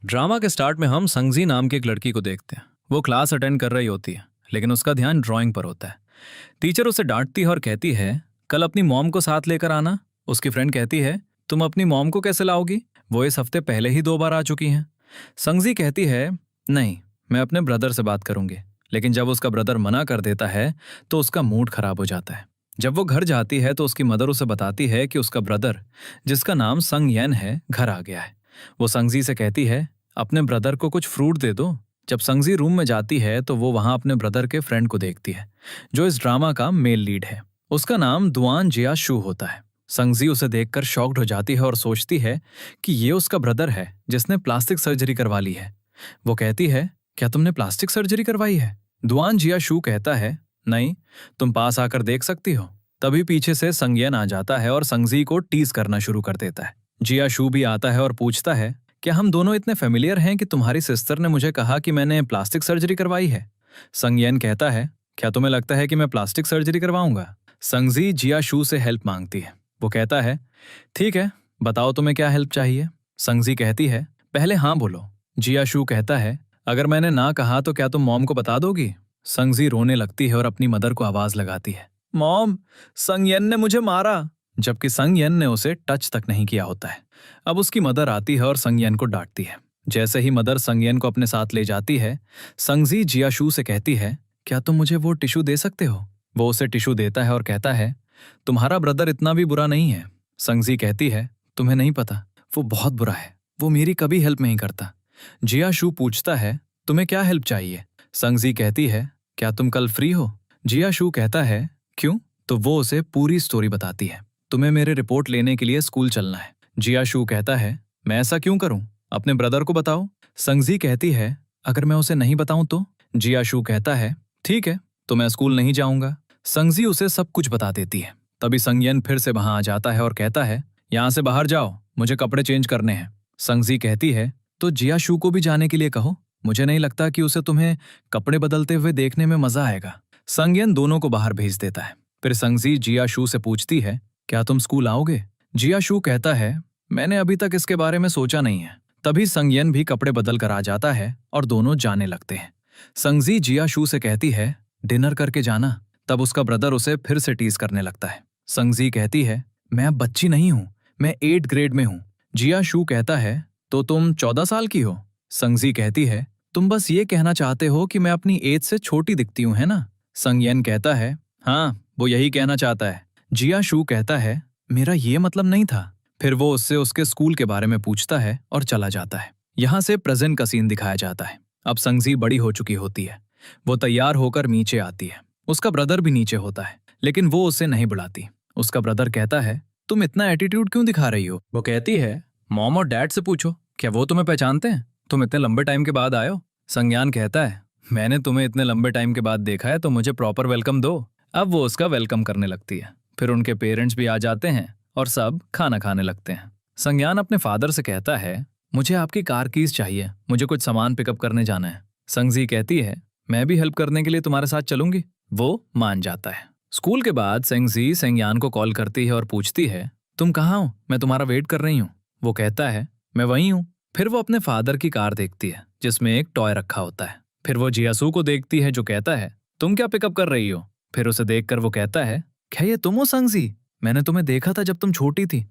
Drama के start में हम संगजी नाम की एक लड़की को देखते हैं। वो क्लास अटेंड कर रही होती है, लेकिन उसका ध्यान ड्राइंग पर होता है। टीचर उसे डांटती है और कहती है, कल अपनी मॉम को साथ लेकर आना। उसकी फ्रेंड कहती है, तुम अपनी मॉम को कैसे लाओगी, वो इस हफ्ते पहले ही 2 बार आ चुकी हैं। संगजी कहती है, नहीं, मैं अपने ब्रदर से बात करूंगी। लेकिन जब उसका ब्रदर मना कर देता है तो उसका मूड खराब हो जाता है। जब वो घर जाती है तो उसकी मदर उसे बताती है कि उसका ब्रदर, जिसका नाम संग येन है, घर आ गया है। वो संगजी से कहती है, अपने ब्रदर को कुछ फ्रूट दे दो। जब संगजी रूम में जाती है तो वो वहां अपने ब्रदर के फ्रेंड को देखती है, जो इस ड्रामा का मेल लीड है। उसका नाम दुआन जिया शू होता है। संगजी उसे देखकर शॉक्ड हो जाती है और सोचती है कि ये उसका ब्रदर है जिसने प्लास्टिक सर्जरी करवा ली है। वो कहती है, क्या तुमने प्लास्टिक सर्जरी करवाई है? दुआन जिया शू कहता है, नहीं, तुम पास आकर देख सकती हो। तभी पीछे से संगयन आ जाता है और संगजी को टीज करना शुरू कर देता है। जिया शू भी आता है और पूछता है, क्या हम दोनों इतने फेमिलियर हैं कि तुम्हारी सिस्टर ने मुझे कहा कि मैंने प्लास्टिक सर्जरी करवाई है? संगयन कहता है, क्या तुम्हें लगता है कि मैं प्लास्टिक सर्जरी करवाऊंगा? संगजी जिया शू से हेल्प मांगती है। वो कहता है, ठीक है, बताओ तुम्हें क्या हेल्प चाहिए? संगजी कहती है, पहले हाँ बोलो। जिया शू कहता है, अगर मैंने ना कहा तो क्या तुम मॉम को बता दोगी? संगजी रोने लगती है और अपनी मदर को आवाज लगाती है, मॉम, संगयन ने मुझे मारा। जबकि संगयन ने उसे टच तक नहीं किया होता है। अब उसकी मदर आती है और संगयन को डांटती है। जैसे ही मदर संगयन को अपने साथ ले जाती है, संगजी जिया शू से कहती है, क्या तुम मुझे वो टिश्यू दे सकते हो? वो उसे टिश्यू देता है और कहता है, तुम्हारा ब्रदर इतना भी बुरा नहीं है। संगजी कहती है, तुम्हें नहीं पता, वो बहुत बुरा है, वो मेरी कभी हेल्प नहीं करता। जिया शू पूछता है, तुम्हें क्या हेल्प चाहिए? संगजी कहती है, क्या तुम कल फ्री हो? जिया शू कहता है, क्यों? तो वो उसे पूरी स्टोरी बताती है। तुम्हें मेरे रिपोर्ट लेने के लिए स्कूल चलना है। जिया शू कहता है, मैं ऐसा क्यों करूं? अपने ब्रदर को बताओ। संगजी कहती है, अगर मैं उसे नहीं बताऊं तो? जिया शू कहता है, ठीक है, तो मैं स्कूल नहीं जाऊंगा। संगजी उसे सब कुछ बता देती है। तभी संगयन फिर से वहां आ जाता है और कहता है, यहां से बाहर जाओ, मुझे कपड़े चेंज करने हैं। संगजी कहती है, तो जिया शू को भी जाने के लिए कहो, मुझे नहीं लगता कि उसे तुम्हें कपड़े बदलते हुए देखने में मजा आएगा। संगयन दोनों को बाहर भेज देता है। फिर संगजी जिया शू से पूछती है, क्या तुम स्कूल आओगे? जिया शू कहता है, मैंने अभी तक इसके बारे में सोचा नहीं है। तभी संगयन भी कपड़े बदल कर आ जाता है और दोनों जाने लगते हैं। संगजी जिया शू से कहती है, डिनर करके जाना। तब उसका ब्रदर उसे फिर से टीज करने लगता है। संगजी कहती है, मैं अब बच्ची नहीं हूं, मैं 8th ग्रेड में हूं। जिया शू कहता है, तो तुम 14 साल की हो? संगजी कहती है, तुम बस ये कहना चाहते हो कि मैं अपनी एज से छोटी दिखती हूं, है ना? संगयन कहता है, हाँ, वो यही कहना चाहता है। जिया शू कहता है, मेरा ये मतलब नहीं था। फिर वो उससे उसके स्कूल के बारे में पूछता है और चला जाता है। यहाँ से प्रेजेंट का सीन दिखाया जाता है। अब संगजी बड़ी हो चुकी होती है। वो तैयार होकर नीचे आती है। उसका ब्रदर भी नीचे होता है, लेकिन वो उसे नहीं बुलाती। उसका ब्रदर कहता है, तुम इतना एटीट्यूड क्यों दिखा रही हो? वो कहती है, मॉम और डैड से पूछो, क्या वो तुम्हें पहचानते हैं? तुम इतने लंबे टाइम के बाद आए हो। संज्ञान कहता है, मैंने तुम्हें इतने लंबे टाइम के बाद देखा है तो मुझे प्रॉपर वेलकम दो। अब वो उसका वेलकम करने लगती है। फिर उनके पेरेंट्स भी आ जाते हैं और सब खाना खाने लगते हैं। संज्ञान अपने फादर से कहता है, मुझे आपकी कार कीज चाहिए, मुझे कुछ सामान पिकअप करने जाना है। संगजी कहती है, मैं भी हेल्प करने के लिए तुम्हारे साथ चलूंगी। वो मान जाता है। स्कूल के बाद संगजी संज्ञान को कॉल करती है और पूछती है, तुम कहाँ हो? मैं तुम्हारा वेट कर रही हूँ। वो कहता है, मैं वहीं हूँ। फिर वो अपने फादर की कार देखती है जिसमें एक टॉय रखा होता है। फिर वो जियासू को देखती है जो कहता है, तुम क्या पिकअप कर रही हो? फिर उसे देखकर वो कहता है, क्या ये तुम हो संगजी? मैंने तुम्हें देखा था जब तुम छोटी थी,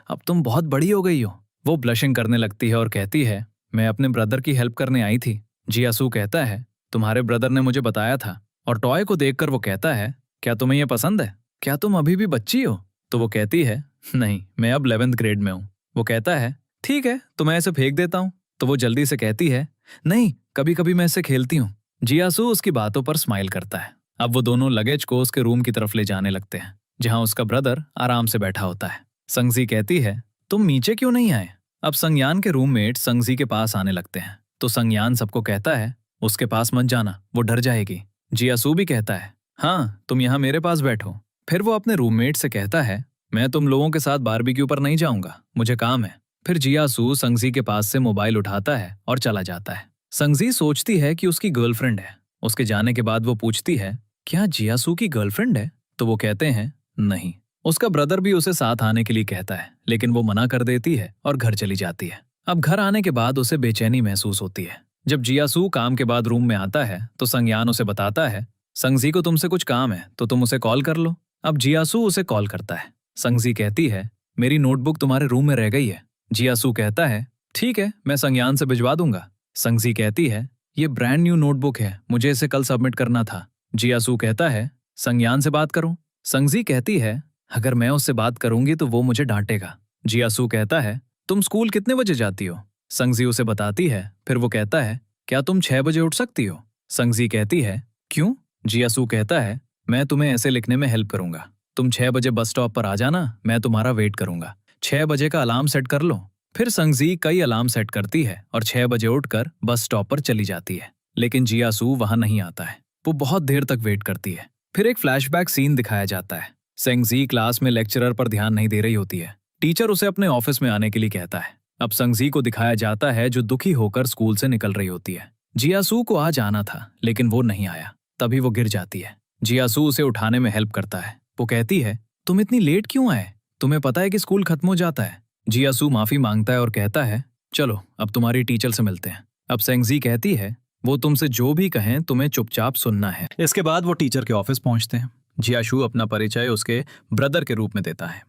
अब तुम बहुत बड़ी हो गई हो। वो ब्लशिंग करने लगती है और कहती है, मैं अपने ब्रदर की हेल्प करने आई थी। जियासू कहता है, तुम्हारे ब्रदर ने मुझे बताया था। और टॉय को देखकर वो कहता है, क्या तुम्हें यह पसंद है? क्या तुम अभी भी बच्ची हो? तो वो कहती है, नहीं, मैं अब 11th ग्रेड में हूँ। वो कहता है, ठीक है, तो मैं इसे फेंक देता हूँ। तो वो जल्दी से कहती है, नहीं, कभी कभी मैं इससे खेलती हूँ। जियासू उसकी बातों पर स्माइल करता है। अब वो दोनों लगेज को उसके रूम की तरफ ले जाने लगते हैं, जहां उसका ब्रदर आराम से बैठा होता है। संगजी कहती है, तुम नीचे क्यों नहीं आए? अब संज्ञान के रूममेट संगजी के पास आने लगते हैं। तो संज्ञान सबको कहता है, उसके पास मत जाना, वो डर जाएगी। जियासू भी कहता है, हाँ, तुम यहाँ मेरे पास बैठो। फिर वो अपने रूममेट से कहता है, मैं तुम लोगों के साथ बारबेक्यू पर नहीं जाऊंगा, मुझे काम है। फिर जियासू संगजी के पास से मोबाइल उठाता है और चला जाता है। संगजी सोचती है कि उसकी गर्लफ्रेंड है। उसके जाने के बाद वो पूछती है, क्या जियासू की गर्लफ्रेंड है? तो वो कहते हैं, नहीं। उसका ब्रदर भी उसे साथ आने के लिए कहता है, लेकिन वो मना कर देती है और घर चली जाती है। अब घर आने के बाद उसे बेचैनी महसूस होती है। जब जियासू काम के बाद रूम में आता है तो संज्ञान उसे बताता है, संगजी को तुमसे कुछ काम है तो तुम उसे कॉल कर लो। अब जियासू उसे कॉल करता है। संगजी कहती है, मेरी नोटबुक तुम्हारे रूम में रह गई है। जियासू कहता है, ठीक है, मैं संज्ञान से भिजवा दूंगा। संगजी कहती है, ये ब्रांड न्यू नोटबुक है, मुझे इसे कल सबमिट करना था। जियासू कहता है, संज्ञान से बात करूं? संगजी कहती है, अगर मैं उससे बात करूंगी तो वो मुझे डांटेगा। जियासू कहता है, तुम स्कूल कितने बजे जाती हो? संगजी उसे बताती है। फिर वो कहता है, क्या तुम 6 बजे उठ सकती हो? संगजी कहती है, क्यों? जियासू कहता है, मैं तुम्हें ऐसे लिखने में हेल्प करूंगा। तुम 6 बजे बस स्टॉप पर आ जाना, मैं तुम्हारा वेट करूंगा। 6 बजे का अलार्म सेट कर लो। फिर संगजी कई अलार्म सेट करती है और 6 बजे उठकर बस स्टॉप पर चली जाती है। लेकिन जियासू वहां नहीं आता है। वो बहुत देर तक वेट करती है। फिर एक फ्लैशबैक सीन दिखाया जाता है। संगजी क्लास में लेक्चरर पर ध्यान नहीं दे रही होती है। टीचर उसे अपने ऑफिस में आने के लिए कहता है। अब संगजी को दिखाया जाता है जो दुखी होकर स्कूल से निकल रही होती है। जियासू को आज आना था लेकिन वो नहीं आया। तभी वो गिर जाती है। जियासू उसे उठाने में हेल्प करता है। वो कहती है, तुम इतनी लेट क्यों आए? तुम्हें पता है कि स्कूल खत्म हो जाता है। जियासू माफी मांगता है और कहता है, चलो अब तुम्हारी टीचर से मिलते हैं। अब संगजी कहती है, वो तुमसे जो भी कहें तुम्हें चुपचाप सुनना है। इसके बाद वो टीचर के ऑफिस पहुंचते हैं। जियासू अपना परिचय उसके ब्रदर के रूप में देता है।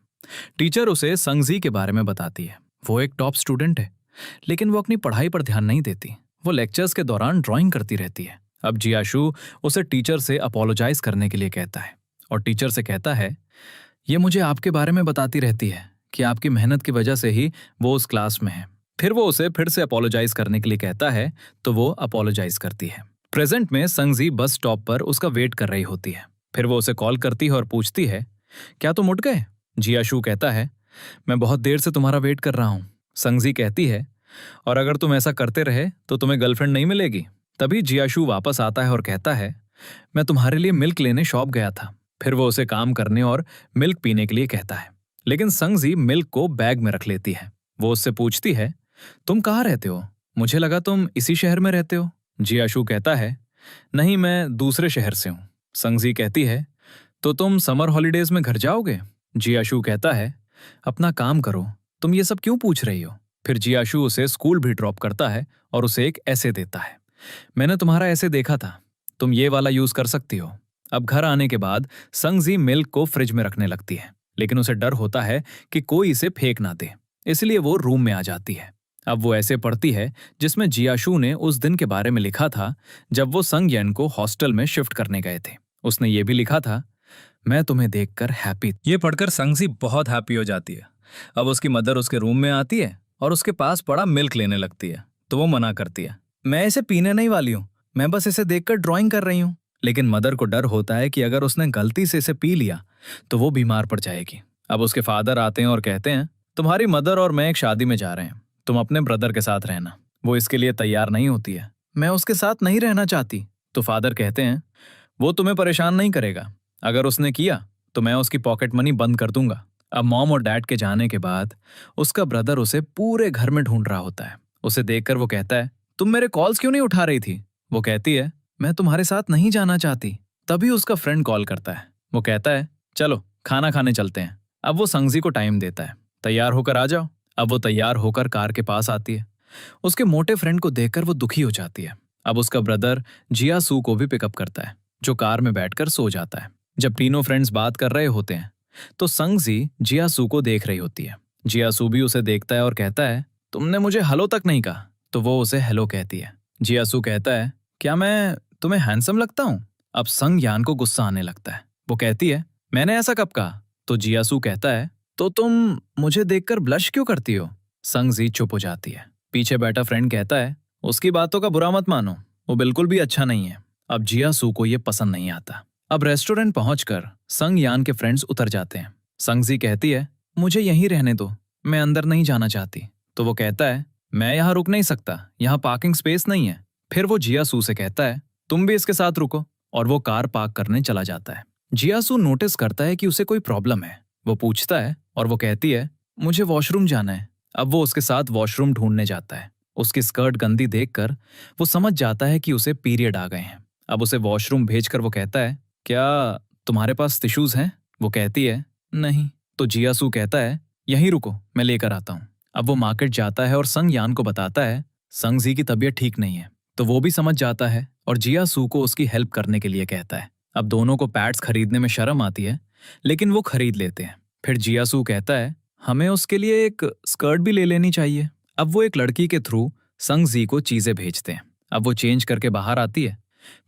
टीचर उसे संगजी के बारे में बताती है। वो एक टॉप स्टूडेंट है, लेकिन वो अपनी पढ़ाई पर ध्यान नहीं देती। वो लेक्चर्स के दौरान ड्राइंग करती रहती है। अब जियासू उसे टीचर से अपोलोजाइज करने के लिए कहता है और टीचर से कहता है, ये मुझे आपके बारे में बताती रहती है कि आपकी मेहनत की वजह से ही वो उस क्लास में है। फिर वो उसे फिर से अपोलोजाइज करने के लिए कहता है तो वो अपोलोजाइज करती है। प्रेजेंट में संगजी बस स्टॉप पर उसका वेट कर रही होती है। फिर वो उसे कॉल करती है और पूछती है, क्या तुम उठ गए? जियासू कहता है, मैं बहुत देर से तुम्हारा वेट कर रहा हूं। संगजी कहती है, और अगर तुम ऐसा करते रहे तो तुम्हें गर्लफ्रेंड नहीं मिलेगी। तभी जियासू वापस आता है और कहता है, मैं तुम्हारे लिए मिल्क लेने शॉप गया था। फिर वो उसे काम करने और मिल्क पीने के लिए कहता है, लेकिन संगजी मिल्क को बैग में रख लेती है। वो उससे पूछती है, तुम कहाँ रहते हो? मुझे लगा तुम इसी शहर में रहते हो। जियासू कहता है, नहीं, मैं दूसरे शहर से हूँ। संगजी कहती है, तो तुम समर हॉलीडेज में घर जाओगे? जियासू कहता है, अपना काम करो, तुम ये सब क्यों पूछ रही हो? फिर जियासू उसे स्कूल भी ड्रॉप करता है और उसे एक ऐसे देता है। मैंने तुम्हारा ऐसे देखा था, तुम ये वाला यूज कर सकती हो। अब घर आने के बाद संगजी मिल्क को फ्रिज में रखने लगती है, लेकिन उसे डर होता है कि कोई इसे फेंक ना दे, इसलिए वो रूम में आ जाती है। अब वो ऐसे पढ़ती है जिसमें जियासू ने उस दिन के बारे में लिखा था जब वो संगयन को हॉस्टल में शिफ्ट करने गए थे। उसने ये भी लिखा था, मैं तुम्हें देखकर हैप्पी। ये पढ़कर संगजी बहुत हैप्पी हो जाती है। अब उसकी मदर उसके रूम में आती है और उसके पास पड़ा मिल्क लेने लगती है, तो वो मना करती है, मैं इसे पीने नहीं वाली हूँ, मैं बस इसे देखकर ड्राइंग कर रही हूँ। लेकिन मदर को डर होता है कि अगर उसने गलती से इसे पी लिया तो वो बीमार पड़ जाएगी। अब उसके फादर आते हैं और कहते हैं, तुम्हारी मदर और मैं एक शादी में जा रहे हैं, तुम अपने ब्रदर के साथ रहना। वो इसके लिए तैयार नहीं होती है, मैं उसके साथ नहीं रहना चाहती। तो फादर कहते हैं, वो तुम्हें परेशान नहीं करेगा, अगर उसने किया तो मैं उसकी पॉकेट मनी बंद कर दूंगा। अब मॉम और डैड के जाने के बाद उसका ब्रदर उसे पूरे घर में ढूंढ रहा होता है। उसे देखकर वो कहता है, तुम मेरे कॉल्स क्यों नहीं उठा रही थी? वो कहती है, मैं तुम्हारे साथ नहीं जाना चाहती। तभी उसका फ्रेंड कॉल करता है। वो कहता है, चलो खाना खाने चलते हैं। अब वो संगजी को टाइम देता है, तैयार होकर आ जाओ। अब वो तैयार होकर कार के पास आती है। उसके मोटे फ्रेंड को देखकर वो दुखी हो जाती है। अब उसका ब्रदर जियासू को भी पिकअप करता है, जो कार में बैठकर सो जाता है। जब तीनों फ्रेंड्स बात कर रहे होते हैं तो संगजी जियासू को देख रही होती है। जियासू भी उसे देखता है और कहता है, तुमने मुझे हेलो तक नहीं कहा। तो वो उसे हेलो कहती है। जियासू कहता है, क्या मैं तुम्हें हैंडसम लगता हूँ? अब संगयान को गुस्सा आने लगता है। वो कहती है, मैंने ऐसा कब कहा? तो जियासू कहता है, तो तुम मुझे देखकर ब्लश क्यों करती हो? संगजी चुप हो जाती है। पीछे बैठा फ्रेंड कहता है, उसकी बातों का बुरा मत मानो, वो बिल्कुल भी अच्छा नहीं है। अब जियासू को ये पसंद नहीं आता। अब रेस्टोरेंट पहुंचकर संगयान के फ्रेंड्स उतर जाते हैं। संगजी कहती है, मुझे यहीं रहने दो, मैं अंदर नहीं जाना चाहती। तो वो कहता है, मैं यहाँ रुक नहीं सकता, यहाँ पार्किंग स्पेस नहीं है। फिर वो जियासू से कहता है, तुम भी इसके साथ रुको, और वो कार पार्क करने चला जाता है। जियासू नोटिस करता है कि उसे कोई प्रॉब्लम है। वो पूछता है और वो कहती है, मुझे वॉशरूम जाना है। अब वो उसके साथ वॉशरूम ढूंढने जाता है। उसकी स्कर्ट गंदी देखकर वो समझ जाता है कि उसे पीरियड आ गए हैं। अब उसे वॉशरूम भेजकर वो कहता है, क्या तुम्हारे पास टिश्यूज हैं? वो कहती है, नहीं। तो जियासू कहता है, यहीं रुको, मैं लेकर आता हूँ। अब वो मार्केट जाता है और संग यान को बताता है संग जी की तबीयत ठीक नहीं है। तो वो भी समझ जाता है और जिया सू को उसकी हेल्प करने के लिए कहता है। अब दोनों को पैड्स खरीदने में शर्म आती है, लेकिन वो खरीद लेते हैं। फिर जिया सू कहता है हमें उसके लिए एक स्कर्ट भी ले लेनी चाहिए। अब वो एक लड़की के थ्रू संग जी को चीजें भेजते हैं। अब वो चेंज करके बाहर आती है।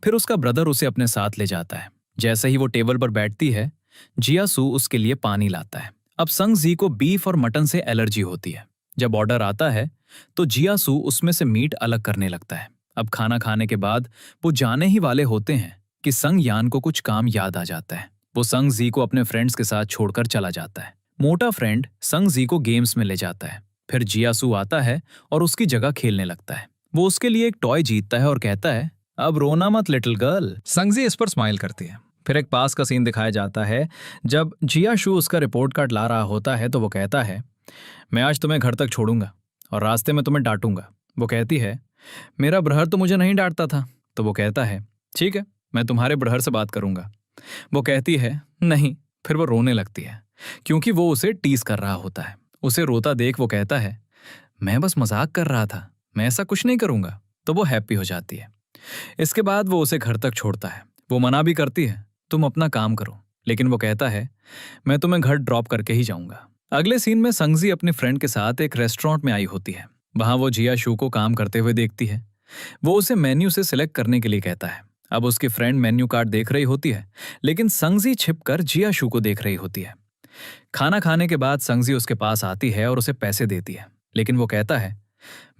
फिर उसका ब्रदर उसे अपने साथ ले जाता है। जैसे ही वो टेबल पर बैठती है, जिया सू उसके लिए पानी लाता है। अब संग जी को बीफ और मटन से एलर्जी होती है। जब ऑर्डर आता है तो जिया सू उसमें से मीट अलग करने लगता है। अब खाना खाने के बाद वो जाने ही वाले होते हैं कि संग यान को कुछ काम याद आ जाता है। वो संग जी को अपने फ्रेंड्स के साथ छोड़कर चला जाता है। मोटा फ्रेंड संग जी को गेम्स में ले जाता है। फिर जिया सू आता है और उसकी जगह खेलने लगता है। वो उसके लिए एक टॉय जीतता है और कहता है अब रोना मत लिटिल गर्ल। संग जी इस पर स्माइल करती है। फिर एक पास का सीन दिखाया जाता है। जब जिया शू उसका रिपोर्ट कार्ड ला रहा होता है तो वो कहता है मैं आज तुम्हें घर तक छोड़ूंगा और रास्ते में तुम्हें डांटूंगा। वो कहती है मेरा ब्रहर तो मुझे नहीं डांटता था। तो वो कहता है ठीक है, मैं तुम्हारे ब्रहर से बात करूंगा। वो कहती है नहीं। फिर वो रोने लगती है क्योंकि वो उसे टीज कर रहा होता है। उसे रोता देख वो कहता है मैं बस मजाक कर रहा था, मैं ऐसा कुछ नहीं करूंगा। तो वो हैप्पी हो जाती है। इसके बाद वो उसे घर तक छोड़ता है। वो मना भी करती है तुम अपना काम करो, लेकिन वो कहता है मैं तुम्हें घर ड्रॉप करके ही जाऊंगा। अगले सीन में संगजी अपनी फ्रेंड के साथ एक रेस्टोरेंट में आई होती है। वहां वो जिया शू को काम करते हुए देखती है। वो उसे मेन्यू से सिलेक्ट करने के लिए कहता है। अब उसकी फ्रेंड मेन्यू कार्ड देख रही होती है, लेकिन संगजी छिपकर जिया शू को देख रही होती है। खाना खाने के बाद संगजी उसके पास आती है और उसे पैसे देती है, लेकिन वो कहता है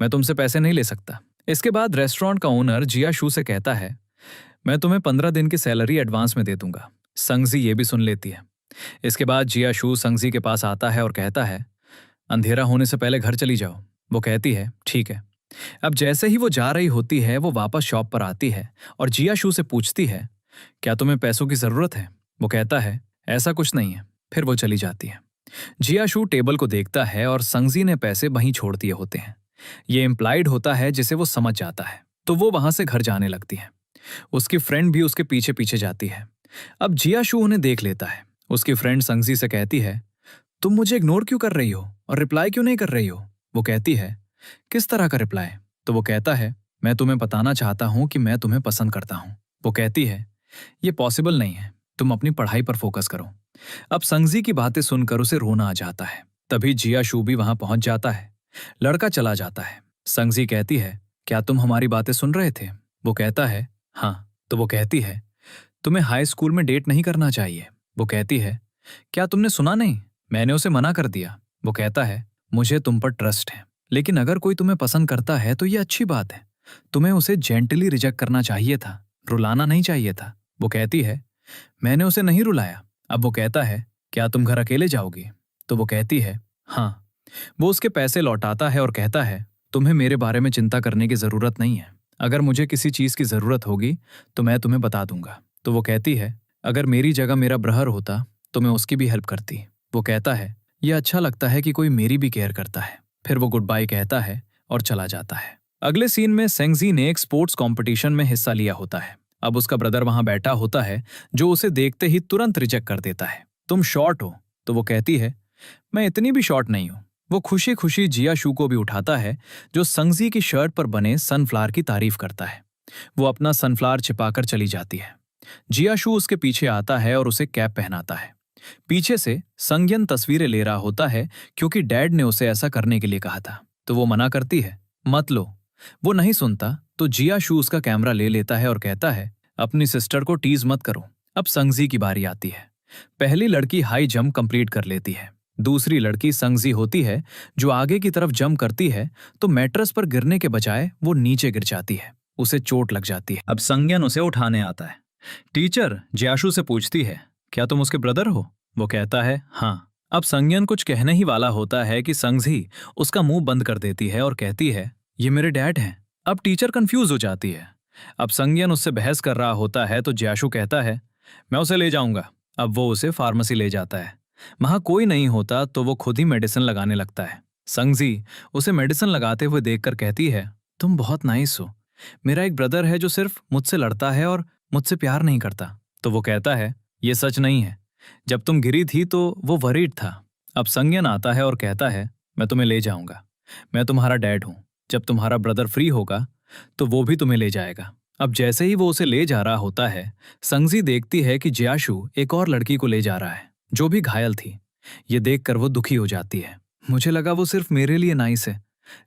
मैं तुमसे पैसे नहीं ले सकता। इसके बाद रेस्टोरेंट का ओनर जिया शू से कहता है मैं तुम्हें 15 दिन की सैलरी एडवांस में दे दूंगा। संगजी ये भी सुन लेती है। इसके बाद जिया शू संगजी के पास आता है और कहता है अंधेरा होने से पहले घर चली जाओ। वो कहती है ठीक है। अब जैसे ही वो जा रही होती है वो वापस शॉप पर आती है और जिया शू से पूछती है क्या तुम्हें पैसों की जरूरत है। वो कहता है ऐसा कुछ नहीं है। फिर वो चली जाती है। जिया शू टेबल को देखता है और संगजी ने पैसे वहीं छोड़ दिए होते हैं। ये इम्प्लाइड होता है जिसे वो समझ जाता है, तो वो वहां से घर जाने लगती है। उसकी फ्रेंड भी उसके पीछे पीछे जाती है। अब जिया शू उन्हें देख लेता है। उसकी फ्रेंड संगजी से कहती है तुम मुझे इग्नोर क्यों कर रही हो और रिप्लाई क्यों नहीं कर रही हो। वो कहती है किस तरह का रिप्लाई। तो वो कहता है मैं तुम्हें बताना चाहता हूं कि मैं तुम्हें पसंद करता हूं। वो कहती है ये पॉसिबल नहीं है, तुम अपनी पढ़ाई पर फोकस करो। अब संगजी की बातें सुनकर उसे रोना आ जाता है। तभी जिया शू भी वहां पहुंच जाता है। लड़का चला जाता है। संगजी कहती है क्या तुम हमारी बातें सुन रहे थे। वो कहता है हाँ। तो वो कहती है तुम्हें हाई स्कूल में डेट नहीं करना चाहिए। वो कहती है क्या तुमने सुना नहीं, मैंने उसे मना कर दिया। वो कहता है मुझे तुम पर ट्रस्ट है, लेकिन अगर कोई तुम्हें पसंद करता है तो ये अच्छी बात है। तुम्हें उसे जेंटली रिजेक्ट करना चाहिए था, रुलाना नहीं चाहिए था। वो कहती है मैंने उसे नहीं रुलाया। अब वो कहता है क्या तुम घर अकेले जाओगी। तो वो कहती है हाँ। वो उसके पैसे लौटाता है और कहता है तुम्हें मेरे बारे में चिंता करने की जरूरत नहीं है। अगर मुझे किसी चीज की जरूरत होगी तो मैं तुम्हें बता दूंगा। तो वो कहती है अगर मेरी जगह मेरा ब्रहर होता तो मैं उसकी भी हेल्प करती। वो कहता है यह अच्छा लगता है कि कोई मेरी भी केयर करता है। फिर वो गुड बाय कहता है और चला जाता है। अगले सीन में सेंगजी ने एक स्पोर्ट्स कंपटीशन में हिस्सा लिया होता है। अब उसका ब्रदर वहां बैठा होता है जो उसे देखते ही तुरंत रिजेक्ट कर देता है। तुम शॉर्ट हो। तो वो कहती है मैं इतनी भी शॉर्ट नहीं हूं। वो खुशी खुशी जिया शू को भी उठाता है जो संगजी की शर्ट पर बने सनफ्लावर की तारीफ करता है। वो अपना सनफ्लावर छिपाकर चली जाती है। जिया शू उसके पीछे आता है और उसे कैप पहनाता है। पीछे से संज्ञन तस्वीरें ले रहा होता है क्योंकि डैड ने उसे ऐसा करने के लिए कहा था। तो वो मना करती है मत लो। वो नहीं सुनता तो जिया शू उसका कैमरा ले लेता है और कहता है अपनी सिस्टर को टीज मत करो। अब संगजी की बारी आती है। पहली लड़की हाई जंप कंप्लीट कर लेती है। दूसरी लड़की संगजी होती है जो आगे की तरफ जंप करती है तो मैट्रेस पर गिरने के बजाय वो नीचे गिर जाती है। उसे चोट लग जाती है। अब संज्ञन उसे उठाने आता है। टीचर जियाशू से पूछती है क्या तुम उसके ब्रदर हो। वो कहता है हाँ। अब संज्ञन कुछ कहने ही वाला होता है कि संगजी उसका मुंह बंद कर देती है और कहती है ये मेरे डैड हैं। अब टीचर कंफ्यूज हो जाती है। अब संज्ञन उससे बहस कर रहा होता है तो जियाशू कहता है मैं उसे ले जाऊंगा। अब वो उसे फार्मेसी ले जाता है। वहां कोई नहीं होता तो वो खुद ही मेडिसिन लगाने लगता है। संगजी उसे मेडिसिन लगाते हुए देखकर कहती है तुम बहुत नाइस हो। मेरा एक ब्रदर है जो सिर्फ मुझसे लड़ता है और मुझसे प्यार नहीं करता। तो वो कहता है ये सच नहीं है। जब तुम गिरी थी तो वो वरीड था। अब संज्ञन आता है और कहता है मैं तुम्हें ले जाऊंगा। मैं तुम्हारा डैड हूं। जब तुम्हारा ब्रदर फ्री होगा तो वो भी तुम्हें ले जाएगा। अब जैसे ही वो उसे ले जा रहा होता है, संगजी देखती है कि जियाशु एक और लड़की को ले जा रहा है जो भी घायल थी। ये देखकर वो दुखी हो जाती है। मुझे लगा वो सिर्फ मेरे लिए नाइस है,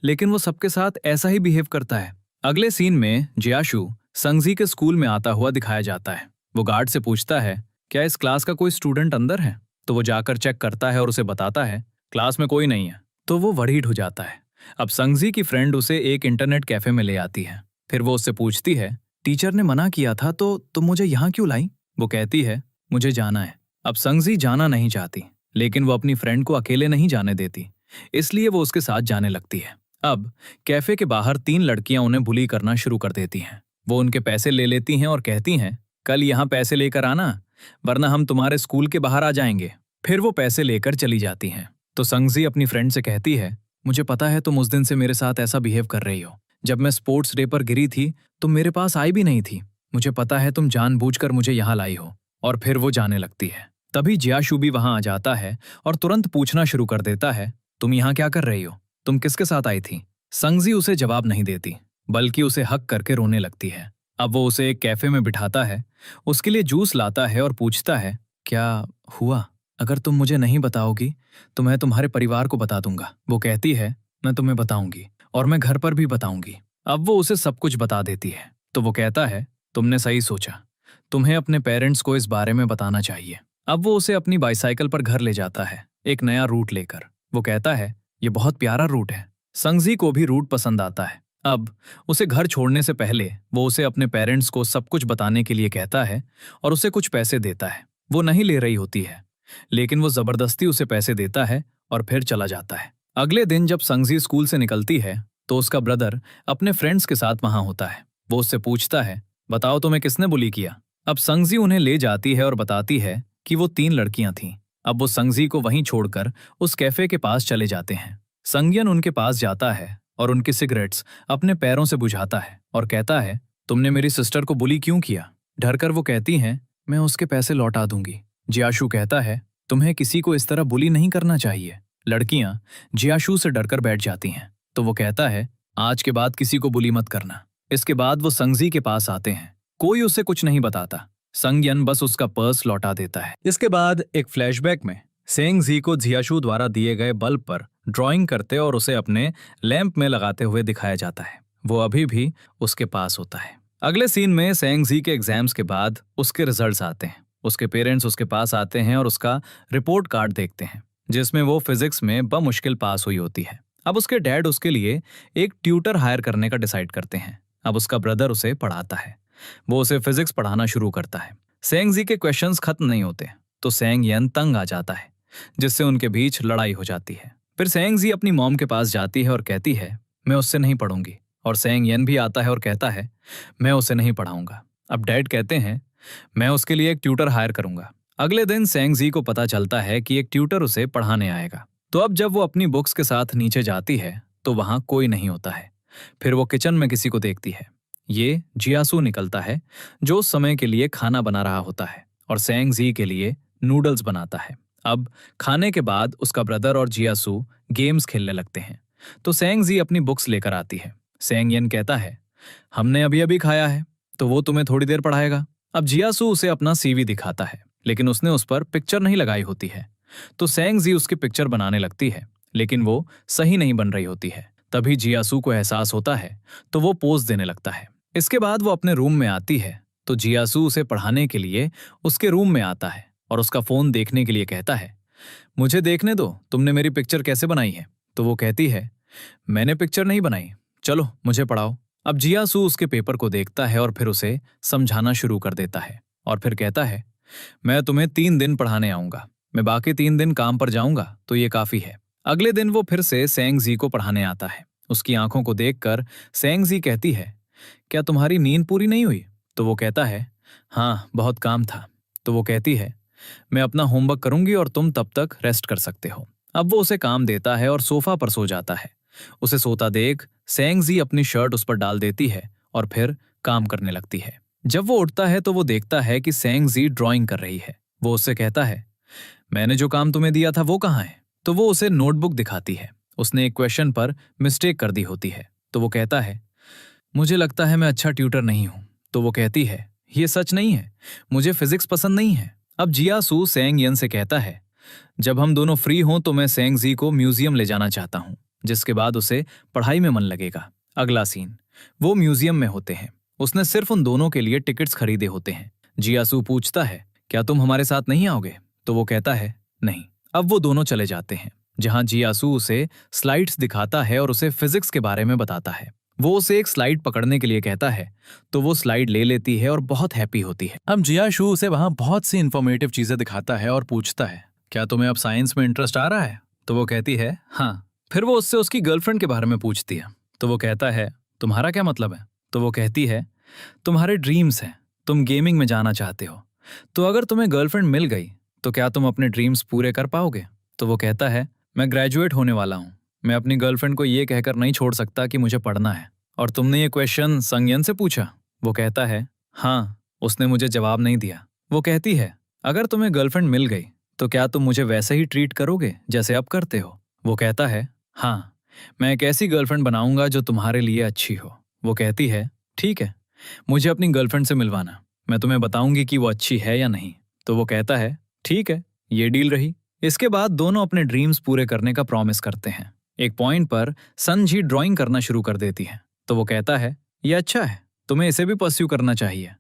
लेकिन वो सबके साथ ऐसा ही बिहेव करता है। अगले सीन में जियाशु संगजी के स्कूल में आता हुआ दिखाया जाता है। वो गार्ड से पूछता है, क्या इस क्लास का कोई स्टूडेंट अंदर है? तो वो जाकर चेक करता है और उसे बताता है, क्लास में कोई नहीं है। तो वो वरीड हो जाता है। अब संगजी की फ्रेंड उसे एक इंटरनेट कैफे में ले आती है। फिर वो उससे पूछती है, टीचर ने मना किया था तो तुम मुझे यहाँ क्यों लाई? वो कहती है, मुझे जाना है। अब संगजी जाना नहीं चाहती, लेकिन वो अपनी फ्रेंड को अकेले नहीं जाने देती, इसलिए वो उसके साथ जाने लगती है। अब कैफे के बाहर 3 लड़कियां उन्हें बुली करना शुरू कर देती हैं। वो उनके पैसे ले लेती हैं और कहती हैं, कल यहाँ पैसे लेकर आना, वरना हम तुम्हारे स्कूल के बाहर आ जाएंगे। फिर वो पैसे लेकर चली जाती हैं। तो संगजी अपनी फ्रेंड से कहती है, मुझे पता है तुम उस दिन से मेरे साथ ऐसा बिहेव कर रही हो। जब मैं स्पोर्ट्स डे पर गिरी थी तुम मेरे पास आई भी नहीं थी। मुझे पता है तुम जानबूझकर मुझे यहाँ लाई हो। और फिर वो जाने लगती है। तभी जियाशु भी वहां आ जाता है और तुरंत पूछना शुरू कर देता है, तुम यहाँ क्या कर रही हो? तुम किसके साथ आई थी? संगजी उसे जवाब नहीं देती, बल्कि उसे हक करके रोने लगती है। अब वो उसे एक कैफे में बिठाता है, उसके लिए जूस लाता है और पूछता है, क्या हुआ? अगर तुम मुझे नहीं बताओगी तो मैं तुम्हारे परिवार को बता दूंगा। वो कहती है, मैं तुम्हें बताऊंगी और मैं घर पर भी बताऊंगी। अब वो उसे सब कुछ बता देती है। तो वो कहता है, तुमने सही सोचा, तुम्हें अपने पेरेंट्स को इस बारे में बताना चाहिए। अब वो उसे अपनी बाइसाइकिल पर घर ले जाता है, एक नया रूट लेकर। वो कहता है, ये बहुत प्यारा रूट है। संगजी को भी रूट पसंद आता है। अब उसे घर छोड़ने से पहले वो उसे अपने पेरेंट्स को सब कुछ बताने के लिए कहता है और उसे कुछ पैसे देता है। वो नहीं ले रही होती है, लेकिन वो जबरदस्ती उसे पैसे देता है और फिर चला जाता है। अगले दिन जब संगजी स्कूल से निकलती है तो उसका ब्रदर अपने फ्रेंड्स के साथ वहां होता है। वो उससे पूछता है, बताओ तुम्हें किसने बुली किया? अब संगजी उन्हें ले जाती है और बताती है कि वो 3 लड़कियां थीं। अब वो संगजी को वहीं छोड़कर उस कैफे के पास चले जाते हैं। संगयन उनके पास जाता है और उनकी सिगरेट्स अपने पैरों से बुझाता है और कहता है, तुमने मेरी सिस्टर को बुली क्यों किया? डरकर वो कहती हैं, मैं उसके पैसे लौटा दूंगी। जियाशु कहता है, तुम्हें किसी को इस तरह बुली नहीं करना चाहिए। लड़कियां जियाशु से डरकर बैठ जाती हैं। तो वो कहता है, आज के बाद किसी को बुली मत करना। इसके बाद वो संगजी के पास आते हैं। कोई उसे कुछ नहीं बताता। संगयन बस उसका पर्स लौटा देता है। इसके बाद एक फ्लैशबैक में सेंगजी को जियाशु द्वारा दिए गए बल्ब पर ड्राइंग करते और उसे अपने लैंप में लगाते हुए दिखाया जाता है। वो अभी भी उसके पास होता है। अगले सीन में सेंगजी के एग्जाम्स के बाद उसके रिजल्ट्स आते हैं। उसके पेरेंट्स उसके पास आते हैं और उसका रिपोर्ट कार्ड देखते हैं, जिसमें वो फिजिक्स में बमुश्किल पास हुई होती है। अब उसके डैड उसके लिए एक ट्यूटर हायर करने का डिसाइड करते हैं। अब उसका ब्रदर उसे पढ़ाता है। वो उसे फिजिक्स पढ़ाना शुरू करता है। सेंगजी के क्वेश्चंस खत्म नहीं होते तो सेंगयन तंग आ जाता है, जिससे उनके बीच लड़ाई हो जाती है। फिर सेंगजी अपनी मॉम के पास जाती है और कहती है, मैं उससे नहीं पढ़ूंगी। और सेंगयन भी आता है और कहता है, मैं उसे नहीं पढ़ाऊंगा। अब डैड कहते हैं, मैं उसके लिए एक ट्यूटर हायर करूंगा। अगले दिन सेंगजी को पता चलता है कि एक ट्यूटर उसे पढ़ाने आएगा। तो अब जब वो अपनी बुक्स के साथ नीचे जाती है तो वहां कोई नहीं होता है। फिर वो किचन में किसी को देखती है। ये जियासु निकलता है, जो उस समय के लिए खाना बना रहा होता है और सेंगजी के लिए नूडल्स बनाता है। अब खाने के बाद उसका ब्रदर और जियासु गेम्स खेलने लगते हैं। तो सेंगजी अपनी बुक्स लेकर आती है। सेंगयन कहता है, हमने अभी अभी खाया है तो वो तुम्हें थोड़ी देर पढ़ाएगा। अब जियासु उसे अपना सीवी दिखाता है, लेकिन उसने उस पर पिक्चर नहीं लगाई होती है। तो सेंगजी उसकी पिक्चर बनाने लगती है, लेकिन वो सही नहीं बन रही होती है। तभी जियासु को एहसास होता है तो वो पोज देने लगता है। इसके बाद वो अपने रूम में आती है तो जियासु उसे पढ़ाने के लिए उसके रूम में आता है और उसका फोन देखने के लिए कहता है, मुझे देखने दो तुमने मेरी पिक्चर कैसे बनाई है। तो वो कहती है, मैंने पिक्चर नहीं बनाई, चलो मुझे पढ़ाओ। अब जियासु उसके पेपर को देखता है और फिर उसे समझाना शुरू कर देता है और फिर कहता है, मैं तुम्हें 3 दिन पढ़ाने आऊंगा, मैं बाकी 3 दिन काम पर जाऊंगा तो ये काफी है। अगले दिन वो फिर से सेंगजी को पढ़ाने आता है। उसकी आंखों को देखकर सेंगजी कहती है, क्या तुम्हारी नींद पूरी नहीं हुई? तो वो कहता है, हाँ बहुत काम था। तो वो कहती है, मैं अपना होमवर्क करूंगी और तुम तब तक रेस्ट कर सकते हो। अब वो उसे काम देता है और सोफा पर सो जाता है। उसे सोता देख सेंगजी अपनी शर्ट उस पर डाल देती है और फिर काम करने लगती है। जब वो उठता है तो वो देखता है कि सेंगजी ड्राइंग कर रही है। वो उससे कहता है, मैंने जो काम तुम्हें दिया था वो कहाँ है? तो वो उसे नोटबुक दिखाती है। उसने एक क्वेश्चन पर मिस्टेक कर दी होती है। तो वो कहता है, मुझे लगता है मैं अच्छा ट्यूटर नहीं हूं। तो वो कहती है, ये सच नहीं है, मुझे फिजिक्स पसंद नहीं है। अब जियासू सेंग यन से कहता है, जब हम दोनों फ्री हों तो मैं सेंग जी को म्यूजियम ले जाना चाहता हूं, जिसके बाद उसे पढ़ाई में मन लगेगा। अगला सीन, वो म्यूजियम में होते हैं। उसने सिर्फ उन दोनों के लिए टिकट्स खरीदे होते हैं। जियासू पूछता है, क्या तुम हमारे साथ नहीं आओगे? तो वो कहता है, नहीं। अब वो दोनों चले जाते हैं, जहां जियासू उसे स्लाइड्स दिखाता है और उसे फिजिक्स के बारे में बताता है। वो उसे एक स्लाइड पकड़ने के लिए कहता है, तो वो स्लाइड ले लेती है और बहुत हैप्पी होती है। अब जियाशू उसे वहां बहुत सी इंफॉर्मेटिव चीजें दिखाता है और पूछता है, क्या तुम्हें अब साइंस में इंटरेस्ट आ रहा है? तो वो कहती है, हाँ। फिर वो उससे उसकी गर्लफ्रेंड के बारे में पूछती है। तो वो कहता है, तुम्हारा क्या मतलब है? तो वो कहती है, तुम्हारे ड्रीम्स हैं, तुम गेमिंग में जाना चाहते हो। तो अगर तुम्हें गर्लफ्रेंड मिल गई तो क्या तुम अपने ड्रीम्स पूरे कर पाओगे? तो वो कहता है, मैं ग्रेजुएट होने वाला हूँ, मैं अपनी गर्लफ्रेंड को ये कहकर नहीं छोड़ सकता कि मुझे पढ़ना है। और तुमने ये क्वेश्चन संगयन से पूछा? वो कहता है, हाँ। उसने मुझे जवाब नहीं दिया। वो कहती है, अगर तुम्हें गर्लफ्रेंड मिल गई तो क्या तुम मुझे वैसे ही ट्रीट करोगे जैसे अब करते हो? वो कहता है, हाँ, मैं एक ऐसी गर्लफ्रेंड बनाऊंगा जो तुम्हारे लिए अच्छी हो। वो कहती है, ठीक है, मुझे अपनी गर्लफ्रेंड से मिलवाना, मैं तुम्हें बताऊंगी कि वो अच्छी है या नहीं। तो वो कहता है, ठीक है, ये डील रही। इसके बाद दोनों अपने ड्रीम्स पूरे करने का प्रॉमिस करते हैं। एक पॉइंट पर संजी ड्राइंग करना शुरू कर देती है। तो वो कहता है, ये अच्छा है, तुम्हें इसे भी परस्यू करना चाहिए।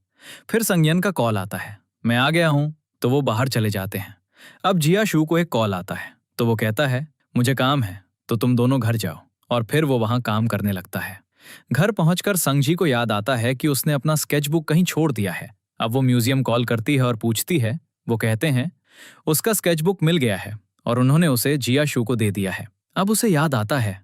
फिर संगयन का कॉल आता है, मैं आ गया हूं। तो वो बाहर चले जाते हैं। अब जियाशू को एक कॉल आता है। तो वो कहता है, मुझे काम है, तो तुम दोनों घर जाओ। और फिर वो वहां काम करने लगता है। घर पहुंचकर संगजी को याद आता है कि उसने अपना स्केचबुक कहीं छोड़ दिया है। अब वो म्यूजियम कॉल करती है और पूछती है। वो कहते हैं, उसका स्केचबुक मिल गया है और उन्होंने उसे जियाशू को दे दिया है। अब उसे याद आता है,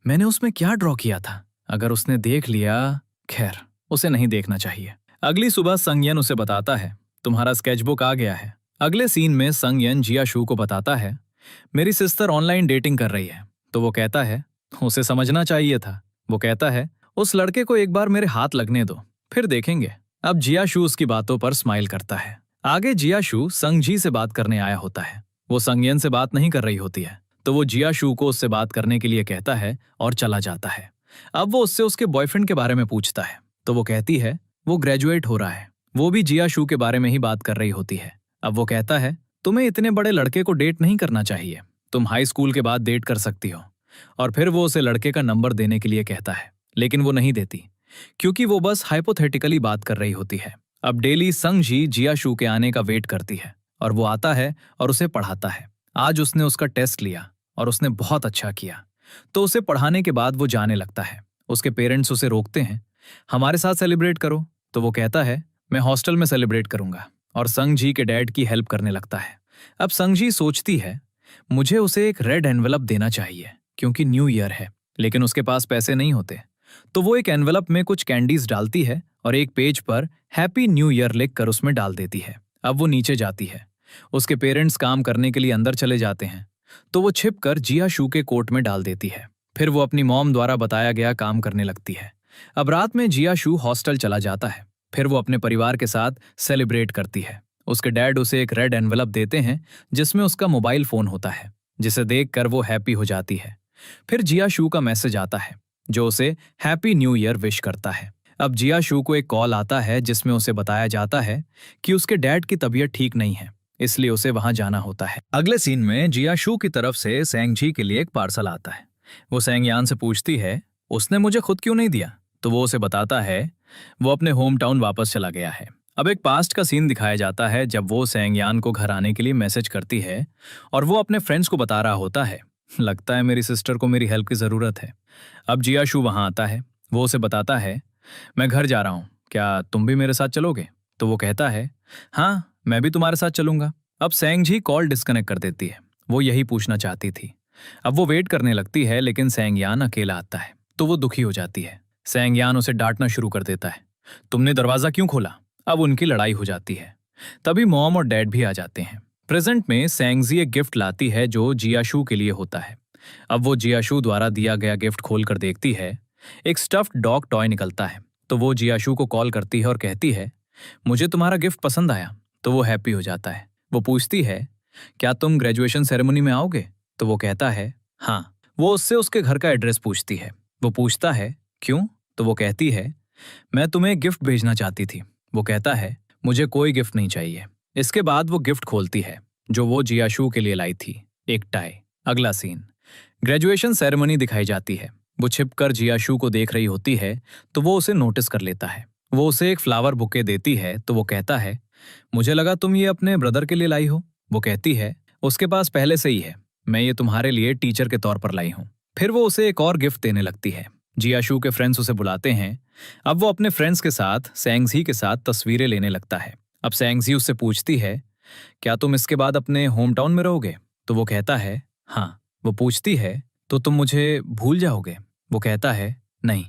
मैंने उसमें क्या ड्रॉ किया था। अगर उसने देख लिया, खैर, उसे नहीं देखना चाहिए। अगली सुबह संगयन उसे बताता है, तुम्हारा स्केचबुक आ गया है। अगले सीन में संगयन जियाशू को बताता है, मेरी सिस्टर ऑनलाइन डेटिंग कर रही है। तो वो कहता है, उसे समझना चाहिए था। वो कहता है, उस लड़के को एक बार मेरे हाथ लगने दो, फिर देखेंगे। अब जियाशू उसकी बातों पर स्माइल करता है। आगे जियाशू संगजी से बात करने आया होता है। वो संगयन से बात नहीं कर रही होती है, तो वो जियाशू को उससे बात करने के लिए कहता है और चला जाता है। अब वो उससे उसके बॉयफ्रेंड के बारे में पूछता है। तो वो कहती है, वो ग्रेजुएट हो रहा है। वो भी जियाशू के बारे में ही बात कर रही होती है। अब वो कहता है, तुम्हें इतने बड़े लड़के को डेट नहीं करना चाहिए, तुम हाई स्कूल के बाद डेट कर सकती हो। और फिर वो उसे लड़के का नंबर देने के लिए कहता है, लेकिन वो नहीं देती, क्योंकि वो बस हाइपोथेटिकली बात कर रही होती है। अब डेली संगजी जियाशू के आने का वेट करती है और वो आता है और उसे पढ़ाता है। आज उसने उसका टेस्ट लिया और उसने बहुत अच्छा किया, तो उसे पढ़ाने के बाद वो जाने लगता है। उसके पेरेंट्स उसे रोकते हैं, हमारे साथ सेलिब्रेट करो। तो वो कहता है, मैं हॉस्टल में सेलिब्रेट करूंगा, और संगजी के डैड की हेल्प करने लगता है। अब संगजी सोचती है, मुझे उसे एक रेड एनवेलप देना चाहिए क्योंकि न्यू ईयर है, लेकिन उसके पास पैसे नहीं होते। तो वो एक एनवेलप में कुछ कैंडीज डालती है और एक पेज पर हैप्पी न्यू ईयर लिखकर उसमें डाल देती है। अब वो नीचे जाती है। उसके पेरेंट्स काम करने के लिए अंदर चले जाते हैं, तो वो छिपकर जियाशू के कोट में डाल देती है। फिर वो अपनी मॉम द्वारा बताया गया काम करने लगती है। अब रात में जियाशू हॉस्टल चला जाता है। फिर वो अपने परिवार के साथ सेलिब्रेट करती है। उसके डैड उसे एक रेड एनवेलप देते हैं जिसमें उसका मोबाइल फोन होता है, जिसे देखकर वो हैप्पी हो जाती है। फिर जियाशू का मैसेज आता है जो उसे हैप्पी न्यू ईयर विश करता है। अब जियाशू को एक कॉल आता है जिसमें उसे बताया जाता है कि उसके डैड की तबीयत ठीक नहीं है, इसलिए उसे वहां जाना होता है। अगले सीन में जियाशू की तरफ से सेंगजी के लिए एक पार्सल आता है। वो सेंगयान से पूछती है, उसने मुझे खुद क्यों नहीं दिया? तो वो उसे बताता है, वो अपने होम टाउन वापस चला गया है। अब एक पास्ट का सीन दिखाया जाता है जब वो सेंगयान को घर आने के लिए मैसेज करती है और वो अपने फ्रेंड्स को बता रहा होता है, लगता है मेरी सिस्टर को मेरी हेल्प की जरूरत है। अब जियाशू वहां आता है। वो उसे बताता है, मैं घर जा रहा हूं, क्या तुम भी मेरे साथ चलोगे? तो वो कहता है, हाँ, मैं भी तुम्हारे साथ चलूंगा। अब सेंगजी कॉल डिस्कनेक्ट कर देती है। वो यही पूछना चाहती थी। अब वो वेट करने लगती है, लेकिन सेंगयान अकेला आता है, तो वो दुखी हो जाती है। सेंगयान उसे डांटना शुरू कर देता है, तुमने दरवाजा क्यों खोला? अब उनकी लड़ाई हो जाती है। तभी मॉम और डैड भी आ जाते हैं। प्रेजेंट में सेंगजी एक गिफ्ट लाती है जो जियाशू के लिए होता है। अब वो जियाशू द्वारा दिया गया गिफ्ट खोलकर देखती है। एक स्टफ्ड डॉग टॉय निकलता है, तो वो जियाशू को कॉल करती है और कहती है, मुझे तुम्हारा गिफ्ट पसंद आया। तो वो हैप्पी हो जाता है। वो पूछती है, क्या तुम ग्रेजुएशन सेरेमनी में आओगे? तो वो कहता है, हाँ, वो उससे उसके घर का एड्रेस पूछती है। वो पूछता है क्यों? तो वो कहती है मैं तुम्हें गिफ्ट भेजना चाहती थी। वो कहता है मुझे कोई गिफ्ट नहीं चाहिए। इसके बाद वो गिफ्ट खोलती है जो वो जियाशु के लिए लाई थी, एक टाई। अगला सीन, ग्रेजुएशन सेरेमनी दिखाई जाती है। वो छिपकर जियाशु को देख रही होती है तो वो उसे नोटिस कर लेता है। वो उसे एक फ्लावर बुके देती है तो वो कहता है मुझे लगा तुम ये अपने ब्रदर के लिए लाई हो। वो कहती है उसके पास पहले से ही है, मैं ये तुम्हारे लिए टीचर के तौर पर लाई हूँ। फिर वो उसे एक और गिफ्ट देने लगती है। जियाशु के फ्रेंड्स उसे बुलाते हैं। अब वो अपने फ्रेंड्स के साथ सेंगजी के साथ तस्वीरें लेने लगता है। अब सेंगजी उससे पूछती है क्या तुम इसके बाद अपने होम टाउन में रहोगे? तो वो कहता है हाँ। वो पूछती है तो तुम मुझे भूल जाओगे? वो कहता है नहीं,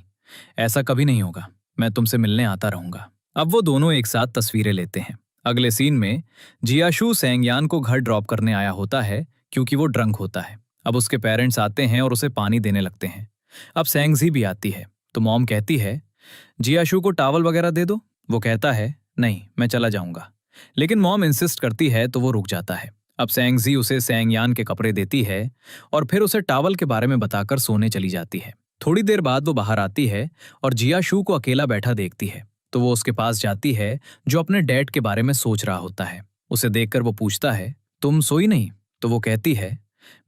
ऐसा कभी नहीं होगा, मैं तुमसे मिलने आता रहूंगा। अब वो दोनों एक साथ तस्वीरें लेते हैं। अगले सीन में जियाशु सेंगयान को घर ड्रॉप करने आया होता है क्योंकि वो ड्रंक होता है। अब उसके पेरेंट्स आते हैं और उसे पानी देने लगते हैं। अब सेंगजी भी आती है तो मॉम कहती है जियाशु को टॉवल वगैरह दे दो। वो कहता है नहीं, मैं चला जाऊंगा। लेकिन मॉम इंसिस्ट करती है तो वो रुक जाता है। अब सेंगजी उसे सेंगयान के कपड़े देती है और फिर उसे टॉवल के बारे में बताकर सोने चली जाती है। थोड़ी देर बाद वो बाहर आती है और जियाशु को अकेला बैठा देखती है तो वो उसके पास जाती है जो अपने डैड के बारे में सोच रहा होता है। उसे देखकर वो पूछता है तुम सोई नहीं? तो वो कहती है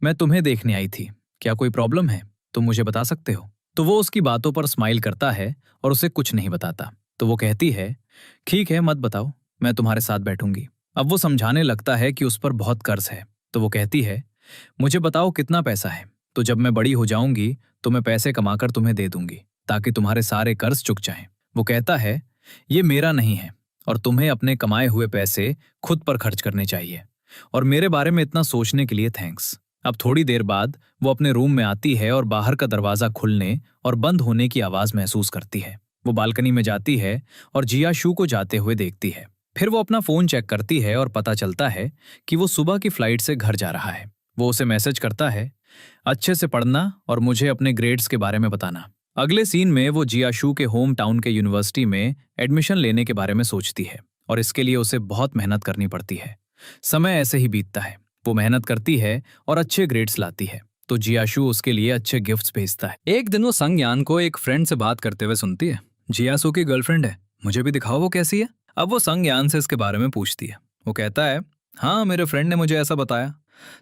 मैं तुम्हें देखने आई थी, क्या कोई प्रॉब्लम है? तुम मुझे बता सकते हो? तो वो उसकी बातों पर स्माइल करता है और उसे कुछ नहीं बताता। तो वो कहती है ठीक है, मत बताओ, मैं तुम्हारे साथ बैठूंगी। अब वो समझाने लगता है कि उस पर बहुत कर्ज है। तो वो कहती है मुझे बताओ कितना पैसा है, तो जब मैं बड़ी हो जाऊंगी तो मैं पैसे कमाकर तुम्हें दे दूंगी ताकि तुम्हारे सारे कर्ज चुक जाएं। वो कहता है ये मेरा नहीं है और तुम्हें अपने कमाए हुए पैसे खुद पर खर्च करने चाहिए, और मेरे बारे में इतना सोचने के लिए थैंक्स। अब थोड़ी देर बाद वो अपने रूम में आती है और बाहर का दरवाजा खुलने और बंद होने की आवाज महसूस करती है। वो बालकनी में जाती है और जियाशु को जाते हुए देखती है। फिर वो अपना फोन चेक करती है और पता चलता है कि वो सुबह की फ्लाइट से घर जा रहा है। वो उसे मैसेज करता है अच्छे से पढ़ना और मुझे अपने ग्रेड्स के बारे में बताना। अगले सीन में वो जियाशु के होम टाउन के यूनिवर्सिटी में एडमिशन लेने के बारे में सोचती है और इसके लिए उसे बहुत मेहनत करनी पड़ती है। समय ऐसे ही बीतता है। वो मेहनत करती है और अच्छे ग्रेड्स लाती है तो जियाशु उसके लिए अच्छे गिफ्ट्स भेजता है। एक दिन वो संगयान को एक फ्रेंड से बात करते हुए सुनती है। जियाशु की गर्लफ्रेंड है, मुझे भी दिखाओ वो कैसी है। अब वो संगयान से इसके बारे में पूछती है। वो कहता है हाँ, मेरे फ्रेंड ने मुझे ऐसा बताया।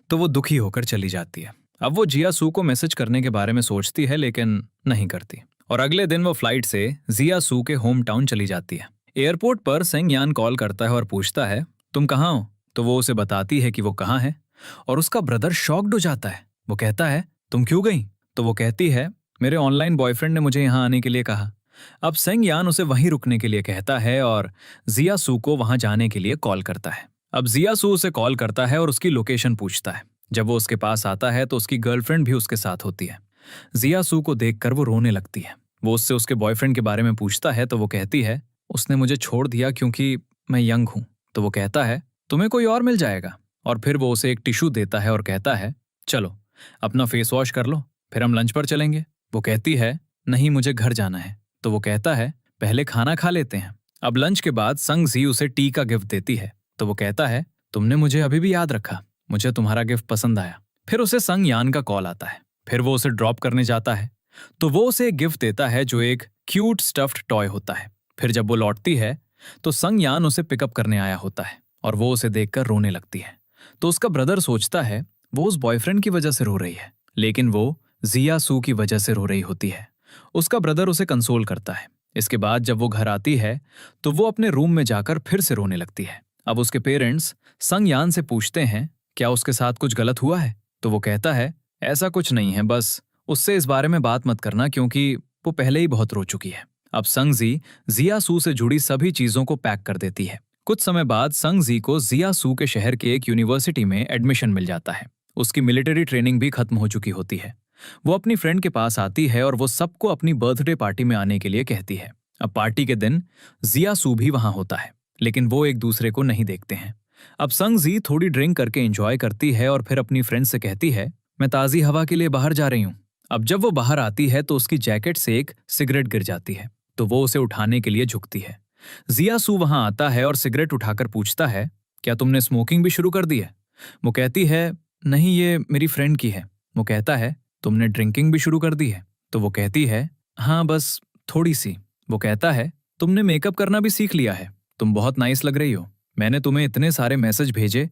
तो वो दुखी होकर चली जाती है। अब वो जियासू को मैसेज करने के बारे में सोचती है लेकिन नहीं करती, और अगले दिन वो फ्लाइट से जियासू के होम टाउन चली जाती है। एयरपोर्ट पर सेंगयान कॉल करता है और पूछता है तुम कहाँ हो? तो वो उसे बताती है कि वो कहाँ है, और उसका ब्रदर शॉक्ड हो जाता है। वो कहता है तुम क्यों गई? तो वो कहती है मेरे ऑनलाइन बॉयफ्रेंड ने मुझे यहाँ आने के लिए कहा। अब सेंगयान उसे वहीं रुकने के लिए कहता है और जियासू को वहां जाने के लिए कॉल करता है। अब जियासू उसे कॉल करता है और उसकी लोकेशन पूछता है। जब वो उसके पास आता है तो उसकी गर्लफ्रेंड भी उसके साथ होती है। जियासू को देखकर वो रोने लगती है। वो उससे उसके बॉयफ्रेंड के बारे में पूछता है तो वो कहती है उसने मुझे छोड़ दिया क्योंकि मैं यंग हूं। तो वो कहता है तुम्हें कोई और मिल जाएगा, और फिर वो उसे एक टिश्यू देता है और कहता है चलो अपना फेस वॉश कर लो, फिर हम लंच पर चलेंगे। वो कहती है नहीं, मुझे घर जाना है। तो वो कहता है पहले खाना खा लेते हैं। अब लंच के बाद संग जी उसे टी का गिफ्ट देती है। तो वो कहता है तुमने मुझे अभी भी याद रखा, मुझे तुम्हारा गिफ्ट पसंद आया। फिर उसे संग यान का कॉल आता है। फिर वो उसे ड्रॉप करने जाता है तो वो उसे एक गिफ्ट देता है जो एक क्यूट स्टफ्ड टॉय होता है। फिर जब वो लौटती है तो संग यान उसे पिकअप करने आया होता है और वो उसे देखकर रोने लगती है। तो उसका ब्रदर सोचता है वो उस बॉयफ्रेंड की वजह से रो रही है, लेकिन वो जियासू की वजह से रो रही होती है। उसका ब्रदर उसे कंसोल करता है। इसके बाद जब वो घर आती है तो वो अपने रूम में जाकर फिर से रोने लगती है। अब उसके पेरेंट्स संग यान से पूछते हैं क्या उसके साथ कुछ गलत हुआ है? तो वो कहता है ऐसा कुछ नहीं है, बस उससे इस बारे में बात मत करना क्योंकि वो पहले ही बहुत रो चुकी है। अब संग जी जियासू से जुड़ी सभी चीजों को पैक कर देती है। कुछ समय बाद संग जी को जियासू के शहर के एक यूनिवर्सिटी में एडमिशन मिल जाता है। उसकी मिलिट्री ट्रेनिंग भी खत्म हो चुकी होती है। वो अपनी फ्रेंड के पास आती है और वो सबको अपनी बर्थडे पार्टी में आने के लिए कहती है। अब पार्टी के दिन जियासू भी वहां होता है, लेकिन वो एक दूसरे को नहीं देखते हैं। अब संग जी थोड़ी ड्रिंक करके एंजॉय करती है और फिर अपनी फ्रेंड से कहती है मैं ताज़ी हवा के लिए बाहर जा रही हूँ। अब जब वो बाहर आती है तो उसकी जैकेट से एक सिगरेट गिर जाती है, तो वो उसे उठाने के लिए झुकती है। जियासू वहां आता है और सिगरेट उठाकर पूछता है क्या तुमने स्मोकिंग भी शुरू कर दी है? वो कहती है नहीं, ये मेरी फ्रेंड की है। वो कहता है तुमने ड्रिंकिंग भी शुरू कर दी है? तो वो कहती है, हाँ बस थोड़ी सी। वो कहता है, तुमने मेकअप करना भी सीख लिया है, तुम बहुत नाइस लग रही हो। मैंने तुम्हें इतने सारे मैसेज भेजे,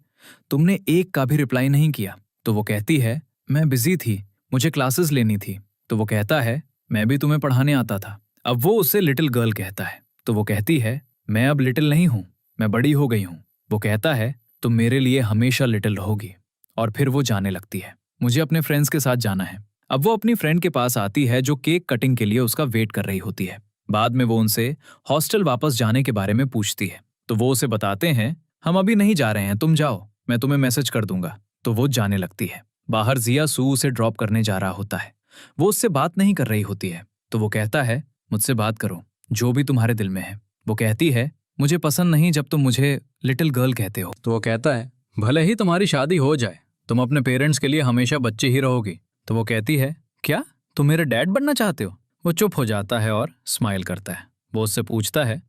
तुमने एक का भी रिप्लाई नहीं किया। तो वो कहती है, मैं बिजी थी, मुझे क्लासेस लेनी थी। तो वो कहता है, मैं भी तुम्हें पढ़ाने आता था। अब वो उससे लिटिल गर्ल कहता है। तो वो कहती है, मैं अब लिटिल नहीं हूँ, मैं बड़ी हो गई हूँ। वो कहता है, तुम मेरे लिए हमेशा लिटिल रहोगी। और फिर वो जाने लगती है। मुझे अपने फ्रेंड्स के साथ जाना है। अब वो अपनी फ्रेंड के पास आती है जो केक कटिंग के लिए उसका वेट कर रही होती है। बाद में वो उनसे हॉस्टल वापस जाने के बारे में पूछती है। तो वो उसे बताते हैं, हम अभी नहीं जा रहे हैं, तुम जाओ, मैं तुम्हें मैसेज कर दूंगा। तो वो जाने लगती है। बाहर जिया सू उसे ड्रॉप करने जा रहा होता है। वो उससे बात नहीं कर रही होती है। तो वो कहता है, मुझसे बात करो, जो भी तुम्हारे दिल में है। वो कहती है, मुझे पसंद नहीं जब तुम मुझे लिटिल गर्ल कहते हो। तो वो कहता है, भले ही तुम्हारी शादी हो जाए, तुम अपने पेरेंट्स के लिए हमेशा बच्चे ही रहोगी। तो वो कहती है, क्या तुम मेरे डैड बनना चाहते हो? वो चुप हो जाता है और स्माइल करता है। वो उससे पूछता है,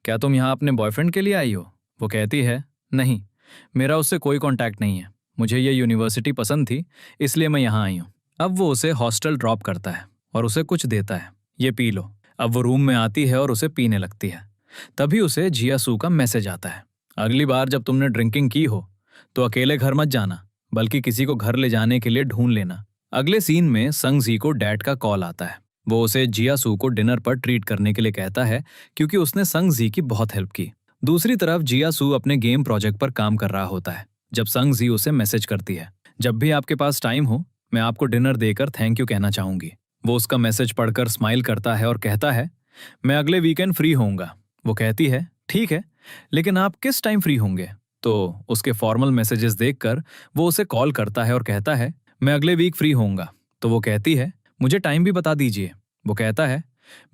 क्या तुम यहाँ अपने बॉयफ्रेंड के लिए आई हो? वो कहती है, नहीं, मेरा उससे कोई कांटेक्ट नहीं है, मुझे ये यूनिवर्सिटी पसंद थी, इसलिए मैं यहाँ आई हूँ। अब वो उसे हॉस्टल ड्रॉप करता है और उसे कुछ देता है, ये पी लो। अब वो रूम में आती है और उसे पीने लगती है। तभी उसे जिया सू का मैसेज आता है, अगली बार जब तुमने ड्रिंकिंग की हो तो अकेले घर मत जाना, बल्कि किसी को घर ले जाने के लिए ढूंढ लेना। अगले सीन में संग जी को डैड का कॉल आता है। वो उसे जिया सू को डिनर पर ट्रीट करने के लिए कहता है, क्योंकि उसने संग जी की बहुत हेल्प की। दूसरी तरफ जिया सू अपने गेम प्रोजेक्ट पर काम कर रहा होता है जब संग जी उसे मैसेज करती है, जब भी आपके पास टाइम हो मैं आपको डिनर देकर थैंक यू कहना चाहूंगी। वो उसका मैसेज पढ़कर स्माइल करता है और कहता है, मैं अगले वीकेंड फ्री होऊंगा। वो कहती है, ठीक है, लेकिन आप किस टाइम फ्री होंगे? तो उसके फॉर्मल मैसेजेस देखकर वो उसे कॉल करता है और कहता है, मैं अगले वीक फ्री होऊंगा। तो वो कहती है, मुझे टाइम भी बता दीजिए। वो कहता है,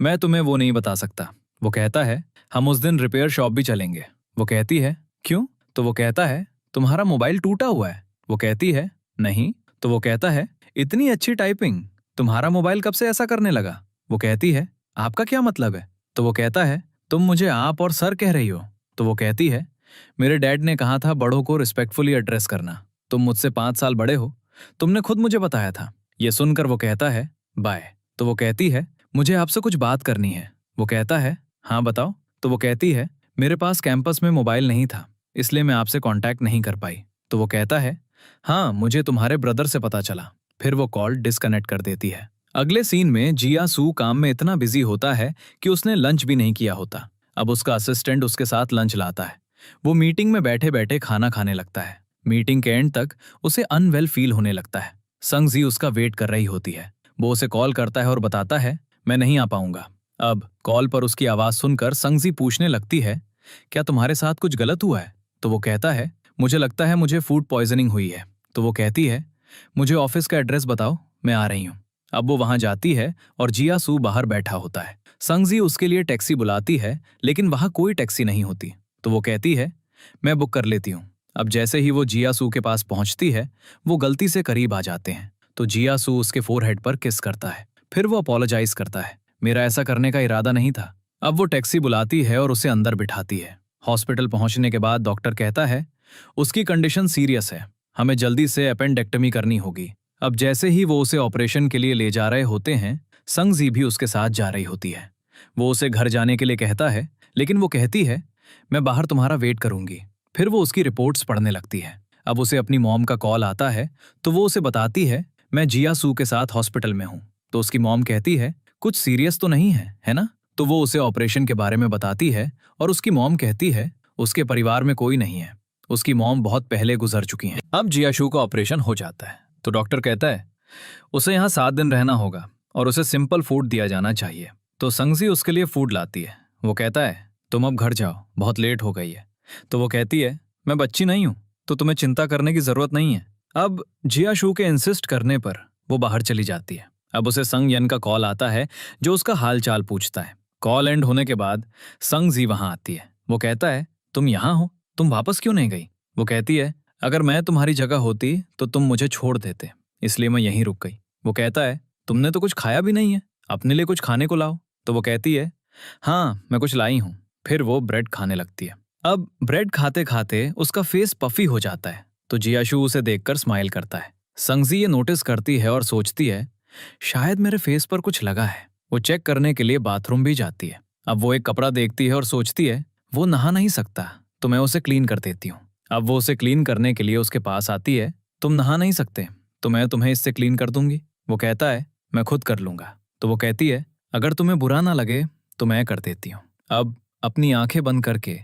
मैं तुम्हें वो नहीं बता सकता। वो कहता है, हम उस दिन रिपेयर शॉप भी चलेंगे। वो कहती है, क्यों? तो वो कहता है, तुम्हारा मोबाइल टूटा हुआ है। वो कहती है, नहीं। तो वो कहता है, इतनी अच्छी टाइपिंग, तुम्हारा मोबाइल कब से ऐसा करने लगा? वो कहती है, आपका क्या मतलब है? तो वो कहता है, तुम मुझे आप और सर कह रही हो। तो वो कहती है, मेरे डैड ने कहा था बड़ों को रिस्पेक्टफुली एड्रेस करना, तुम मुझसे 5 साल बड़े हो, तुमने खुद मुझे बताया था। ये सुनकर वो कहता है, बाय। तो वो कहती है, मुझे आपसे कुछ बात करनी है। वो कहता है, हाँ बताओ। तो वो कहती है, मेरे पास कैंपस में मोबाइल नहीं था, इसलिए मैं आपसे कांटेक्ट नहीं कर पाई। तो वो कहता है, हाँ मुझे तुम्हारे ब्रदर से पता चला। फिर वो कॉल डिस्कनेक्ट कर देती है। अगले सीन में जिया सू काम में इतना बिजी होता है कि उसने लंच भी नहीं किया होता। अब उसका असिस्टेंट उसके साथ लंच लाता है। वो मीटिंग में बैठे बैठे खाना खाने लगता है। मीटिंग के एंड तक उसे अनवेल फील होने लगता है। संग जी उसका वेट कर रही होती है। वो उसे कॉल करता है और बताता है, मैं नहीं आ पाऊंगा। अब कॉल पर उसकी आवाज सुनकर संग जी पूछने लगती है, क्या तुम्हारे साथ कुछ गलत हुआ है? तो वो कहता है, मुझे लगता है मुझे फूड पॉइजनिंग हुई है। तो वो कहती है, मुझे ऑफिस का एड्रेस बताओ, मैं आ रही हूँ। अब वो वहां जाती है और जिया सू बाहर बैठा होता है। संग जी उसके लिए टैक्सी बुलाती है, लेकिन वहां कोई टैक्सी नहीं होती। तो वो कहती है, मैं बुक कर लेती हूँ। अब जैसे ही वो जिया सू के पास पहुंचती है, वो गलती से करीब आ जाते हैं। तो जिया सू उसके फोरहेड पर किस करता है। फिर वो अपोलोजाइज करता है, मेरा ऐसा करने का इरादा नहीं था। अब वो टैक्सी बुलाती है और उसे अंदर बिठाती है। हॉस्पिटल पहुंचने के बाद डॉक्टर कहता है, उसकी कंडीशन सीरियस है, हमें जल्दी से अपेंडेक्टमी करनी होगी। अब जैसे ही वो उसे ऑपरेशन के लिए ले जा रहे होते हैं, संग जी भी उसके साथ जा रही होती है। वो उसे घर जाने के लिए कहता है, लेकिन वो कहती है, मैं बाहर तुम्हारा वेट करूंगी। फिर वो उसकी रिपोर्ट्स पढ़ने लगती है। अब उसे अपनी मॉम का कॉल आता है, तो वो उसे बताती है, मैं जिया सू के साथ हॉस्पिटल में हूँ। तो उसकी मॉम कहती है, कुछ सीरियस तो नहीं है ना? तो वो उसे ऑपरेशन के बारे में बताती है और उसकी मॉम कहती है, उसके परिवार में कोई नहीं है, उसकी मॉम बहुत पहले गुजर चुकी हैं। अब जिया सू का ऑपरेशन हो जाता है तो डॉक्टर कहता है, उसे यहाँ 7 दिन रहना होगा और उसे सिंपल फूड दिया जाना चाहिए। तो संगजी उसके लिए फूड लाती है। वो कहता है, तुम अब घर जाओ, बहुत लेट हो गई है। तो वो कहती है, मैं बच्ची नहीं हूं, तो तुम्हें चिंता करने की जरूरत नहीं है। अब जिया सू के इंसिस्ट करने पर वो बाहर चली जाती है। अब उसे संग यन का कॉल आता है, जो उसका हाल चाल पूछता है। कॉल एंड होने के बाद संग जी वहां आती है। वो कहता है, तुम यहाँ हो, तुम वापस क्यों नहीं गई? वो कहती है, अगर मैं तुम्हारी जगह होती तो तुम मुझे छोड़ देते, इसलिए मैं यहीं रुक गई। वो कहता है, तुमने तो कुछ खाया भी नहीं है, अपने लिए कुछ खाने को लाओ। तो वो कहती है, हाँ मैं कुछ लाई हूं। फिर वो ब्रेड खाने लगती है। अब ब्रेड खाते खाते उसका फेस पफी हो जाता है। तो जिया सू उसे देखकर स्माइल करता है। संगजी ये नोटिस करती है और सोचती है शायद मेरे फेस पर कुछ लगा है। वो चेक करने के लिए बाथरूम भी जाती है। अब वो एक कपड़ा देखती है और सोचती है वो नहा नहीं सकता, तो मैं उसे क्लीन कर देती हूँ। अब वो उसे क्लीन करने के लिए उसके पास आती है। तुम नहा नहीं सकते तो मैं तुम्हें इससे क्लीन कर दूंगी। वो कहता है मैं खुद कर लूंगा। तो वो कहती है अगर तुम्हें बुरा ना लगे तो मैं कर देती हूँ। अब अपनी आंखें बंद करके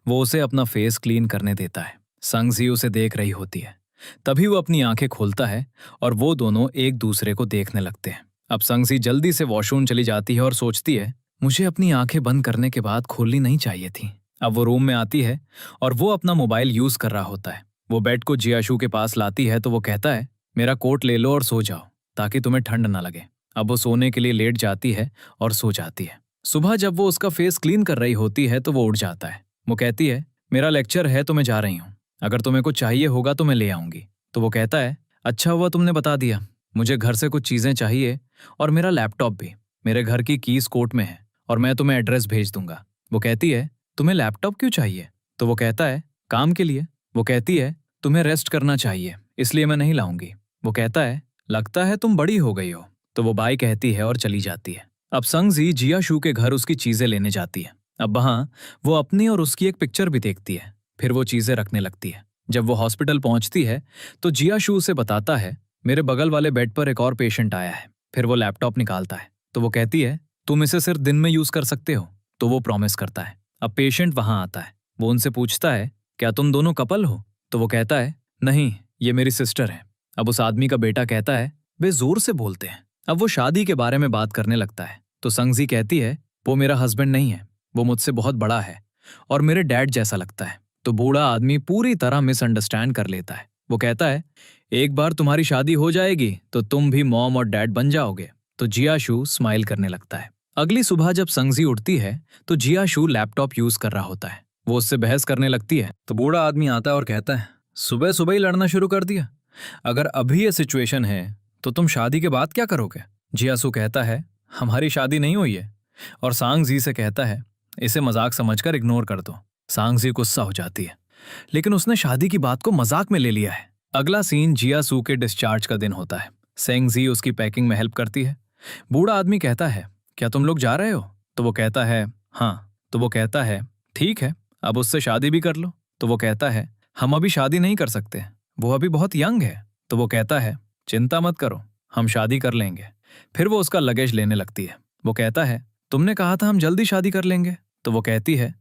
वो उसे अपना फेस क्लीन करने देता है। संगजी उसे देख रही होती है। तभी वो अपनी आंखें खोलता है और वो दोनों एक दूसरे को देखने लगते हैं। अब संगजी जल्दी से वॉशरूम चली जाती है और सोचती है मुझे अपनी आंखें बंद करने के बाद खोलनी नहीं चाहिए थी। अब वो रूम में आती है और वो अपना मोबाइल यूज कर रहा होता है। वो बेड को जियाशु के पास लाती है तो वो कहता है मेरा कोट ले लो और सो जाओ ताकि तुम्हें ठंड ना लगे। अब वो सोने के लिए लेट जाती है और सो जाती है। सुबह जब वो उसका फेस क्लीन कर रही होती है तो वो उठ जाता है। वो कहती है मेरा लेक्चर है तो मैं जा रही हूँ, अगर तुम्हें कुछ चाहिए होगा तो मैं ले आऊंगी। तो वो कहता है अच्छा हुआ तुमने बता दिया, मुझे घर से कुछ चीजें चाहिए और मेरा लैपटॉप भी। मेरे घर की कीज कोर्ट में है और मैं तुम्हें एड्रेस भेज दूंगा। वो कहती है तुम्हें लैपटॉप क्यों चाहिए? तो वो कहता है काम के लिए। वो कहती है तुम्हें रेस्ट करना चाहिए इसलिए मैं नहीं लाऊंगी। वो कहता है लगता है तुम बड़ी हो गई हो। तो वो बाय कहती है और चली जाती है। अब संगजी जियाशु के घर उसकी चीजें लेने जाती है। अब वहां वो अपनी और उसकी एक पिक्चर भी देखती है। फिर वो चीजें रखने लगती है। जब वो हॉस्पिटल पहुंचती है तो जियाशु उसे बताता है मेरे बगल वाले बेड पर एक और पेशेंट आया है। फिर वो लैपटॉप निकालता है। तो वो कहती है तुम इसे सिर्फ दिन में यूज कर सकते हो। तो वो प्रॉमिस करता है। अब पेशेंट वहां आता है। वो उनसे पूछता है क्या तुम दोनों कपल हो? तो वो कहता है नहीं, ये मेरी सिस्टर है। अब उस आदमी का बेटा कहता है वे जोर से बोलते हैं। अब वो शादी के बारे में बात करने लगता है। तो संगजी कहती है वो मेरा हस्बैंड नहीं है, वो मुझसे बहुत बड़ा है और मेरे डैड जैसा लगता है। तो बूढ़ा आदमी पूरी तरह मिसअंडरस्टैंड कर लेता है। वो कहता है एक बार तुम्हारी शादी हो जाएगी तो तुम भी मॉम और डैड बन जाओगे। तो जियाशु स्माइल करने लगता है। अगली सुबह जब संगजी उठती है तो जियाशु लैपटॉप यूज कर रहा होता है। वो उससे बहस करने लगती है तो बूढ़ा आदमी आता है और कहता है सुबह सुबह ही लड़ना शुरू कर दिया। अगर अभी ये सिचुएशन है तो तुम शादी के बाद क्या करोगे? जियासु कहता है हमारी शादी नहीं हुई है और सांगजी से कहता है इसे मजाक समझकर इग्नोर कर दो। सांगजी गुस्सा हो जाती है लेकिन उसने शादी की बात को मजाक में ले लिया है। अगला सीन जियासु के डिस्चार्ज का दिन होता है। सेंगजी उसकी पैकिंग में हेल्प करती है। बूढ़ा आदमी कहता है क्या तुम लोग जा रहे हो? तो वो कहता है हाँ। तो वो कहता है ठीक है, अब उससे शादी भी कर लो। तो वो कहता है हम अभी शादी नहीं कर सकते, वो अभी बहुत यंग है। तो वो कहता है चिंता मत करो, हम शादी कर लेंगे। फिर वो उसका लगेज लेने लगती है। वो कहता है तुमने कहा था हम जल्दी शादी कर लेंगे। तो वो कहती है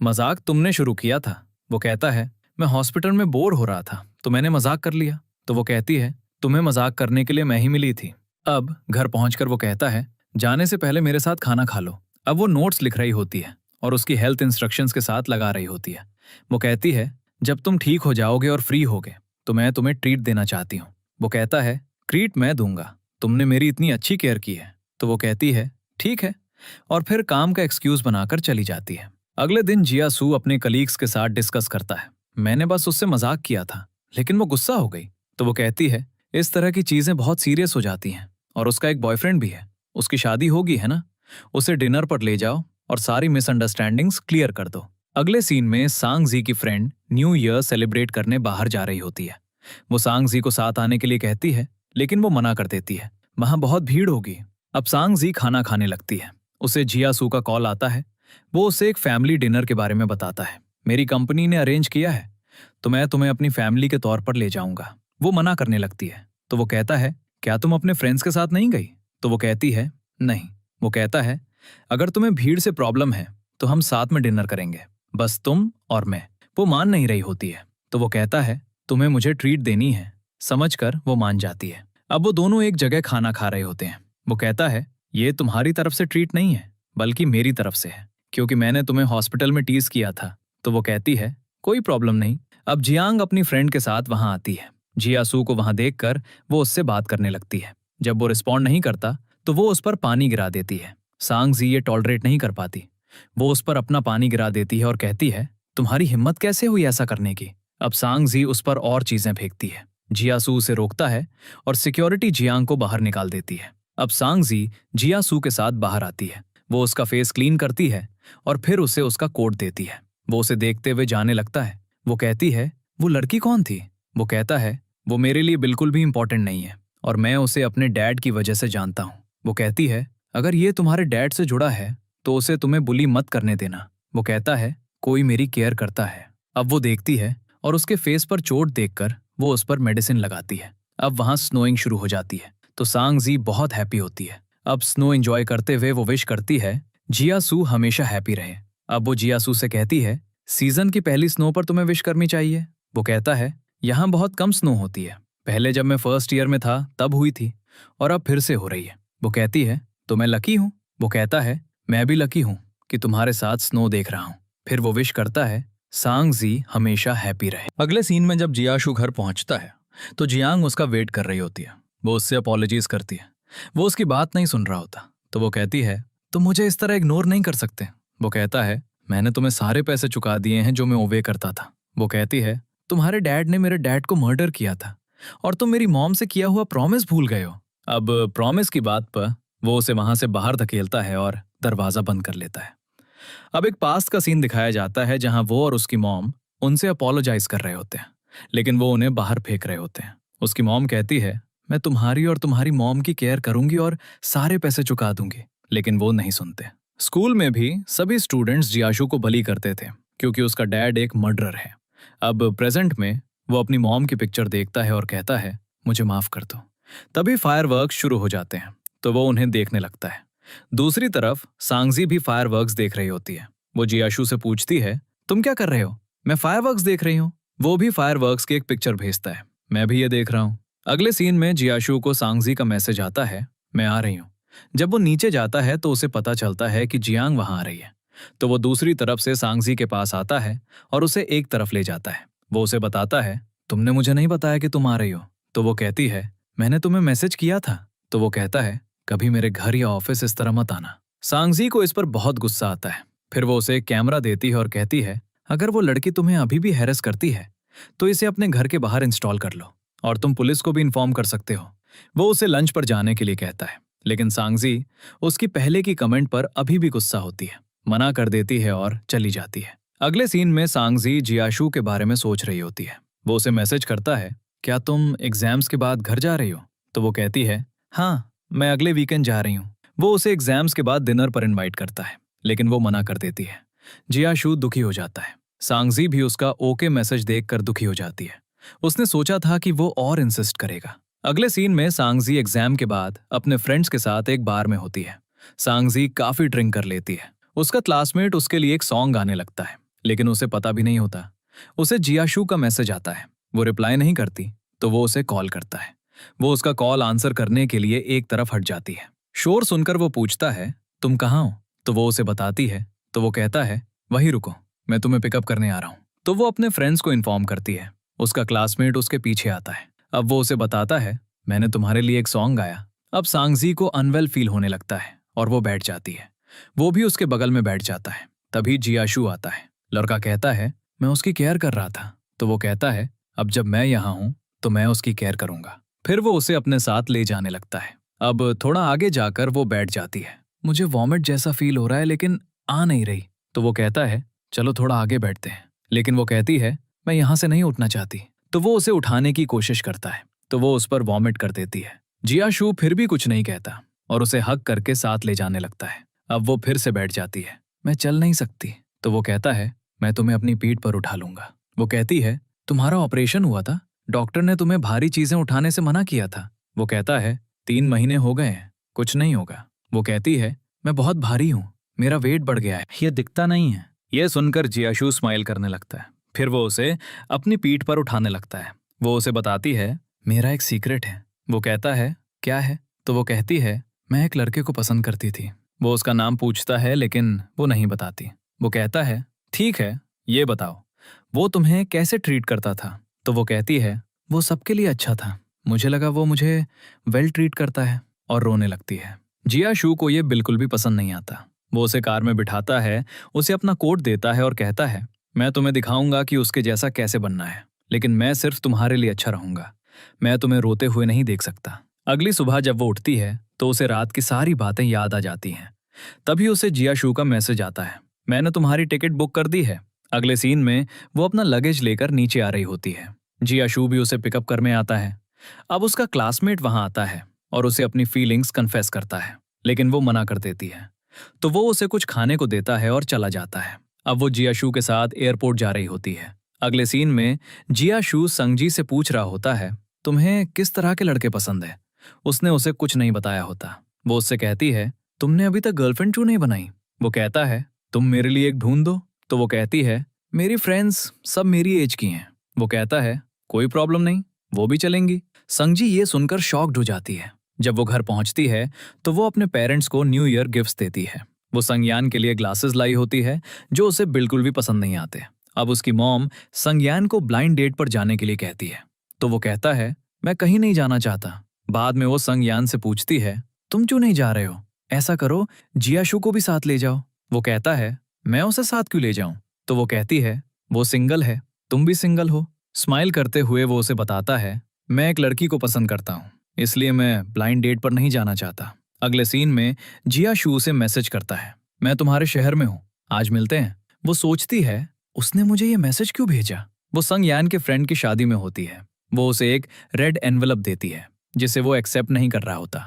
मजाक तुमने शुरू किया था। वो कहता है मैं हॉस्पिटल में बोर हो रहा था तो मैंने मजाक कर लिया। तो वो कहती है तुम्हें मजाक करने के लिए मैं ही मिली थी। अब घर पहुंचकर वो कहता है जाने से पहले मेरे साथ खाना खा लो। अब वो नोट्स लिख रही होती है और उसकी हेल्थ इंस्ट्रक्शंस के साथ लगा रही होती है। वो कहती है जब तुम ठीक हो जाओगे और फ्री होगे तो मैं तुम्हें ट्रीट देना चाहती हूँ। वो कहता है ट्रीट मैं दूंगा, तुमने मेरी इतनी अच्छी केयर की है। तो वो कहती है ठीक है और फिर काम का एक्सक्यूज बनाकर चली जाती है। अगले दिन जियासु अपने कलीग्स के साथ डिस्कस करता है मैंने बस उससे मजाक किया था लेकिन वो गुस्सा हो गई। तो वो कहती है इस तरह की चीजें बहुत सीरियस हो जाती हैं और उसका एक बॉयफ्रेंड भी है, उसकी शादी होगी है ना, उसे डिनर पर ले जाओ और सारी मिसअंडरस्टैंडिंग्स क्लियर कर दो। अगले सीन में सांगजी की फ्रेंड न्यू ईयर सेलिब्रेट करने बाहर जा रही होती है। वो सांगजी को साथ आने के लिए कहती है लेकिन वो मना कर देती है, वहां बहुत भीड़ होगी। अब सांगजी खाना खाने लगती है। उसे जियासु का कॉल आता है। वो उसे एक फैमिली डिनर के बारे में बताता है मेरी कंपनी ने अरेंज किया है तो मैं तुम्हें अपनी फैमिली के तौर पर ले जाऊंगा। वो मना करने लगती है। तो वो कहता है क्या तुम अपने फ्रेंड्स के साथ नहीं गई? तो वो कहती है नहीं। वो कहता है अगर तुम्हें भीड़ से प्रॉब्लम है तो हम साथ में डिनर करेंगे, बस तुम और मैं। वो मान नहीं रही होती है। तो वो कहता है तुम्हें मुझे ट्रीट देनी है। समझकर वो मान जाती है। अब वो दोनों एक जगह खाना खा रहे होते हैं। वो कहता है ये तुम्हारी तरफ से ट्रीट नहीं है बल्कि मेरी तरफ से है क्योंकि मैंने तुम्हें हॉस्पिटल में टीज किया था। तो वो कहती है कोई प्रॉब्लम नहीं। अब जियांग अपनी फ्रेंड के साथ वहां आती है। जियासु को वहां देखकर वो उससे बात करने लगती है। जब वो रिस्पॉन्ड नहीं करता तो वो उस पर पानी गिरा देती है। सांगजी ये टॉलरेट नहीं कर पाती। वो उस पर अपना पानी गिरा देती है और कहती है तुम्हारी हिम्मत कैसे हुई ऐसा करने की? अब सांगजी उस पर और चीजें फेंकती है। जियासु उसे रोकता है और सिक्योरिटी जियांग को बाहर निकाल देती है। अब सांगजी जियासु के साथ बाहर आती है। वो उसका फेस क्लीन करती है और फिर उसे उसका कोट देती है। वो उसे देखते हुए जाने लगता है। वो कहती है वो लड़की कौन थी? वो कहता है वो मेरे लिए बिल्कुल भी इम्पोर्टेंट नहीं है और मैं उसे अपने डैड की वजह से जानता हूँ। वो कहती है, अगर ये तुम्हारे डैड से जुड़ा है तो उसे तुम्हें बुली मत करने देना। वो कहता है, कोई मेरी केयर करता है। अब वो देखती है और उसके फेस पर चोट देखकर वो उस पर मेडिसिन लगाती है। अब वहाँ स्नोइंग शुरू हो जाती है तो सांग जी बहुत हैप्पी होती है। अब स्नो एंजॉय करते हुए वो विश करती है जिया सू हमेशा हैप्पी रहे। अब वो जिया सू से कहती है, सीजन की पहली स्नो पर तुम्हें विश करनी चाहिए। वो कहता है, यहाँ बहुत कम स्नो होती है, पहले जब मैं फर्स्ट ईयर में था तब हुई थी और अब फिर से हो रही है। वो कहती है, तो मैं लकी हूँ। वो कहता है, मैं भी लकी हूँ कि तुम्हारे साथ स्नो देख रहा हूँ। फिर वो विश करता है, सांग जी हमेशा हैप्पी रहे। अगले सीन में जब जियाशु घर पहुंचता है तो जियांग उसका वेट कर रही होती है। वो उससे अपॉलोजीज करती है। वो उसकी बात नहीं सुन रहा होता तो वो कहती है, तुम मुझे इस तरह इग्नोर नहीं कर सकते। वो कहता है, मैंने तुम्हें सारे पैसे चुका दिए हैं जो मैं ओवे करता था। वो कहती है, तुम्हारे डैड ने मेरे डैड को मर्डर किया था और तुम मेरी मॉम से किया हुआ प्रॉमिस भूल गए हो। अब प्रॉमिस की बात पर वो उसे वहां से बाहर धकेलता है और दरवाजा बंद कर लेता है। अब एक पास्ट का सीन दिखाया जाता है जहां वो और उसकी मॉम उनसे अपोलोजाइज कर रहे होते हैं, लेकिन वो उन्हें बाहर फेंक रहे होते हैं। उसकी मॉम कहती है, मैं तुम्हारी और तुम्हारी मॉम की केयर करूंगी और सारे पैसे चुका दूंगी, लेकिन वो नहीं सुनते। स्कूल में भी सभी स्टूडेंट्स जियाशु को बली करते थे क्योंकि उसका डैड एक मर्डरर है। अब प्रेजेंट में वो अपनी मॉम की पिक्चर देखता है और कहता है, मुझे माफ कर दो। तभी फायरवर्क्स शुरू हो जाते हैं तो वो उन्हें देखने लगता है। दूसरी तरफ सांगजी भी फायरवर्क्स देख रही होती है। वो जियाशु से पूछती है, तुम क्या कर रहे हो? मैं फायरवर्क्स देख रही हूँ। वो भी फायरवर्क्स की एक पिक्चर भेजता है, मैं भी ये देख रहा हूँ। अगले सीन में जियाशु को सांगजी का मैसेज आता है, मैं आ रही हूँ। जब वो नीचे जाता है तो उसे पता चलता है कि जियांग वहां आ रही है, तो वो दूसरी तरफ से सांगजी के पास आता है और उसे एक तरफ ले जाता है। वो उसे बताता है, तुमने मुझे नहीं बताया कि तुम आ रही हो। तो वो कहती है, मैंने तुम्हें मैसेज किया था। तो वो कहता है, कभी मेरे घर या ऑफिस इस तरह मत आना। सांगजी को इस पर बहुत गुस्सा आता है। फिर वो उसे एक कैमरा देती है और कहती है, अगर वो लड़की तुम्हें अभी भी हैरेस करती है तो इसे अपने घर के बाहर इंस्टॉल कर लो और तुम पुलिस को भी इन्फॉर्म कर सकते हो। वो उसे लंच पर जाने के लिए कहता है, लेकिन सांगजी उसकी पहले की कमेंट पर अभी भी गुस्सा होती है, मना कर देती है और चली जाती है। अगले सीन में सांगजी जियाशु के बारे में सोच रही होती है। वो उसे मैसेज करता है, क्या तुम एग्जाम्स के बाद घर जा रही हो? तो वो कहती है, हाँ, मैं अगले वीकेंड जा रही हूँ। वो उसे एग्जाम्स के बाद डिनर पर इनवाइट करता है, लेकिन वो मना कर देती है। जियाशु दुखी हो जाता है। सांगजी भी उसका ओके मैसेज देखकर दुखी हो जाती है। उसने सोचा था कि वो और इंसिस्ट करेगा। अगले सीन में सांगजी एग्जाम के बाद अपने फ्रेंड्स के साथ एक बार में होती है। सांगजी काफी ड्रिंक कर लेती है। उसका क्लासमेट उसके लिए एक सॉन्ग गाने लगता है, लेकिन उसे पता भी नहीं होता। उसे जियाशु का मैसेज आता है। वो रिप्लाई नहीं करती तो वो उसे कॉल करता है। वो उसका कॉल आंसर करने के लिए एक तरफ हट जाती है। शोर सुनकर वो पूछता है, तुम कहाँ हो? तो वो उसे बताती है। तो वो कहता है, वहीं रुको, मैं तुम्हें पिकअप करने आ रहा हूँ। तो वो अपने फ्रेंड्स को इन्फॉर्म करती है। उसका क्लासमेट उसके पीछे आता है। अब वो उसे बताता है, मैंने तुम्हारे लिए एक सॉन्ग गाया। अब सांगजी को अनवेल फील होने लगता है और वो बैठ जाती है। वो भी उसके बगल में बैठ जाता है। तभी जियाशु आता है। लड़का कहता है, मैं उसकी केयर कर रहा था। तो वो कहता है, अब जब मैं यहाँ हूँ तो मैं उसकी केयर करूंगा। फिर वो उसे अपने साथ ले जाने लगता है। अब थोड़ा आगे जाकर वो बैठ जाती है। मुझे वॉमिट जैसा फील हो रहा है लेकिन आ नहीं रही। तो वो कहता है, चलो थोड़ा आगे बैठते हैं। लेकिन वो कहती है, मैं यहाँ से नहीं उठना चाहती। तो वो उसे उठाने की कोशिश करता है तो वो उस पर वॉमिट कर देती है। जियाशु फिर भी कुछ नहीं कहता और उसे हक करके साथ ले जाने लगता है। अब वो फिर से बैठ जाती है। मैं चल नहीं सकती। तो वो कहता है, मैं तुम्हें अपनी पीठ पर उठा लूंगा। वो कहती है, तुम्हारा ऑपरेशन हुआ था, डॉक्टर ने तुम्हें भारी चीजें उठाने से मना किया था। वो कहता है, 3 महीने हो गए हैं, कुछ नहीं होगा। वो कहती है, मैं बहुत भारी हूँ, मेरा वेट बढ़ गया है, ये दिखता नहीं है। यह सुनकर जियाशु स्माइल करने लगता है। फिर वो उसे अपनी पीठ पर उठाने लगता है। वो उसे बताती है, मेरा एक सीक्रेट है। वो कहता है, क्या है? तो वो कहती है, मैं एक लड़के को पसंद करती थी। वो उसका नाम पूछता है लेकिन वो नहीं बताती। वो कहता है, ठीक है, ये बताओ, वो तुम्हें कैसे ट्रीट करता था? तो वो कहती है, वो सबके लिए अच्छा था, मुझे लगा वो मुझे वेल ट्रीट करता है, और रोने लगती है। जियाशु को ये बिल्कुल भी पसंद नहीं आता। वो उसे कार में बिठाता है, उसे अपना कोट देता है और कहता है, मैं तुम्हें दिखाऊंगा कि उसके जैसा कैसे बनना है, लेकिन मैं सिर्फ तुम्हारे लिए अच्छा रहूंगा। मैं तुम्हें रोते हुए नहीं देख सकता। अगली सुबह जब वो उठती है तो उसे रात की सारी बातें याद आ जाती हैं। तभी उसे जियाशु का मैसेज आता है, मैंने तुम्हारी टिकट बुक कर दी है। अगले सीन में वो अपना लगेज लेकर नीचे आ रही होती है। जियाशू भी उसे पिकअप करने आता है। अब उसका क्लासमेट वहां आता है और उसे अपनी फीलिंग्स कन्फेस करता है, लेकिन वो मना कर देती है। तो वो उसे कुछ खाने को देता है और चला जाता है। अब वो जियाशू के साथ एयरपोर्ट जा रही होती है। अगले सीन में जियाशू संगजी से पूछ रहा होता है, तुम्हें किस तरह के लड़के पसंद है? उसने उसे कुछ नहीं बताया होता। वो उससे कहती है, तुमने अभी तक गर्लफ्रेंड क्यों नहीं बनाई? वो कहता है, तुम मेरे लिए एक ढूंढ दो। तो वो कहती है, मेरी फ्रेंड्स सब मेरी एज की हैं। वो कहता है, कोई प्रॉब्लम नहीं, वो भी चलेंगी। संगजी ये सुनकर शॉक्ड हो जाती है। जब वो घर पहुंचती है तो वो अपने पेरेंट्स को न्यू ईयर गिफ्ट्स देती है। वो संज्ञान के लिए ग्लासेस लाई होती है जो उसे बिल्कुल भी पसंद नहीं आते। अब उसकी मॉम संज्ञान को ब्लाइंड डेट पर जाने के लिए कहती है, तो वो कहता है, मैं कहीं नहीं जाना चाहता। बाद में वो संज्ञान से पूछती है, तुम क्यों नहीं जा रहे हो? ऐसा करो, जियाशू को भी साथ ले जाओ। वो कहता है, मैं उसे साथ क्यों ले जाऊं? तो वो कहती है, वो सिंगल है, तुम भी सिंगल हो। स्माइल करते हुए वो उसे बताता है, मैं एक लड़की को पसंद करता हूँ, इसलिए मैं ब्लाइंड डेट पर नहीं जाना चाहता। अगले सीन में जियाशू उसे मैसेज करता है, मैं तुम्हारे शहर में हूँ, आज मिलते हैं। वो सोचती है, उसने मुझे ये मैसेज क्यों भेजा? वो संज्ञान के फ्रेंड की शादी में होती है। वो उसे एक रेड एनवेलप देती है जिसे वो एक्सेप्ट नहीं कर रहा होता।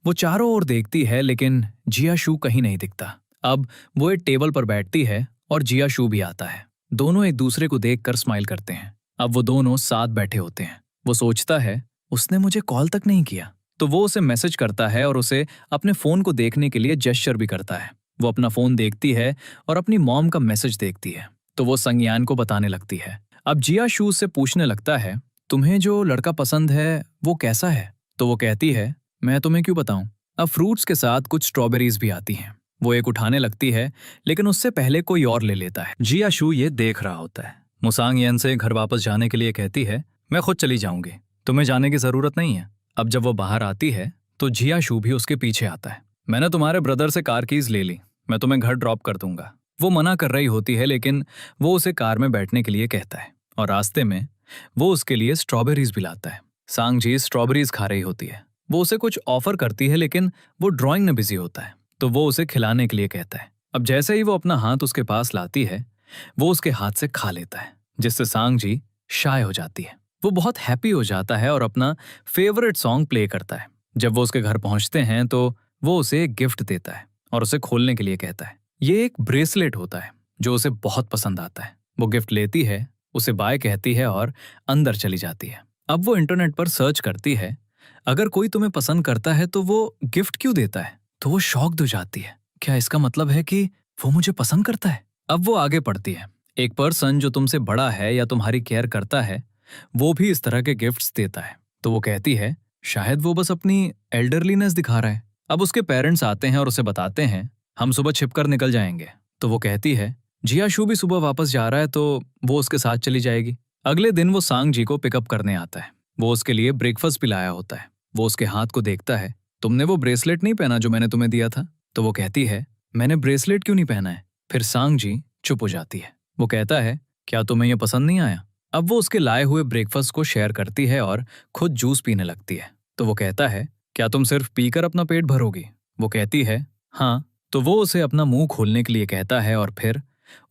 वो चारों ओर देखती है लेकिन जियाशू कहीं नहीं दिखता। अब वो एक टेबल पर बैठती है और जियाशू भी आता है। दोनों एक दूसरे को देखकर स्माइल करते हैं। अब वो दोनों साथ बैठे होते हैं। वो सोचता है, उसने मुझे कॉल तक नहीं किया। तो वो उसे मैसेज करता है और उसे अपने फोन को देखने के लिए जेस्चर भी करता है। वो अपना फोन देखती है और अपनी मॉम का मैसेज देखती है, तो वो संज्ञान को बताने लगती है। अब जियाशू से पूछने लगता है, तुम्हें जो लड़का पसंद है वो कैसा है? तो वो कहती है, मैं तुम्हें क्यों बताऊं। अब फ्रूट्स के साथ कुछ स्ट्रॉबेरीज भी आती हैं। वो एक उठाने लगती है लेकिन उससे पहले कोई और ले लेता है। जियाशू ये देख रहा होता है। मुसांग येन से घर वापस जाने के लिए कहती है, मैं खुद चली जाऊंगी, तुम्हें जाने की जरूरत नहीं है। अब जब वो बाहर आती है तो जियाशू भी उसके पीछे आता है। मैंने तुम्हारे ब्रदर से कार कीज ले ली, मैं तुम्हें घर ड्रॉप कर दूंगा। वो मना कर रही होती है लेकिन वो उसे कार में बैठने के लिए कहता है और रास्ते में वो उसके लिए स्ट्रॉबेरीज भी लाता है। सांगजी स्ट्रॉबेरीज खा रही होती है। वो उसे कुछ ऑफर करती है लेकिन वो ड्राइंग में बिजी होता है, तो वो उसे खिलाने के लिए कहता है। अब जैसे ही वो अपना हाथ उसके पास लाती है वो उसके हाथ से खा लेता है, जिससे सांगजी शाय हो जाती है। वो बहुत हैप्पी हो जाता है और अपना फेवरेट सॉन्ग प्ले करता है। जब वो उसके घर पहुंचते हैं तो वो उसे एक गिफ्ट देता है और उसे खोलने के लिए कहता है। ये एक ब्रेसलेट होता है जो उसे बहुत पसंद आता है। वो गिफ्ट लेती है, उसे बाय कहती है और अंदर चली जाती है। अब वो इंटरनेट पर सर्च करती है, अगर कोई तुम्हें पसंद करता है तो वो गिफ्ट क्यों देता है? तो वो शॉक्ड हो जाती है, क्या इसका मतलब है कि वो मुझे पसंद करता है? अब वो आगे पढ़ती है, एक पर्सन जो तुमसे बड़ा है या तुम्हारी केयर करता है वो भी इस तरह के गिफ्ट्स देता है। तो वो कहती है, शायद वो बस अपनी एल्डरलीनेस दिखा रहा है। अब उसके पेरेंट्स आते हैं और उसे बताते हैं, हम सुबह छिपकर निकल जाएंगे। तो वो कहती है, जियाशू भी सुबह वापस जा रहा है तो वो उसके साथ चली जाएगी। अगले दिन वो सांगजी को पिकअप करने आता है। वो उसके लिए ब्रेकफास्ट भी लाया होता है। वो उसके हाथ को देखता है, तुमने वो ब्रेसलेट नहीं पहना जो मैंने तुम्हें दिया था? तो वो कहती है, मैंने ब्रेसलेट क्यों नहीं पहना है? फिर सांगजी चुप हो जाती है। वो कहता है, क्या तुम्हें यह पसंद नहीं आया? अब वो उसके लाए हुए ब्रेकफास्ट को शेयर करती है और खुद जूस पीने लगती है। तो वो कहता है, क्या तुम सिर्फ पीकर अपना पेट भरोगी? वो कहती है, हाँ। तो वो उसे अपना मुंह खोलने के लिए कहता है और फिर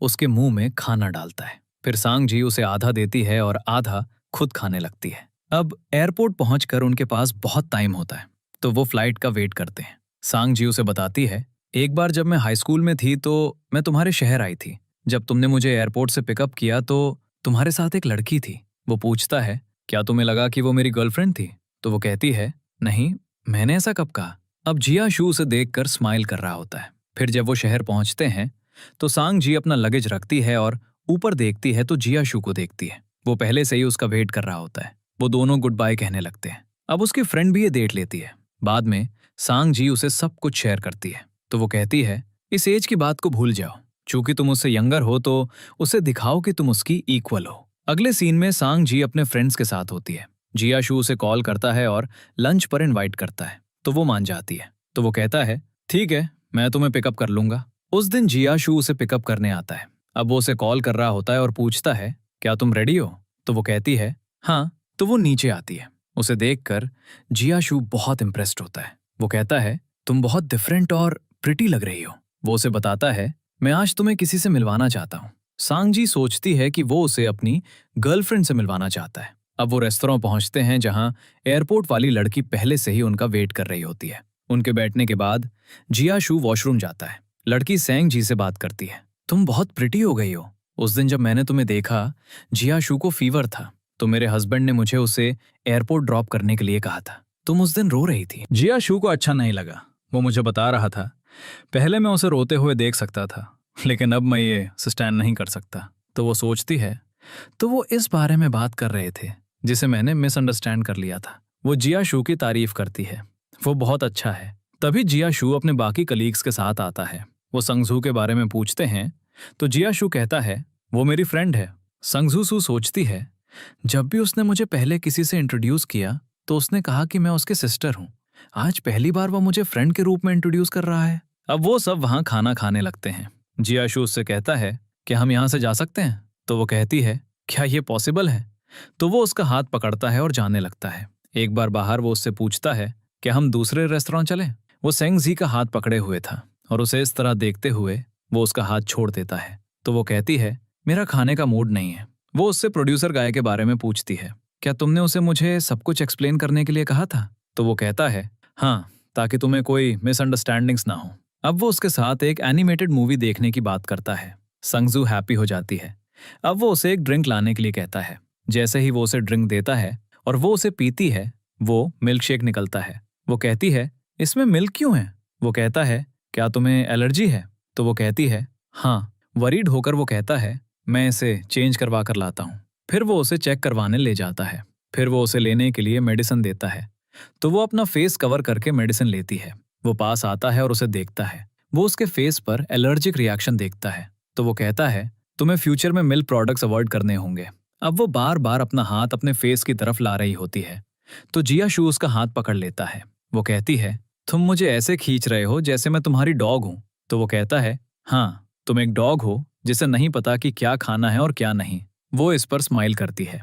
उसके मुंह में खाना डालता है। फिर सांगजी उसे आधा देती है और आधा खुद खाने लगती है। अब एयरपोर्ट पहुंचकर उनके पास बहुत टाइम होता है, तो वो फ्लाइट का वेट करते हैं। सांगजी उसे बताती है, एक बार जब मैं हाई स्कूल में थी तो मैं तुम्हारे शहर आई थी। जब तुमने मुझे एयरपोर्ट से पिकअप किया तो तुम्हारे साथ एक लड़की थी। वो पूछता है, क्या तुम्हें लगा कि वो मेरी गर्लफ्रेंड थी? तो वो कहती है, नहीं, मैंने ऐसा कब कहा? अब जियाशू उसे देखकर स्माइल कर रहा होता है। फिर जब वो शहर पहुंचते हैं तो सांगजी अपना लगेज रखती है और ऊपर देखती है तो जियाशू को देखती है। वो पहले से ही उसका वेट कर रहा होता है। वो दोनों गुड बाय कहने लगते हैं। अब उसकी फ्रेंड भी ये देख लेती है। बाद में सांगजी उसे सब कुछ शेयर करती है। तो वो कहती है, इस एज की बात को भूल जाओ, चूंकि तुम उससे यंगर हो तो उसे दिखाओ कि तुम उसकी इक्वल हो। अगले सीन में सांगजी अपने फ्रेंड्स के साथ होती है। जियाशू उसे कॉल करता है और लंच पर इनवाइट करता है, तो वो मान जाती है। तो वो कहता है, ठीक है, मैं तुम्हें पिकअप कर लूंगा। उस दिन जियाशू उसे पिकअप करने आता है। अब वो उसे कॉल कर रहा होता है और पूछता है, क्या तुम रेडी हो? तो वो कहती है, हाँ। तो वो नीचे आती है। उसे देखकर जियाशू बहुत इम्प्रेस्ड होता है। वो कहता है, तुम बहुत डिफरेंट और प्रिटी लग रही हो। वो उसे बताता है, मैं आज तुम्हें किसी से मिलवाना चाहता हूँ। सांगजी सोचती है कि वो उसे अपनी गर्लफ्रेंड से मिलवाना चाहता है। अब वो रेस्तोरेंट पहुंचते हैं जहां एयरपोर्ट वाली लड़की पहले से ही उनका वेट कर रही होती है। उनके बैठने के बाद जियाशु वॉशरूम जाता है। लड़की सेंग जी से बात करती है। तुम बहुत प्रिटी हो गई हो। उस दिन जब मैंने तुम्हें देखा, जियाशु को फीवर था, तो मेरे हस्बैंड ने मुझे उसे एयरपोर्ट ड्रॉप करने के लिए कहा था। तुम उस दिन रो रही थी। जियाशु को अच्छा नहीं लगा। वो मुझे बता रहा था, पहले मैं उसे रोते हुए देख सकता था, लेकिन अब मैं ये सस्टेन नहीं कर सकता। तो वो सोचती है, तो वो इस बारे में बात कर रहे थे जिसे मैंने मिसअंडरस्टैंड कर लिया था। वो जियाशु की तारीफ करती है, वो बहुत अच्छा है। तभी जियाशु अपने बाकी कलीग्स के साथ आता है। वो संगजू के बारे में पूछते हैं तो जियाशु कहता है, वो मेरी फ्रेंड है। संगजू सोचती है, जब भी उसने मुझे पहले किसी से इंट्रोड्यूस किया तो उसने कहा कि मैं उसके सिस्टर हूँ। आज पहली बार वो मुझे फ्रेंड के रूप में इंट्रोड्यूस कर रहा है। अब वो सब वहां खाना खाने लगते हैं। जियाशु उससे कहता है कि हम यहाँ से जा सकते हैं। तो वो कहती है, क्या ये पॉसिबल है? तो वो उसका हाथ पकड़ता है और जाने लगता है। एक बार बाहर वो उससे पूछता है कि हम दूसरे रेस्टोरेंट चलें। वो सेंग जी का हाथ पकड़े हुए था और उसे इस तरह देखते हुए वो उसका हाथ छोड़ देता है। तो वो कहती है, मेरा खाने का मूड नहीं है। वो उससे प्रोड्यूसर गाय के बारे में पूछती है, क्या तुमने उसे मुझे सब कुछ एक्सप्लेन करने के लिए कहा था? तो वो कहता है, हाँ, ताकि तुम्हें कोई मिसअंडरस्टैंडिंग्स ना हो। अब वो उसके साथ एक एनिमेटेड मूवी देखने की बात करता है। संगजू हैप्पी हो जाती है। अब वो उसे एक ड्रिंक लाने के लिए कहता है। जैसे ही वो उसे ड्रिंक देता है और वो उसे पीती है, वो मिल्क शेक निकलता है। वो कहती है, इसमें मिल्क क्यों है? वो कहता है, क्या तुम्हें एलर्जी है? तो वो कहती है, हाँ। वरीड होकर वो कहता है, मैं इसे चेंज करवा कर लाता हूँ। फिर वो उसे चेक करवाने ले जाता है। फिर वो उसे लेने के लिए मेडिसिन देता है। तो वो अपना फेस कवर करके मेडिसिन लेती है। वो पास आता है और उसे देखता है। वो उसके फेस पर एलर्जिक रिएक्शन देखता है। तो वो कहता है, तुम्हें फ्यूचर में मिल्क प्रोडक्ट्स अवॉइड करने होंगे। अब वो बार बार अपना हाथ अपने फेस की तरफ ला रही होती है। तो जियाशु उसका हाथ पकड़ लेता है। वो कहती है, तुम मुझे ऐसे खींच रहे हो जैसे मैं तुम्हारी डॉग हूं। तो वो कहता है, हाँ, तुम एक डॉग हो जिसे नहीं पता कि क्या खाना है और क्या नहीं। वो इस पर स्माइल करती है।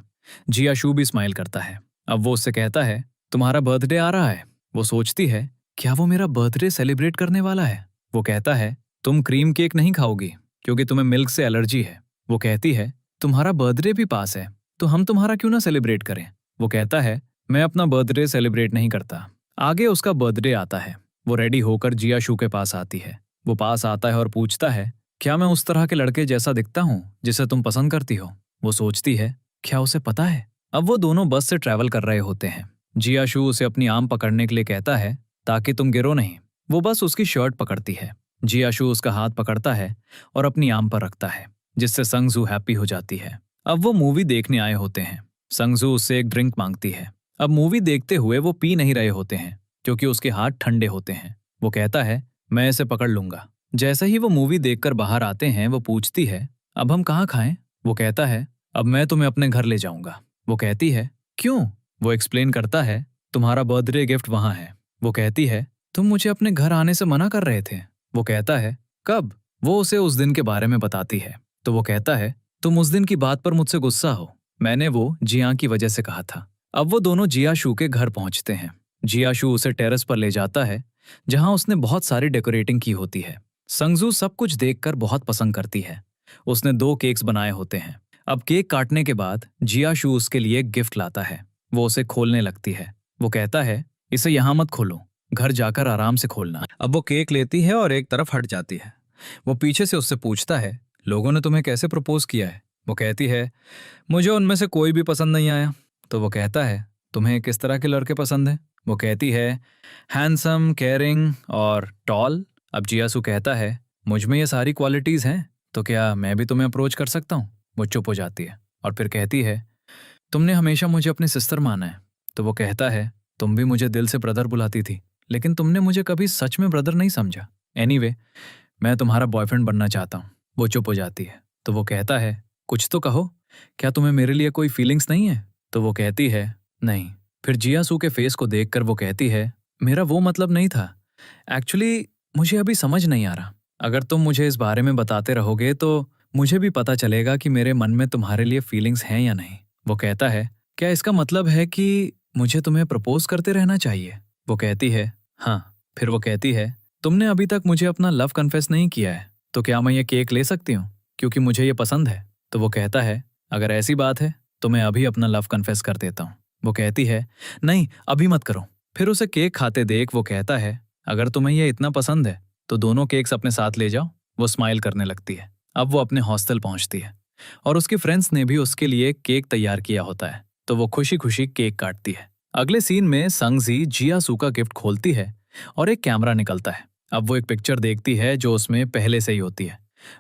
जियाशु भी स्माइल करता है। अब वो उससे कहता है, तुम्हारा बर्थडे आ रहा है। वो सोचती है, क्या वो मेरा बर्थडे सेलिब्रेट करने वाला है? वो कहता है, तुम क्रीम केक नहीं खाओगी क्योंकि तुम्हें मिल्क से एलर्जी है। वो कहती है, तुम्हारा बर्थडे भी पास है, तो हम तुम्हारा क्यों ना सेलिब्रेट करें? वो कहता है, मैं अपना बर्थडे सेलिब्रेट नहीं करता। आगे उसका बर्थडे आता है। वो रेडी होकर जियाशु के पास आती है। वो पास आता है और पूछता है, क्या मैं उस तरह के लड़के जैसा दिखता हूँ जिसे तुम पसंद करती हो? वो सोचती है, क्या उसे पता है? अब वो दोनों बस से ट्रैवल कर रहे होते हैं। जियाशु उसे अपनी आर्म पकड़ने के लिए कहता है, ताकि तुम गिरो नहीं। वो बस उसकी शर्ट पकड़ती है। जियाशु उसका हाथ पकड़ता है और अपनी आर्म पर रखता है, जिससे संगजू हैप्पी हो जाती है। अब वो मूवी देखने आए होते हैं। संगजू उससे एक ड्रिंक मांगती है। अब मूवी देखते हुए वो पी नहीं रहे होते हैं क्योंकि उसके हाथ ठंडे होते हैं। वो कहता है, मैं इसे पकड़ लूंगा। जैसे ही वो मूवी देखकर बाहर आते हैं, वो पूछती है, अब हम कहाँ खाएं? वो कहता है, अब मैं तुम्हें अपने घर ले जाऊंगा। वो कहती है, क्यों? वो एक्सप्लेन करता है, तुम्हारा बर्थडे गिफ्ट वहां है। वो कहती है, तुम मुझे अपने घर आने से मना कर रहे थे। वो कहता है, कब? वो उसे उस दिन के बारे में बताती है। तो वो कहता है, तुम उस दिन की बात पर मुझसे गुस्सा हो। मैंने वो जियां की वजह से कहा था। अब वो दोनों जियाशु के घर पहुंचते हैं। जियाशु उसे टेरेस पर ले जाता है जहां उसने बहुत सारी डेकोरेटिंग की होती है। संगजू सब कुछ देखकर बहुत पसंद करती है। उसने 2 केक्स बनाए होते हैं। अब केक काटने के बाद जियाशु उसके लिए एक गिफ्ट लाता है। वो उसे खोलने लगती है। वो कहता है, इसे यहाँ मत खोलो, घर जाकर आराम से खोलना। अब वो केक लेती है और एक तरफ हट जाती है। वो पीछे से उससे पूछता है, लोगों ने तुम्हें कैसे प्रपोज किया है? वो कहती है, मुझे उनमें से कोई भी पसंद नहीं आया। तो वो कहता है, तुम्हें किस तरह के लड़के पसंद हैं? वो कहती है, हैंडसम, केयरिंग और टॉल। अब जियासु कहता है, मुझ में ये सारी क्वालिटीज़ हैं, तो क्या मैं भी तुम्हें अप्रोच कर सकता हूँ? वो चुप हो जाती है और फिर कहती है, तुमने हमेशा मुझे अपनी सिस्टर माना है। तो वो कहता है, तुम भी मुझे दिल से ब्रदर बुलाती थी, लेकिन तुमने मुझे कभी सच में ब्रदर नहीं समझा। एनीवे, मैं तुम्हारा बॉयफ्रेंड बनना चाहता हूँ। वो चुप हो जाती है। तो वो कहता है, कुछ तो कहो, क्या तुम्हें मेरे लिए कोई फीलिंग्स नहीं है? तो वो कहती है, नहीं। फिर जियासू के फेस को देखकर वो कहती है, मेरा वो मतलब नहीं था। एक्चुअली मुझे अभी समझ नहीं आ रहा। अगर तुम मुझे इस बारे में बताते रहोगे तो मुझे भी पता चलेगा कि मेरे मन में तुम्हारे लिए फीलिंग्स हैं या नहीं। वो कहता है, क्या इसका मतलब है कि मुझे तुम्हें प्रपोज करते रहना चाहिए? वो कहती है, हाँ। फिर वो कहती है, तुमने अभी तक मुझे अपना लव कन्फेस नहीं किया है, तो क्या मैं ये केक ले सकती हूँ? क्योंकि मुझे ये पसंद है। तो वो कहता है, अगर ऐसी बात है तो मैं अभी अपना लव कन्फेस कर देता हूँ। वो कहती है, नहीं अभी मत करो। फिर उसे केक खाते देख वो कहता है, अगर तुम्हें यह इतना पसंद है तो दोनों केक्स अपने साथ ले जाओ। वो स्माइल करने लगती है। अब वो अपने हॉस्टल पहुंचती है और उसके फ्रेंड्स ने भी उसके लिए केक तैयार किया होता है, तो वो खुशी खुशी केक काटती है। अगले सीन में संगजी जियासू का गिफ्ट खोलती है और एक कैमरा निकलता है। अब वो एक पिक्चर देखती है जो उसमें पहले से ही होती है।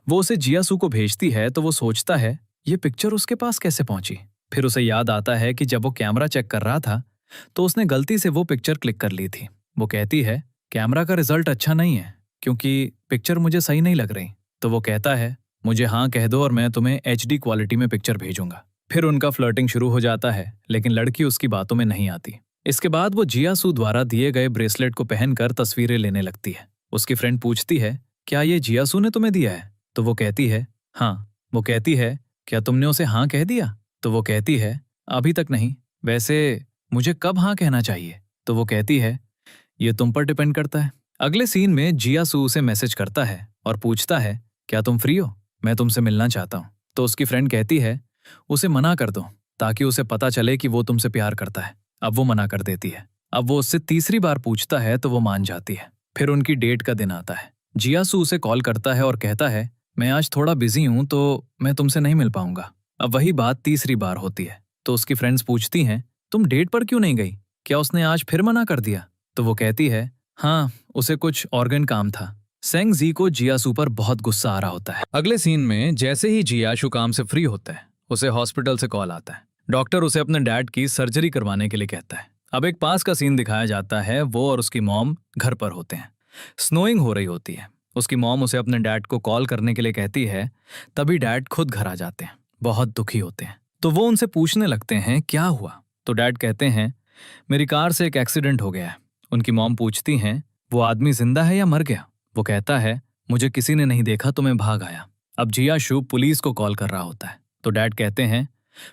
वो उसे जियासू को भेजती है तो वो सोचता है ये पिक्चर उसके पास कैसे पहुंची। फिर उसे याद आता है कि जब वो कैमरा चेक कर रहा था तो उसने गलती से वो पिक्चर क्लिक कर ली थी। वो कहती है, कैमरा का रिजल्ट अच्छा नहीं है क्योंकि पिक्चर मुझे सही नहीं लग रही। तो वो कहता है, मुझे हाँ कह दो और मैं तुम्हें HD क्वालिटी में पिक्चर भेजूंगा। फिर उनका फ्लर्टिंग शुरू हो जाता है, लेकिन लड़की उसकी बातों में नहीं आती। इसके बाद वो जियासू द्वारा दिए गए ब्रेसलेट को पहनकर तस्वीरें लेने लगती है। उसकी फ्रेंड पूछती है, क्या ये जियासू ने तुम्हें दिया है? तो वो कहती है, हाँ। वो कहती है, क्या तुमने उसे हाँ कह दिया? तो वो कहती है, अभी तक नहीं। वैसे मुझे कब हाँ कहना चाहिए? तो वो कहती है, ये तुम पर डिपेंड करता है। अगले सीन में जियासू उसे मैसेज करता है और पूछता है, क्या तुम फ्री हो? मैं तुमसे मिलना चाहता हूँ। तो उसकी फ्रेंड कहती है, उसे मना कर दो ताकि उसे पता चले कि वो तुमसे प्यार करता है। अब वो मना कर देती है। अब वो उससे तीसरी बार पूछता है तो वो मान जाती है। फिर उनकी डेट का दिन आता है। जियासू उसे कॉल करता है और कहता है, मैं आज थोड़ा बिजी हूं तो मैं तुमसे नहीं मिल पाऊंगा। अब वही बात तीसरी बार होती है। तो उसकी फ्रेंड्स पूछती हैं, तुम डेट पर क्यों नहीं गई? क्या उसने आज फिर मना कर दिया? तो वो कहती है, हाँ उसे कुछ ऑर्गन काम था। सेंगजी को जियासू पर बहुत गुस्सा आ रहा होता है। अगले सीन में जैसे ही जियासू काम से फ्री होता है उसे हॉस्पिटल से कॉल आता है। डॉक्टर उसे अपने डैड की सर्जरी करवाने के लिए कहता है। अब एक पास का सीन दिखाया जाता है। वो और उसकी मॉम घर पर होते हैं। स्नोइंग हो रही होती है। उसकी मॉम उसे अपने डैड को कॉल करने के लिए कहती है। तभी डैड खुद घर आ जाते हैं। बहुत दुखी होते हैं। तो वो उनसे पूछने लगते हैं क्या हुआ। तो डैड कहते हैं, मेरी कार से एक एक्सीडेंट हो गया है। उनकी मॉम पूछती हैं, वो आदमी जिंदा है या मर गया? वो कहता है, मुझे किसी ने नहीं देखा तो मैं भाग आया। अब जियासू पुलिस को कॉल कर रहा होता है। तो डैड कहते हैं,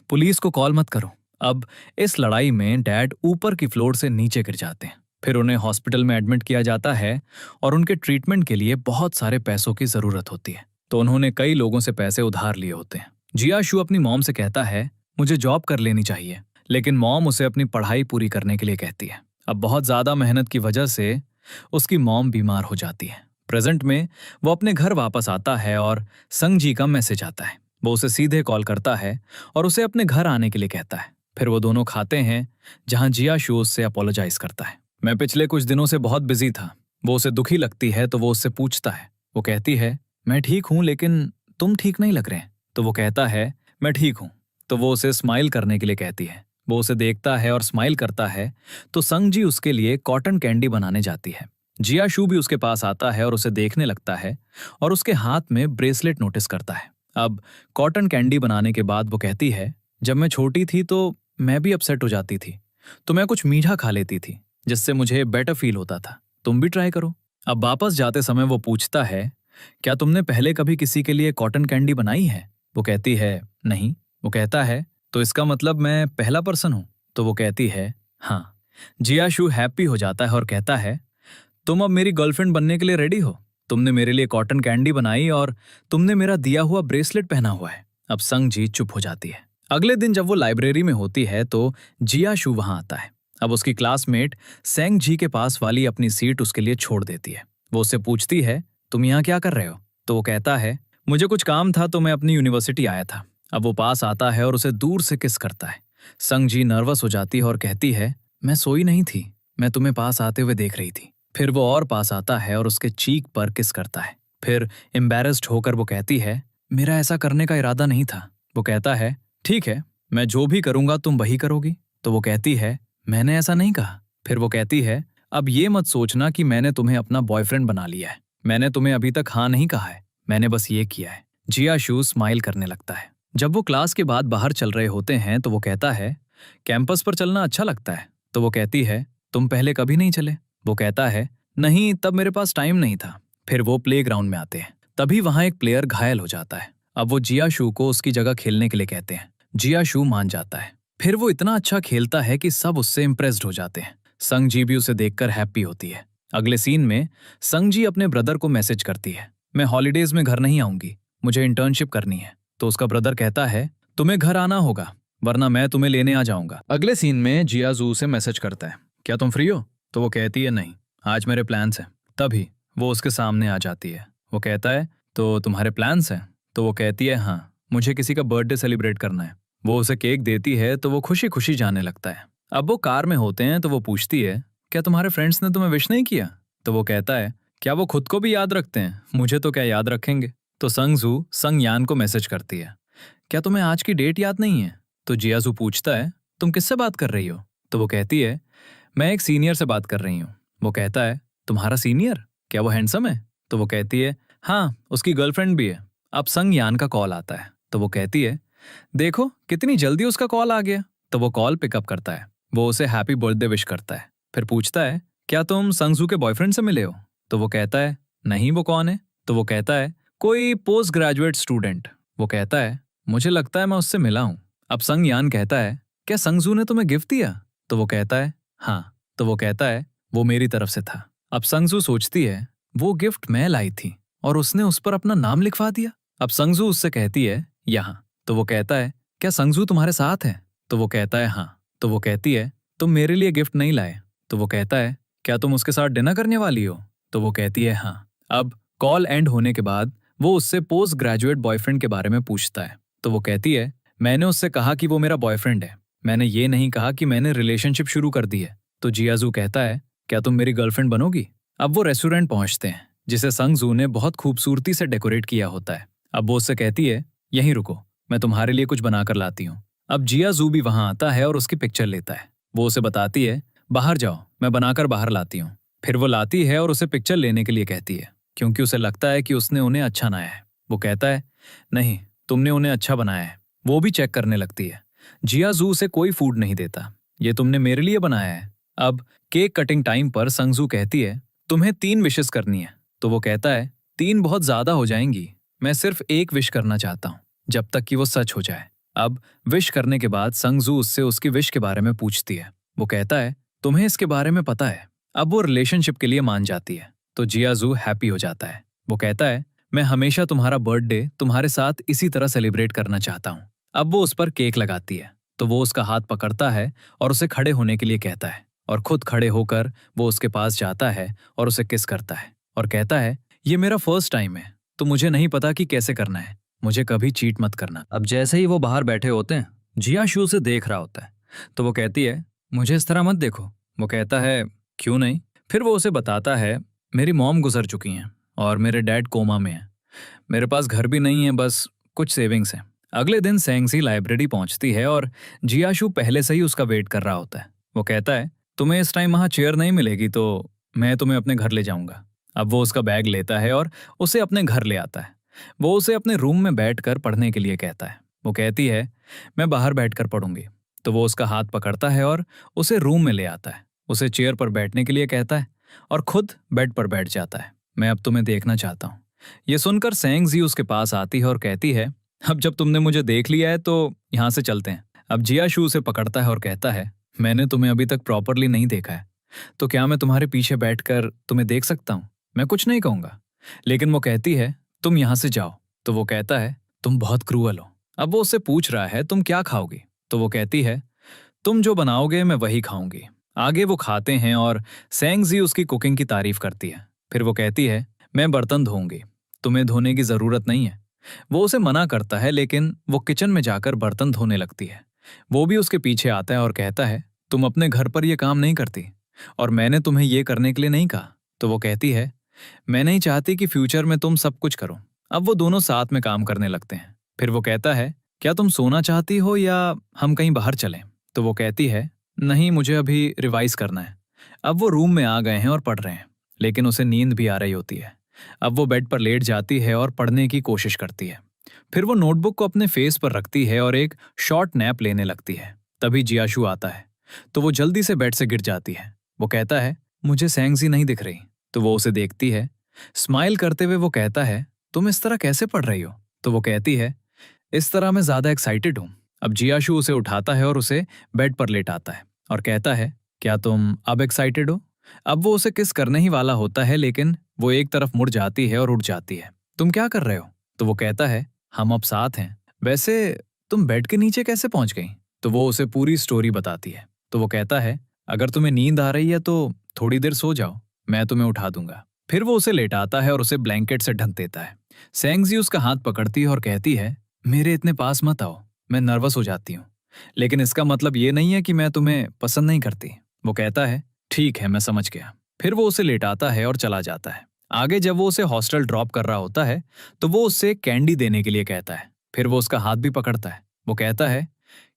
पुलिस को कॉल मत करो। अब इस लड़ाई में डैड ऊपर की फ्लोर से नीचे गिर जाते हैं। फिर उन्हें हॉस्पिटल में एडमिट किया जाता है और उनके ट्रीटमेंट के लिए बहुत सारे पैसों की जरूरत होती है। तो उन्होंने कई लोगों से पैसे उधार लिए होते हैं। जियासू अपनी मॉम से कहता है, मुझे जॉब कर लेनी चाहिए, लेकिन मॉम उसे अपनी पढ़ाई पूरी करने के लिए कहती है। अब बहुत ज्यादा मेहनत की वजह से उसकी मॉम बीमार हो जाती है। प्रेजेंट में वो अपने घर वापस आता है और संगजी का मैसेज आता है। वो उसे सीधे कॉल करता है और उसे अपने घर आने के लिए कहता है। फिर वो दोनों खाते हैं जहां जियासू उससे अपोलोजाइज करता है। मैं पिछले कुछ दिनों से बहुत बिजी था। वो उसे दुखी लगती है तो वो उससे पूछता है। वो कहती है, मैं ठीक हूं लेकिन तुम ठीक नहीं लग रहे। तो वो कहता है, मैं ठीक हूं। तो वो उसे स्माइल करने के लिए कहती है। वो उसे देखता है और स्माइल करता है तो संगजी उसके लिए कॉटन कैंडी बनाने जाती है। जियासू भी उसके पास आता है और उसे देखने लगता है और उसके हाथ में ब्रेसलेट नोटिस करता है। अब कॉटन कैंडी बनाने के बाद वो कहती है, जब मैं छोटी थी तो मैं भी अपसेट हो जाती थी, तो मैं कुछ मीठा खा लेती थी जिससे मुझे बेटर फील होता था। तुम भी ट्राई करो। अब वापस जाते समय वो पूछता है, क्या तुमने पहले कभी किसी के लिए कॉटन कैंडी बनाई है? वो कहती है, नहीं। वो कहता है, तो इसका मतलब मैं पहला पर्सन हूं? तो वो कहती है, हाँ। जियासू हैप्पी हो जाता है और कहता है, तुम अब मेरी गर्लफ्रेंड बनने के लिए रेडी हो। तुमने मेरे लिए कॉटन कैंडी बनाई और तुमने मेरा दिया हुआ ब्रेसलेट पहना हुआ है। अब संगजी चुप हो जाती है। अगले दिन जब वो लाइब्रेरी में होती है तो जियासू वहां आता है। अब उसकी क्लासमेट सेंगजी के पास वाली अपनी सीट उसके लिए छोड़ देती है। वो उससे पूछती है, तुम यहाँ क्या कर रहे हो? तो वो कहता है, मुझे कुछ काम था तो मैं अपनी यूनिवर्सिटी आया था। अब वो पास आता है और उसे दूर से किस करता है। संगजी नर्वस हो जाती है और कहती है, मैं सोई नहीं थी, मैं तुम्हें पास आते हुए देख रही थी। फिर वो और पास आता है और उसके चीक पर किस करता है। फिर एम्बैरेस्ड होकर वो कहती है, मेरा ऐसा करने का इरादा नहीं था। वो कहता है, ठीक है, मैं जो भी करूंगा तुम वही करोगी। तो वो कहती है, मैंने ऐसा नहीं कहा। फिर वो कहती है, अब ये मत सोचना कि मैंने तुम्हें अपना बॉयफ्रेंड बना लिया है। मैंने तुम्हें अभी तक हाँ नहीं कहा है, मैंने बस ये किया है। जियासू स्माइल करने लगता है। जब वो क्लास के बाद बाहर चल रहे होते हैं तो वो कहता है, कैंपस पर चलना अच्छा लगता है। तो वो कहती है, तुम पहले कभी नहीं चले? वो कहता है, नहीं, तब मेरे पास टाइम नहीं था। फिर वो प्लेग्राउंड में आते हैं। तभी वहां एक प्लेयर घायल हो जाता है। अब वो जियासू को उसकी जगह खेलने के लिए कहते हैं। जियासू मान जाता है। फिर वो इतना अच्छा खेलता है कि सब उससे इम्प्रेस्ड हो जाते हैं। संगजी भी उसे देखकर हैप्पी होती है। अगले सीन में संगजी अपने ब्रदर को मैसेज करती है, मैं हॉलीडेज में घर नहीं आऊंगी, मुझे इंटर्नशिप करनी है। तो उसका ब्रदर कहता है, तुम्हें घर आना होगा, वरना मैं तुम्हें लेने आ जाऊंगा। अगले सीन में जिया जू से मैसेज करता है, क्या तुम फ्री हो? तो वो कहती है नहीं, आज मेरे प्लान्स हैं। तभी वो उसके सामने आ जाती है। वो कहता है तो तुम्हारे प्लान्स हैं? तो वो कहती है हाँ, मुझे किसी का बर्थडे सेलिब्रेट करना है। वो उसे केक देती है तो वो खुशी खुशी जाने लगता है। अब वो कार में होते हैं तो वो पूछती है, क्या तुम्हारे फ्रेंड्स ने तुम्हें विश नहीं किया? तो वो कहता है, क्या वो खुद को भी याद रखते हैं, मुझे तो क्या याद रखेंगे। तो संगजू संग यान को मैसेज करती है, क्या तुम्हें आज की डेट याद नहीं है? तो जियाजू पूछता है, तुम किससे बात कर रही हो? तो वो कहती है, मैं एक सीनियर से बात कर रही हूँ। वो कहता है, तुम्हारा सीनियर? क्या वो हैंडसम है? तो वो कहती है, हाँ, उसकी गर्लफ्रेंड भी है। अब संग यान का कॉल आता है तो वो कहती है, देखो कितनी जल्दी उसका कॉल आ गया। तो वो कॉल पिकअप करता है। वो उसे हैप्पी बर्थडे विश करता है। फिर पूछता है, क्या तुम संगजू के बॉयफ्रेंड से मिले हो? तो वो कहता है, नहीं, वो कौन है? तो वो कहता है, कोई पोस्ट ग्रेजुएट स्टूडेंट। वो कहता है, मुझे लगता है मैं उससे मिला हूं। अब संग यान कहता है, क्या संगजू ने तुम्हें गिफ्ट दिया? तो वो कहता है, हाँ। तो वो कहता है, वो मेरी तरफ से था। अब संगजू सोचती है, वो गिफ्ट मैं लाई थी और उसने उस पर अपना नाम लिखवा दिया। अब संगजू उससे कहती है, यहाँ। तो वो कहता है, क्या संगजू तुम्हारे साथ है? तो वो कहता है हाँ। तो वो कहती है, तुम मेरे लिए गिफ्ट नहीं लाए? तो वो कहता है, क्या तुम उसके साथ डिनर करने वाली हो? तो वो कहती है हाँ। अब कॉल एंड होने के बाद वो उससे पोस्ट ग्रेजुएट बॉयफ्रेंड के बारे में पूछता है। तो वो कहती है, मैंने उससे कहा कि वो मेरा बॉयफ्रेंड है, मैंने ये नहीं कहा कि मैंने रिलेशनशिप शुरू कर दी है। तो जियाजू कहता है, क्या तुम मेरी गर्लफ्रेंड बनोगी? अब वो रेस्टोरेंट पहुंचते हैं जिसे संगजू ने बहुत खूबसूरती से डेकोरेट किया होता है। अब वो उससे कहती है, यहीं रुको, मैं तुम्हारे लिए कुछ बनाकर लाती हूँ। अब जियाजू भी वहां आता है और उसकी पिक्चर लेता है। वो उसे बताती है, बाहर जाओ, मैं बनाकर बाहर लाती हूँ। फिर वो लाती है और उसे पिक्चर लेने के लिए कहती है, क्योंकि उसे लगता है कि उसने उन्हें अच्छा बनाया है। वो कहता है, नहीं, तुमने उन्हें अच्छा बनाया है। वो भी चेक करने लगती है। जियाजू उसे कोई फूड नहीं देता, ये तुमने मेरे लिए बनाया है। अब केक कटिंग टाइम पर संगजू कहती है, तुम्हें 3 विशेस करनी है। तो वो कहता है, 3 बहुत ज्यादा हो जाएंगी, मैं सिर्फ एक विश करना चाहता हूँ, जब तक कि वो सच हो जाए। अब विश करने के बाद संगजू उससे उसकी विश के बारे में पूछती है। वो कहता है, तुम्हें इसके बारे में पता है। अब वो रिलेशनशिप के लिए मान जाती है तो जियाजू हैप्पी हो जाता है। वो कहता है, मैं हमेशा तुम्हारा बर्थडे तुम्हारे साथ इसी तरह सेलिब्रेट करना चाहता हूँ। अब वो उस पर केक लगाती है तो वो उसका हाथ पकड़ता है और उसे खड़े होने के लिए कहता है और खुद खड़े होकर वो उसके पास जाता है और उसे किस करता है और कहता है, ये मेरा फर्स्ट टाइम है तो मुझे नहीं पता कि कैसे करना है, मुझे कभी चीट मत करना। अब जैसे ही वो बाहर बैठे होते हैं, जियाशू उसे देख रहा होता है तो वो कहती है, मुझे इस तरह मत देखो। वो कहता है, क्यों नहीं? फिर वो उसे बताता है, मेरी मॉम गुजर चुकी हैं और मेरे डैड कोमा में हैं, मेरे पास घर भी नहीं है, बस कुछ सेविंग्स हैं। अगले दिन सेंगसी लाइब्रेरी पहुंचती है और जियाशू पहले से ही उसका वेट कर रहा होता है। वो कहता है, तुम्हें इस टाइम वहां चेयर नहीं मिलेगी तो मैं तुम्हें अपने घर ले जाऊंगा। अब वो उसका बैग लेता है और उसे अपने घर ले आता है। वो उसे अपने रूम में बैठकर पढ़ने के लिए कहता है। वो कहती है, मैं बाहर बैठकर पढ़ूंगी। तो वो उसका हाथ पकड़ता है और उसे रूम में ले आता है, उसे चेयर पर बैठने के लिए कहता है और खुद बेड पर बैठ जाता है। मैं अब तुम्हें देखना चाहता हूँ। ये सुनकर सेंगजी उसके पास आती है और कहती है, अब जब तुमने मुझे देख लिया है तो यहाँ से चलते हैं। अब जियाशू उसे पकड़ता है और कहता है, मैंने तुम्हें अभी तक प्रॉपरली नहीं देखा है, तो क्या मैं तुम्हारे पीछे बैठकर तुम्हें देख सकता हूँ? मैं कुछ नहीं कहूंगा। लेकिन वो कहती है, तुम यहाँ से जाओ। तो वो कहता है, तुम बहुत क्रूअल हो। अब वो उससे पूछ रहा है, तुम क्या खाओगी? तो वो कहती है, तुम जो बनाओगे मैं वही खाऊंगी। आगे वो खाते हैं और सेंगजी उसकी कुकिंग की तारीफ करती है। फिर वो कहती है, मैं बर्तन धोऊंगी, तुम्हें धोने की जरूरत नहीं है। वो उसे मना करता है लेकिन वो किचन में जाकर बर्तन धोने लगती है। वो भी उसके पीछे आता है और कहता है, तुम अपने घर पर ये काम नहीं करती और मैंने तुम्हें ये करने के लिए नहीं कहा। तो वो कहती है, मैं नहीं चाहती कि फ्यूचर में तुम सब कुछ करो। अब वो दोनों साथ में काम करने लगते हैं। फिर वो कहता है, क्या तुम सोना चाहती हो या हम कहीं बाहर चलें? तो वो कहती है, नहीं, मुझे अभी रिवाइज करना है। अब वो रूम में आ गए हैं और पढ़ रहे हैं, लेकिन उसे नींद भी आ रही होती है। अब वो बेड पर लेट जाती है और पढ़ने की कोशिश करती है। फिर वो नोटबुक को अपने फेस पर रखती है और एक शॉर्ट नैप लेने लगती है। तभी जियाशू आता है तो वो जल्दी से बेड से गिर जाती है। वो कहता है, मुझे सेंगजी नहीं दिख रही। तो वो उसे देखती है। स्माइल करते हुए वो कहता है, तुम इस तरह कैसे पढ़ रही हो? तो वो कहती है, इस तरह मैं ज्यादा एक्साइटेड हूँ। अब जियाशू उसे उठाता है और उसे बेड पर लेटाता है और कहता है, क्या तुम अब एक्साइटेड हो? अब वो उसे किस करने ही वाला होता है लेकिन वो एक तरफ मुड़ जाती है और उठ जाती है। तुम क्या कर रहे हो? तो वो कहता है, हम अब साथ हैं। वैसे तुम बेड के नीचे कैसे पहुंच गई? तो वो उसे पूरी स्टोरी बताती है। तो वो कहता है, अगर तुम्हें नींद आ रही है तो थोड़ी देर सो जाओ, मैं तुम्हें उठा दूंगा। फिर वो उसे लेटाता है और उसे ब्लैंकेट से ढक देता है। सेंगजी उसका हाथ पकड़ती है और कहती है, मेरे इतने पास मत आओ, मैं नर्वस हो जाती हूँ। लेकिन इसका मतलब ये नहीं है कि मैं तुम्हें पसंद नहीं करती। वो कहता है, ठीक है, मैं समझ गया। फिर वो उसे लेटाता है और चला जाता है। आगे जब वो उसे हॉस्टल ड्रॉप कर रहा होता है तो वो उससे कैंडी देने के लिए कहता है। फिर वो उसका हाथ भी पकड़ता है। वो कहता है,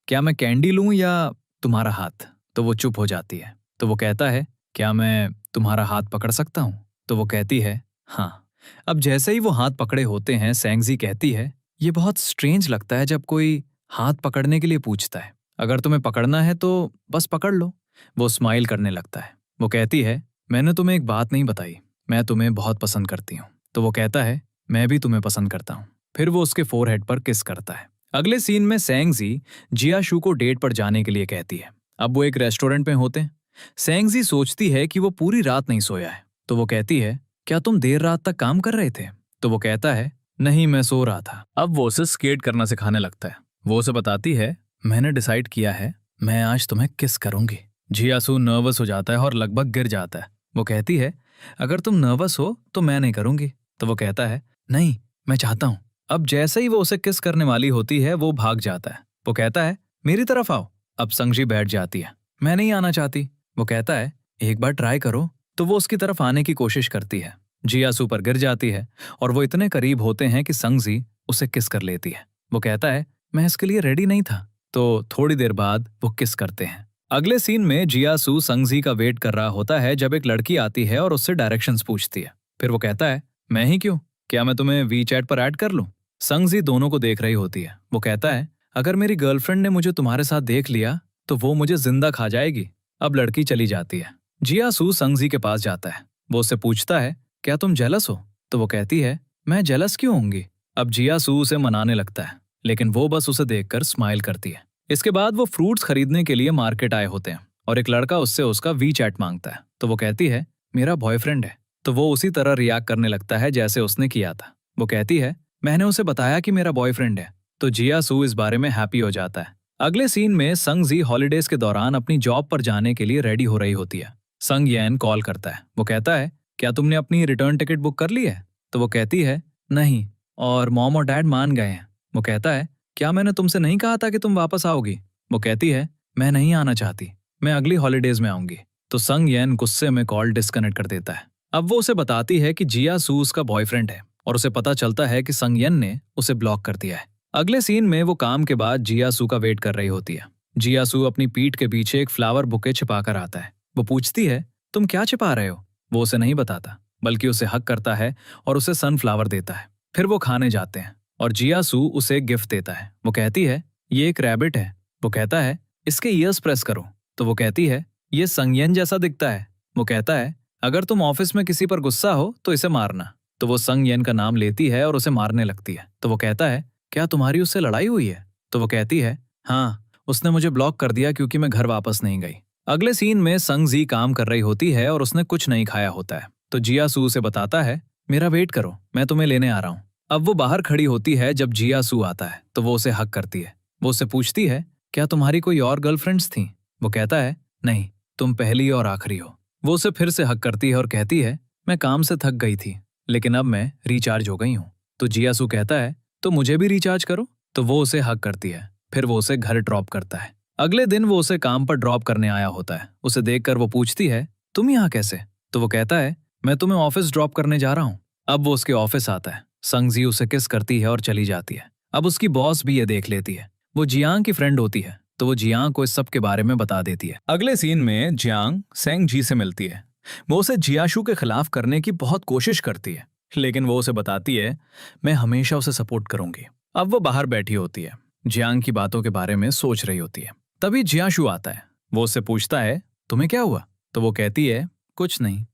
क्या मैं कैंडी लूं या तुम्हारा हाथ? तो वो चुप हो जाती है। तो वो कहता है, क्या मैं तुम्हारा हाथ पकड़ सकता हूं? तो वो कहती है, हाँ। अब जैसे ही वो हाथ पकड़े होते हैं, सेंगजी कहती है, ये बहुत स्ट्रेंज लगता है जब कोई हाथ पकड़ने के लिए पूछता है। अगर तुम्हें पकड़ना है तो बस पकड़ लो। वो स्माइल करने लगता है। वो कहती है, मैंने तुम्हें एक बात नहीं बताई, मैं तुम्हें बहुत पसंद करती हूँ। तो वो कहता है, मैं भी तुम्हें पसंद करता हूँ। फिर वो उसके फोरहेड पर किस करता है। अगले सीन में सेंगजी जियाशु को डेट पर जाने के लिए कहती है। अब वो एक रेस्टोरेंट में होते हैं। सेंगजी सोचती है कि वो पूरी रात नहीं सोया है। तो वो कहती है, क्या तुम देर रात तक काम कर रहे थे? तो वो कहता है, नहीं, मैं सो रहा था। अब वो उसे स्केट करना सिखाने लगता है। वो उसे बताती है, मैंने डिसाइड किया है, मैं आज तुम्हें किस करूंगी। जियासु नर्वस हो जाता है और लगभग गिर जाता है। वो कहती है, अगर तुम नर्वस हो तो मैं नहीं करूंगी। तो वो कहता है, नहीं, मैं चाहता हूं। अब जैसे ही वो उसे किस करने वाली होती है वो भाग जाता है। वो कहता है, मेरी तरफ आओ। अब संगजी बैठ जाती है। मैं नहीं आना चाहती। वो कहता है, एक बार ट्राई करो। तो वो उसकी तरफ आने की कोशिश करती है। जियासु पर गिर जाती है और वो इतने करीब होते हैं कि संगजी उसे किस कर लेती है। वो कहता है, मैं इसके लिए रेडी नहीं था। तो थोड़ी देर बाद वो किस करते हैं। अगले सीन में जियासु संगजी का वेट कर रहा होता है जब एक लड़की आती है और उससे डायरेक्शंस पूछती है। फिर वो कहता है, मैं ही क्यों, क्या मैं तुम्हें वीचैट पर ऐड कर लूं? संगजी दोनों को देख रही होती है। वो कहता है, अगर मेरी गर्लफ्रेंड ने मुझे तुम्हारे साथ देख लिया तो वो मुझे जिंदा खा जाएगी। अब लड़की चली जाती है। जियासु संगजी के पास जाता है। वो उससे पूछता है, क्या तुम जेलस हो? तो वो कहती है, मैं जेलस क्यों होंगी? अब जियासु उसे मनाने लगता है, लेकिन वो बस उसे देखकर स्माइल करती है। इसके बाद वो फ्रूट्स खरीदने के लिए मार्केट आए होते हैं और एक लड़का उससे उसका वीचैट मांगता है। तो वो कहती है, मेरा बॉयफ्रेंड है। तो वो उसी तरह रिएक्ट करने लगता है जैसे उसने किया था। वो कहती है, मैंने उसे बताया कि मेरा बॉयफ्रेंड है। तो जियासु इस बारे में हैप्पी हो जाता है। अगले सीन में संगजी हॉलीडेज के दौरान अपनी जॉब पर जाने के लिए रेडी हो रही होती है। संग येन कॉल करता है। वो कहता है, क्या तुमने अपनी रिटर्न टिकट बुक कर ली है? तो वो कहती है, नहीं, और मॉम और डैड मान गए हैं। वो कहता है, क्या मैंने तुमसे नहीं कहा था कि तुम वापस आओगी? वो कहती है, मैं नहीं आना चाहती, मैं अगली हॉलीडेज में आऊंगी। तो संग येन गुस्से में कॉल डिस्कनेक्ट कर देता है। अब वो उसे बताती है कि जियासु उसका बॉयफ्रेंड है और उसे पता चलता है कि संग येन ने उसे ब्लॉक कर दिया है। अगले सीन में वो काम के बाद जियासु का वेट कर रही होती है। जियासु अपनी पीठ के पीछे एक फ्लावर बुके छिपाकर आता है। वो पूछती है, तुम क्या छिपा रहे हो? वो उसे नहीं बताता, बल्कि उसे हक करता है और उसे सनफ्लावर देता है। फिर वो खाने जाते हैं और जियासु उसे एक गिफ्ट देता है। वो कहती है, ये एक रैबिट है। वो कहता है, इसके ईयर्स प्रेस करो। तो वो कहती है, ये संगयन जैसा दिखता है। वो कहता है, अगर तुम ऑफिस में किसी पर गुस्सा हो तो इसे मारना। तो वो संगयन का नाम लेती है और उसे मारने लगती है। तो वो कहता है, क्या तुम्हारी उससे लड़ाई हुई है? तो वो कहती है, हाँ, उसने मुझे ब्लॉक कर दिया क्योंकि मैं घर वापस नहीं गई। अगले सीन में संगजी काम कर रही होती है और उसने कुछ नहीं खाया होता है। तो जियासु उसे बताता है, मेरा वेट करो, मैं तुम्हें लेने आ रहा हूँ। अब वो बाहर खड़ी होती है जब जियासु आता है तो वो उसे हक करती है। वो उससे पूछती है, क्या तुम्हारी कोई और गर्लफ्रेंड्स थी? वो कहता है, नहीं, तुम पहली और आखिरी हो। वो उसे फिर से हक करती है और कहती है, मैं काम से थक गई थी, लेकिन अब मैं रिचार्ज हो गई हूँ। तो जियासु कहता है, तो मुझे भी रिचार्ज करो। तो वो उसे हक करती है। फिर वो उसे घर ड्रॉप करता है। अगले दिन वो उसे काम पर ड्रॉप करने आया होता है। उसे देखकर वो पूछती है, तुम यहाँ कैसे? तो वो कहता है, मैं तुम्हें ऑफिस ड्रॉप करने जा रहा हूँ। अब वो उसके ऑफिस आता है। संगजी उसे किस करती है और चली जाती है। अब उसकी बॉस भी ये देख लेती है। वो जियांग की फ्रेंड होती है, तो वो जियांग को इस सब के बारे में बता देती है। अगले सीन में जियांग सेंगजी से मिलती है। वो उसे जियाशु के खिलाफ करने की बहुत कोशिश करती है, लेकिन वो उसे बताती है, मैं हमेशा उसे सपोर्ट करूंगी। अब वो बाहर बैठी होती है, जियांग की बातों के बारे में सोच रही होती है। तभी जियाशु आता है। वो उससे पूछता है, तुम्हें क्या हुआ? तो वो कहती है, कुछ नहीं।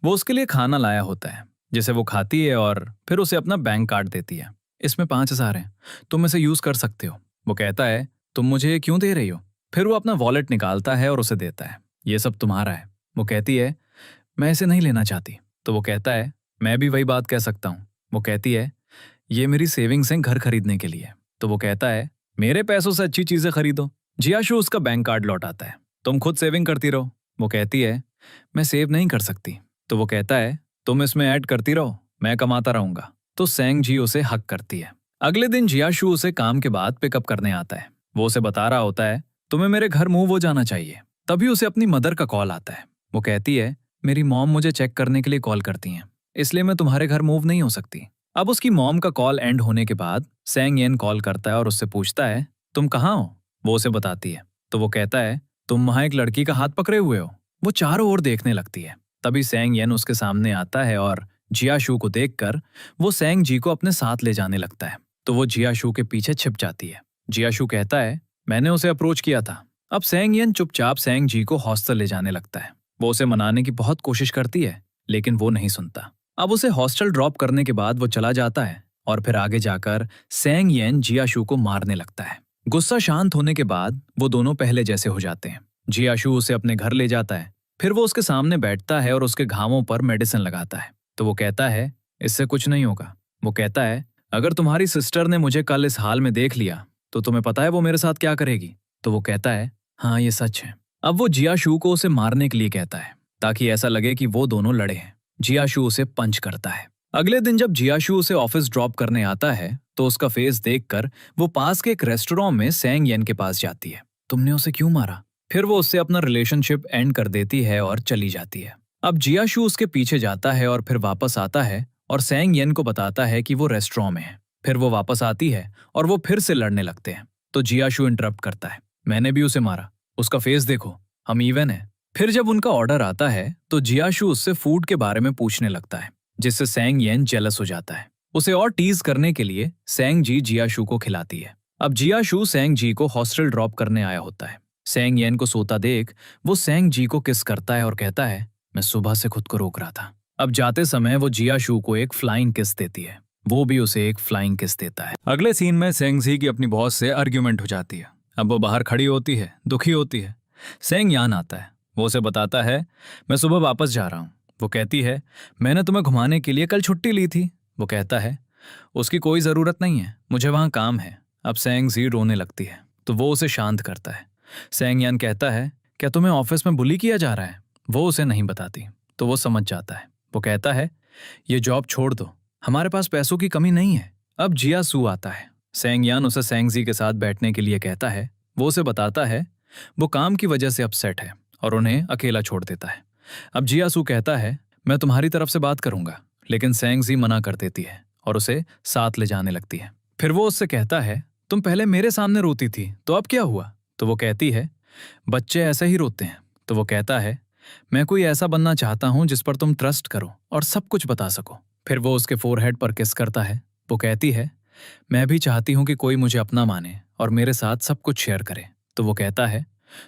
वो उसके लिए खाना लाया होता है, जिसे वो खाती है और फिर उसे अपना बैंक कार्ड देती है। इसमें 5,000 है, तुम इसे यूज कर सकते हो। वो कहता है, तुम मुझे ये क्यों दे रही हो? फिर वो अपना वॉलेट निकालता है और उसे देता है। ये सब तुम्हारा है। वो कहती है, मैं इसे नहीं लेना चाहती। तो वो कहता है, मैं भी वही बात कह सकता हूँ। वो कहती है, ये मेरी सेविंग्स हैं घर खरीदने के लिए। तो वो कहता है, मेरे पैसों से अच्छी चीजें खरीदो। जियाशु उसका बैंक कार्ड लौटाता है। तुम खुद सेविंग करती रहो। वो कहती है मैं सेव नहीं कर सकती। तो वो कहता है तुम इसमें ऐड करती रहो, मैं कमाता रहूंगा। तो सेंग जी उसे हक करती है। अगले दिन जियाशु उसे काम के बाद पिकअप करने आता है। वो उसे बता रहा होता है तुम्हें मेरे घर मूव हो जाना चाहिए। तभी उसे अपनी मदर का कॉल आता है। वो कहती है मेरी मॉम मुझे चेक करने के लिए कॉल करती हैं, इसलिए मैं तुम्हारे घर मूव नहीं हो सकती। अब उसकी मॉम का कॉल एंड होने के बाद सेंग येन कॉल करता है और उससे पूछता है तुम कहाँ हो। वो उसे बताती है। तो वो कहता है तुम वहां एक लड़की का हाथ पकड़े हुए हो। वो चारों ओर देखने लगती है। तभी सेंग येन उसके सामने आता है और जियाशु को देखकर वो सेंग जी को अपने साथ ले जाने लगता है। तो वो जियाशु के पीछे छिप जाती है। जियाशु कहता है मैंने उसे अप्रोच किया था। अब सेंग येन चुपचाप सेंग जी को हॉस्टल ले जाने लगता है। वो उसे मनाने की बहुत कोशिश करती है, लेकिन वो नहीं सुनता। अब उसे हॉस्टल ड्रॉप करने के बाद वो चला जाता है और फिर आगे जाकर सेंग येन जियाशु को मारने लगता है। गुस्सा शांत होने के बाद वो दोनों पहले जैसे हो जाते हैं। जियाशु उसे अपने घर ले जाता है। फिर वो उसके सामने बैठता है और उसके घावों पर मेडिसिन लगाता है। तो वो कहता है इससे कुछ नहीं होगा। वो कहता है अगर तुम्हारी सिस्टर ने मुझे कल इस हाल में देख लिया तो तुम्हें पता है वो मेरे साथ क्या करेगी। तो वो कहता है हाँ ये सच है। अब वो जियाशु को उसे मारने के लिए कहता है ताकि ऐसा लगे कि वो दोनों लड़े हैं। जियाशु उसे पंच करता है। अगले दिन जब जियाशु उसे ऑफिस ड्रॉप करने आता है तो उसका फेस देखकर वो पास के एक रेस्टोरेंट में सेंग येन के पास जाती है। तुमने उसे क्यों मारा? फिर वो उससे अपना रिलेशनशिप एंड कर देती है और चली जाती है। अब जियाशु उसके पीछे जाता है और फिर वापस आता है और सेंग येन को बताता है कि वो रेस्टोरेंट में है। फिर वो वापस आती है और वो फिर से लड़ने लगते हैं। तो जियाशु इंटरप्ट करता है मैंने भी उसे मारा, उसका फेस देखो, हम इवन है। फिर जब उनका ऑर्डर आता है तो जियाशु उससे फूड के बारे में पूछने लगता है, जिससे सेंग येन जेलस हो जाता है। उसे और टीज करने के लिए सेंग जी जियाशु को खिलाती है। अब जियाशु सेंग जी को हॉस्टल ड्रॉप करने आया होता है। सेंग येन को सोता देख वो सेंग जी को किस करता है और कहता है मैं सुबह से खुद को रोक रहा था। अब जाते समय वो जियाशु को एक फ्लाइंग किस देती है। वो भी उसे एक फ्लाइंग किस देता है। अगले सीन में सेंग जी की अपनी बॉस से आर्ग्यूमेंट हो जाती है। अब वो बाहर खड़ी होती है, दुखी होती है। सेंग यान आता है। वो उसे बताता है मैं सुबह वापस जा रहा हूँ। वो कहती है मैंने तुम्हें घुमाने के लिए कल छुट्टी ली थी। वो कहता है उसकी कोई ज़रूरत नहीं है, मुझे वहाँ काम है। अब सेंग जी रोने लगती है तो वो उसे शांत करता है। सेंग यान कहता है क्या तुम्हें ऑफिस में बुली किया जा रहा है? वो उसे नहीं बताती तो वो समझ जाता है। वो कहता है ये जॉब छोड़ दो, हमारे पास पैसों की कमी नहीं है। अब जियासू आता है। सेंग यान उसे सेंग जी के साथ बैठने के लिए कहता है। वो उसे बताता है वो काम की वजह से अपसेट है और उन्हें अकेला छोड़ देता है। अब जियासू कहता है मैं तुम्हारी तरफ से बात करूंगा, लेकिन सेंग जी मना कर देती है और उसे साथ ले जाने लगती है। फिर वो उससे कहता है तुम पहले मेरे सामने रोती थी तो अब क्या हुआ? तो वो कहती है बच्चे ऐसे ही रोते हैं। तो वो कहता है मैं कोई ऐसा बनना चाहता हूं जिस पर तुम ट्रस्ट करो और सब कुछ बता सको। फिर वो उसके फोरहेड पर किस करता है। वो कहती है मैं भी चाहती हूं कि कोई मुझे अपना माने और मेरे साथ सब कुछ शेयर करे। तो वो कहता है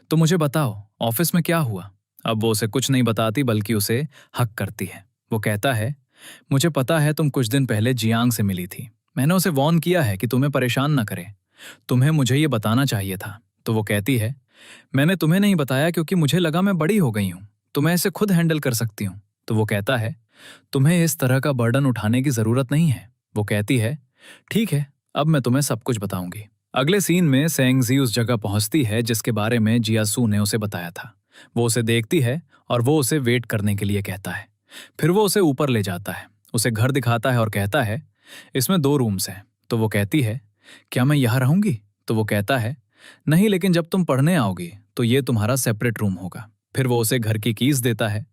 तो मुझे बताओ ऑफिस में क्या हुआ? अब वो उसे कुछ नहीं बताती बल्कि उसे हक करती है। वो कहता है मुझे पता है तुम कुछ दिन पहले जियांग से मिली थी। मैंने उसे वॉर्न किया है कि तुम्हें परेशान न करे, तुम्हें मुझे ये बताना चाहिए था। तो वो कहती है मैंने तुम्हें नहीं बताया क्योंकि मुझे लगा मैं बड़ी हो गई हूँ, तो मैं इसे खुद हैंडल कर सकती हूँ। तो वो कहता है तुम्हें इस तरह का बर्डन उठाने की जरूरत नहीं है। वो कहती है ठीक है, अब मैं तुम्हें सब कुछ बताऊंगी। अगले सीन में सेंग जी उस जगह पहुंचती है जिसके बारे में जियासू ने उसे बताया था। वो उसे देखती है और वो उसे वेट करने के लिए कहता है। फिर वो उसे ऊपर ले जाता है, उसे घर दिखाता है और कहता है इसमें 2 रूम्स हैं। तो वो कहती है क्या मैं यहाँ रहूंगी? तो वो कहता है नहीं, लेकिन जब तुम पढ़ने आओगी तो ये तुम्हारा सेपरेट रूम होगा। फिर वो उसे घर की कीज देता है।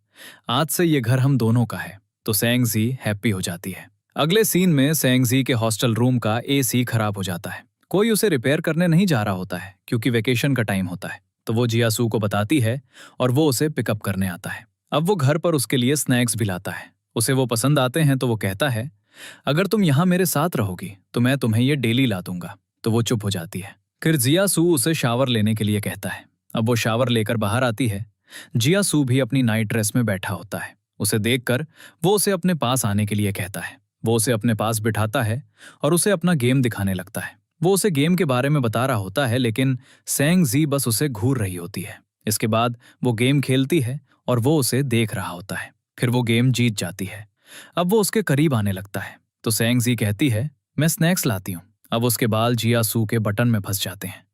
आज से ये घर हम दोनों का है। तो सेंग जी हैप्पी हो जाती है। अगले सीन में सेंग जी के हॉस्टल रूम का एसी खराब हो जाता है। कोई उसे रिपेयर करने नहीं जा रहा होता है क्योंकि वेकेशन का टाइम होता है। तो वो जियासू को बताती है और वो उसे पिकअप करने आता है। अब वो घर पर उसके लिए स्नैक्स भी लाता है। उसे वो पसंद आते हैं तो वो कहता है अगर तुम यहाँ मेरे साथ रहोगी तो मैं तुम्हें ये डेली ला दूंगा। तो वो चुप हो जाती है। फिर जियासू उसे शावर लेने के लिए कहता है। अब वो शावर लेकर बाहर आती है। जियासू भी अपनी नाइट ड्रेस में बैठा होता है। उसे देखकर वो उसे अपने पास आने के लिए कहता है। वो उसे अपने पास बिठाता है और उसे अपना गेम दिखाने लगता है। वो उसे गेम के बारे में बता रहा होता है, लेकिन सेंग जी बस उसे घूर रही होती है। इसके बाद वो गेम खेलती है और वो उसे देख रहा होता है। फिर वो गेम जीत जाती है। अब वो उसके करीब आने लगता है तो सेंग जी कहती है मैं स्नैक्स लाती हूँ। अब उसके बाल जियासू के बटन में फंस जाते हैं।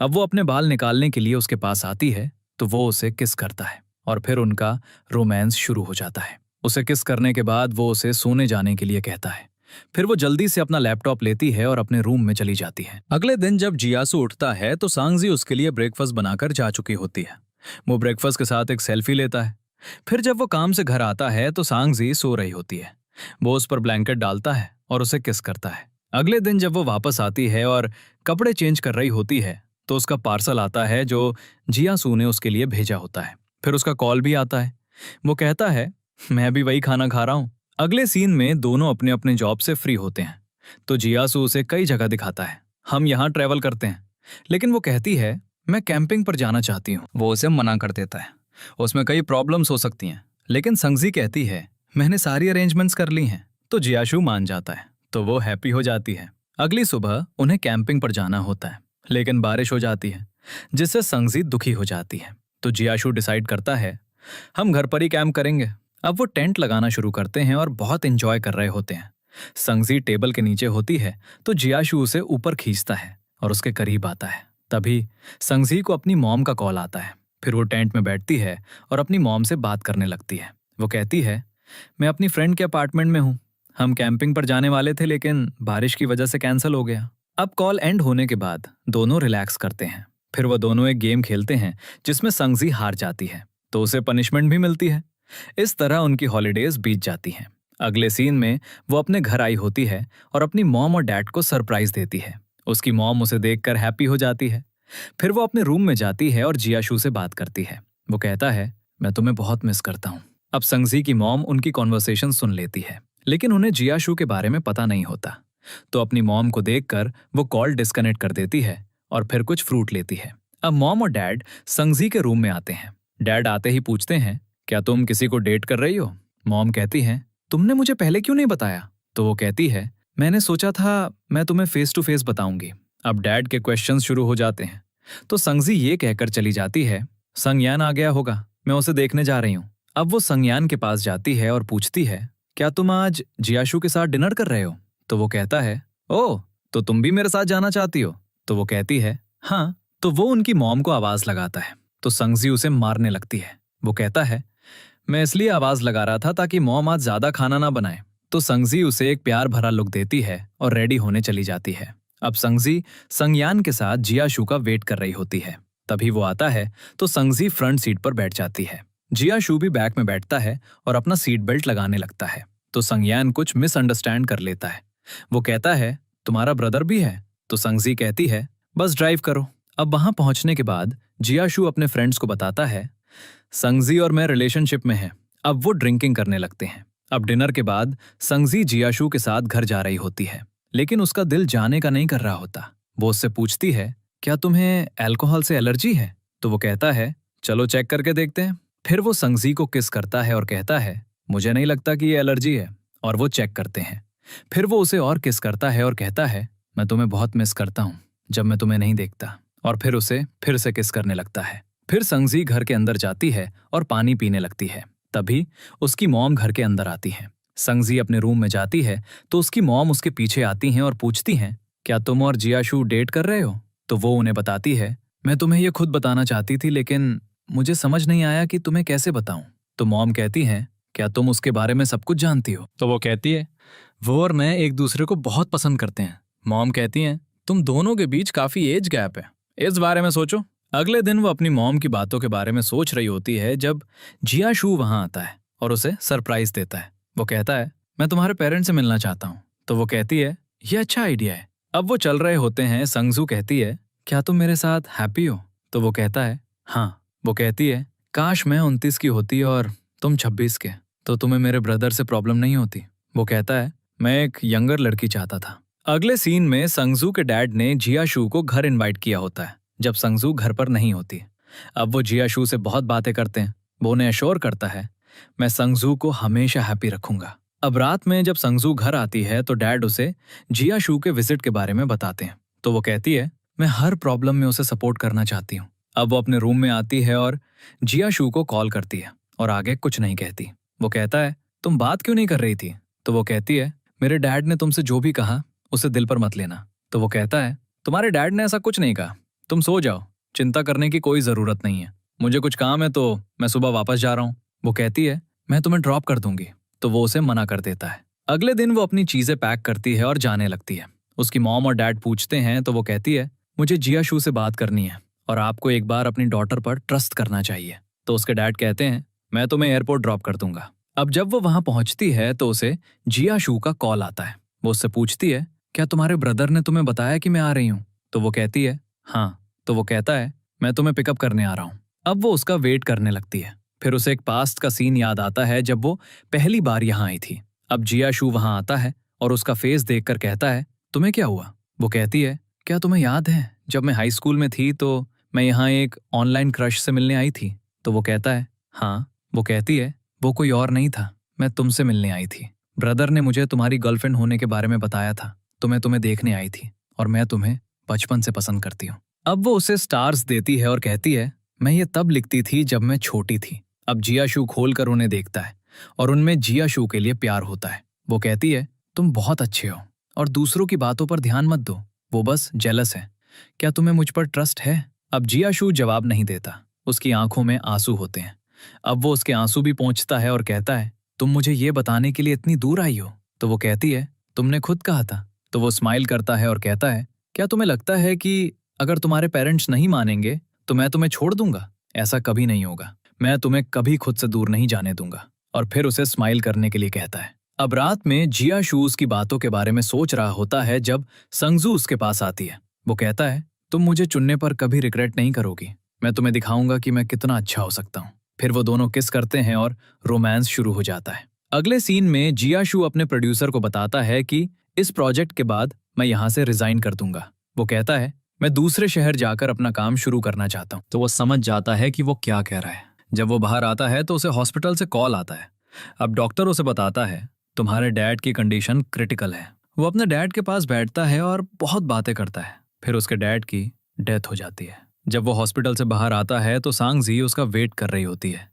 अब वो अपने बाल निकालने के लिए उसके पास आती है तो वो उसे किस करता है और फिर उनका रोमांस शुरू हो जाता है। उसे किस करने के बाद वो उसे सोने जाने के लिए कहता है। फिर वो जल्दी से अपना लैपटॉप लेती है और अपने रूम में चली जाती है। अगले दिन जब जियासू उठता है तो सांगजी उसके लिए ब्रेकफास्ट बनाकर जा चुकी होती है। वो ब्रेकफास्ट के साथ एक सेल्फी लेता है। फिर जब वो काम से घर आता है तो सांगजी सो रही होती है। वो उस पर ब्लैंकेट डालता है और उसे किस करता है। अगले दिन जब वो वापस आती है और कपड़े चेंज कर रही होती है तो उसका पार्सल आता है जो जियासू ने उसके लिए भेजा होता है। फिर उसका कॉल भी आता है। वो कहता है, मैं भी वही खाना खा रहा हूँ। अगले सीन में दोनों अपने अपने जॉब से फ्री होते हैं तो जियासू उसे कई जगह दिखाता है। हम यहाँ ट्रैवल करते हैं, लेकिन वो कहती है मैं कैंपिंग पर जाना चाहती हूँ। वो उसे मना कर देता है, उसमें कई प्रॉब्लम्स हो सकती हैं। लेकिन संगजी कहती है मैंने सारी अरेंजमेंट्स कर ली हैं। तो जियासू मान जाता है तो वो हैप्पी हो जाती है। अगली सुबह उन्हें कैंपिंग पर जाना होता है, लेकिन बारिश हो जाती है जिससे संगजी दुखी हो जाती है। तो जियासू डिसाइड करता है हम घर पर ही कैंप करेंगे। अब वो टेंट लगाना शुरू करते हैं और बहुत एंजॉय कर रहे होते हैं। संगजी टेबल के नीचे होती है तो जियासू उसे ऊपर खींचता है और उसके करीब आता है। तभी संगजी को अपनी मॉम का कॉल आता है। फिर वो टेंट में बैठती है और अपनी मॉम से बात करने लगती है। वो कहती है मैं अपनी फ्रेंड के अपार्टमेंट में हूँ। हम कैंपिंग पर जाने वाले थे लेकिन बारिश की वजह से कैंसिल हो गया। अब कॉल एंड होने के बाद दोनों रिलैक्स करते हैं। फिर वो दोनों एक गेम खेलते हैं जिसमें संगजी हार जाती है तो उसे पनिशमेंट भी मिलती है। इस तरह उनकी हॉलीडेज बीत जाती हैं। अगले सीन में वो अपने घर आई होती है और अपनी मॉम और डैड को सरप्राइज देती है। उसकी मॉम उसे देखकर हैप्पी हो जाती है। फिर वो अपने रूम में जाती है और जियासू से बात करती है। वो कहता है मैं तुम्हें बहुत मिस करता हूँ। अब संगजी की मॉम उनकी कॉन्वर्सेशन सुन लेती है, लेकिन उन्हें जियासू के बारे में पता नहीं होता। तो अपनी मॉम को देखकर वो कॉल डिस्कनेक्ट कर देती है और फिर कुछ फ्रूट लेती है। अब मॉम और डैड संगजी के रूम में आते हैं। डैड आते ही पूछते हैं क्या तुम किसी को डेट कर रही हो? मॉम कहती है तुमने मुझे पहले क्यों नहीं बताया? तो वो कहती है मैंने सोचा था मैं तुम्हें फेस टू फेस बताऊंगी। अब डैड के क्वेश्चंस शुरू हो जाते हैं तो संगजी ये कहकर चली जाती है संज्ञान आ गया होगा, मैं उसे देखने जा रही हूँ। अब वो संज्ञान के पास जाती है और पूछती है क्या तुम आज जियासू के साथ डिनर कर रहे हो? तो वो कहता है ओह, तो तुम भी मेरे साथ जाना चाहती हो? तो वो कहती है हाँ। तो वो उनकी मॉम को आवाज लगाता है तो संगजी उसे मारने लगती है। वो कहता है मैं इसलिए आवाज लगा रहा था ताकि मॉम आज ज्यादा खाना ना बनाए। तो संगजी उसे एक प्यार भरा लुक देती है और रेडी होने चली जाती है। अब संगजी संज्ञान के साथ जियासू का वेट कर रही होती है। तभी वो आता है तो संगजी फ्रंट सीट पर बैठ जाती है। जियासू भी बैक में बैठता है और अपना सीट बेल्ट लगाने लगता है। तो संज्ञान कुछ मिसअंडरस्टैंड कर लेता है। वो कहता है तुम्हारा ब्रदर भी है? तो संगजी कहती है बस ड्राइव करो। अब वहां पहुंचने के बाद जियासू अपने फ्रेंड्स को बताता है संगजी और मैं रिलेशनशिप में हैं। अब वो ड्रिंकिंग करने लगते हैं। अब डिनर के बाद संगजी जियासू के साथ घर जा रही होती है, लेकिन उसका दिल जाने का नहीं कर रहा होता। वो उससे पूछती है क्या तुम्हें अल्कोहल से एलर्जी है? तो वो कहता है चलो चेक करके देखते हैं। फिर वो संगजी को किस करता है और कहता है मुझे नहीं लगता कि ये एलर्जी है। और वो चेक करते हैं। फिर वो उसे और किस करता है और कहता है मैं तुम्हें बहुत मिस करता हूँ जब मैं तुम्हें नहीं देखता। और फिर उसे फिर से किस करने लगता है। फिर संगजी घर के अंदर जाती है और पानी पीने लगती है। तभी उसकी मॉम घर के अंदर आती है। संगजी अपने रूम में जाती है तो उसकी मॉम उसके पीछे आती हैं और पूछती हैं क्या तुम और जियासू डेट कर रहे हो? तो वो उन्हें बताती है मैं तुम्हें ये खुद बताना चाहती थी लेकिन मुझे समझ नहीं आया कि तुम्हें कैसे बताऊं। तो मॉम कहती है क्या तुम उसके बारे में सब कुछ जानती हो? तो वो कहती है वो और मैं एक दूसरे को बहुत पसंद करते हैं। मॉम कहती हैं तुम दोनों के बीच काफी एज गैप है, इस बारे में सोचो। अगले दिन वो अपनी मॉम की बातों के बारे में सोच रही होती है जब जियासू वहां आता है और उसे सरप्राइज देता है। वो कहता है मैं तुम्हारे पेरेंट्स से मिलना चाहता हूँ। तो वो कहती है ये अच्छा आइडिया है। अब वो चल रहे होते हैं। संगजू कहती है क्या तुम मेरे साथ हैप्पी हो? तो वो कहता है हाँ। वो कहती है काश मैं 29 की होती और तुम 26 के, तो तुम्हें मेरे ब्रदर से प्रॉब्लम नहीं होती। वो कहता है मैं एक यंगर लड़की चाहता था। अगले सीन में संगजू के डैड ने जियासू को घर इनवाइट किया होता है जब संगजू घर पर नहीं होती। अब वो जियासू से बहुत बातें करते हैं। वो उन्हें अश्योर करता है मैं संगजू को हमेशा हैप्पी रखूंगा। अब रात में जब संगजू घर आती है तो डैड उसे जियासू के विजिट के बारे में बताते हैं। तो वो कहती है मैं हर प्रॉब्लम में उसे सपोर्ट करना चाहती हूँ। अब वो अपने रूम में आती है और जियासू को कॉल करती है और आगे कुछ नहीं कहती। वो कहता है तुम बात क्यों नहीं कर रही थी? तो वो कहती है मेरे डैड ने तुमसे जो भी कहा उसे दिल पर मत लेना। तो वो कहता है तुम्हारे डैड ने ऐसा कुछ नहीं कहा, तुम सो जाओ, चिंता करने की कोई ज़रूरत नहीं है। मुझे कुछ काम है तो मैं सुबह वापस जा रहा हूँ। वो कहती है, मैं तुम्हें ड्रॉप कर दूंगी। तो वो उसे मना कर देता है। अगले दिन वो अपनी चीज़ें पैक करती है और जाने लगती है। उसकी मॉम और डैड पूछते हैं तो वो कहती है, मुझे जिया शू से बात करनी है और आपको एक बार अपनी डॉटर पर ट्रस्ट करना चाहिए। तो उसके डैड कहते हैं, मैं तुम्हें एयरपोर्ट ड्रॉप कर दूंगा। अब जब वो वहां पहुंचती है तो उसे जिया शू का कॉल आता है। वो उससे पूछती है, क्या तुम्हारे ब्रदर ने तुम्हें बताया कि मैं आ रही हूँ? तो वो कहती है, हाँ। तो वो कहता है, मैं तुम्हें पिकअप करने आ रहा हूँ। अब वो उसका वेट करने लगती है। फिर उसे एक पास्ट का सीन याद आता है जब वो पहली बार यहाँ आई थी। अब जिया शू वहां आता है और उसका फेस देखकर कहता है, तुम्हें क्या हुआ? वो कहती है, क्या तुम्हें याद है जब मैं हाई स्कूल में थी तो मैं यहाँ एक ऑनलाइन क्रश से मिलने आई थी? तो वो कहता है, हाँ। वो कहती है, वो कोई और नहीं था, मैं तुमसे मिलने आई थी। ब्रदर ने मुझे तुम्हारी गर्लफ्रेंड होने के बारे में बताया था, तो मैं तुम्हें देखने आई थी और मैं तुम्हें बचपन से पसंद करती हूँ। अब वो उसे स्टार्स देती है और कहती है, मैं ये तब लिखती थी जब मैं छोटी थी। अब जिया शू खोल कर उन्हें देखता है और उनमें जिया शू के लिए प्यार होता है। वो कहती है, तुम बहुत अच्छे हो और दूसरों की बातों पर ध्यान मत दो, वो बस जेलस है। क्या तुम्हें मुझ पर ट्रस्ट है? अब जिया शू जवाब नहीं देता, उसकी आंखों में आंसू होते हैं। अब वो उसके आंसू भी पोंछता है और कहता है, तुम मुझे ये बताने के लिए इतनी दूर आई हो? तो वो कहती है, तुमने खुद कहा था। तो वो स्माइल करता है और कहता है, क्या तुम्हें लगता है कि अगर तुम्हारे पेरेंट्स नहीं मानेंगे तो मैं तुम्हें छोड़ दूंगा? ऐसा कभी नहीं होगा, मैं तुम्हें कभी खुद से दूर नहीं जाने दूंगा। और फिर उसे स्माइल करने के लिए कहता है। अब रात में जिया शूज की बातों के बारे में सोच रहा होता है जब संगजू उसके पास आती है। वो कहता है, तुम मुझे चुनने पर कभी रिग्रेट नहीं करोगी, मैं तुम्हें दिखाऊंगा कि मैं कितना अच्छा हो सकता हूँ। फिर वो दोनों किस करते हैं और रोमांस शुरू हो जाता है। अगले सीन में जिया शू अपने प्रोड्यूसर को बताता है कि इस प्रोजेक्ट के बाद मैं यहाँ से रिजाइन कर दूंगा। वो कहता है, मैं दूसरे शहर जाकर अपना काम शुरू करना चाहता हूँ। तो वो समझ जाता है कि वो क्या कह रहा है। जब वो बाहर आता है तो उसे हॉस्पिटल से कॉल आता है। अब डॉक्टर उसे बताता है, तुम्हारे डैड की कंडीशन क्रिटिकल है। वो अपने डैड के पास बैठता है और बहुत बातें करता है। फिर उसके डैड की डेथ हो जाती है। जब वो हॉस्पिटल से बाहर आता है तो सांग जी उसका वेट कर रही होती है।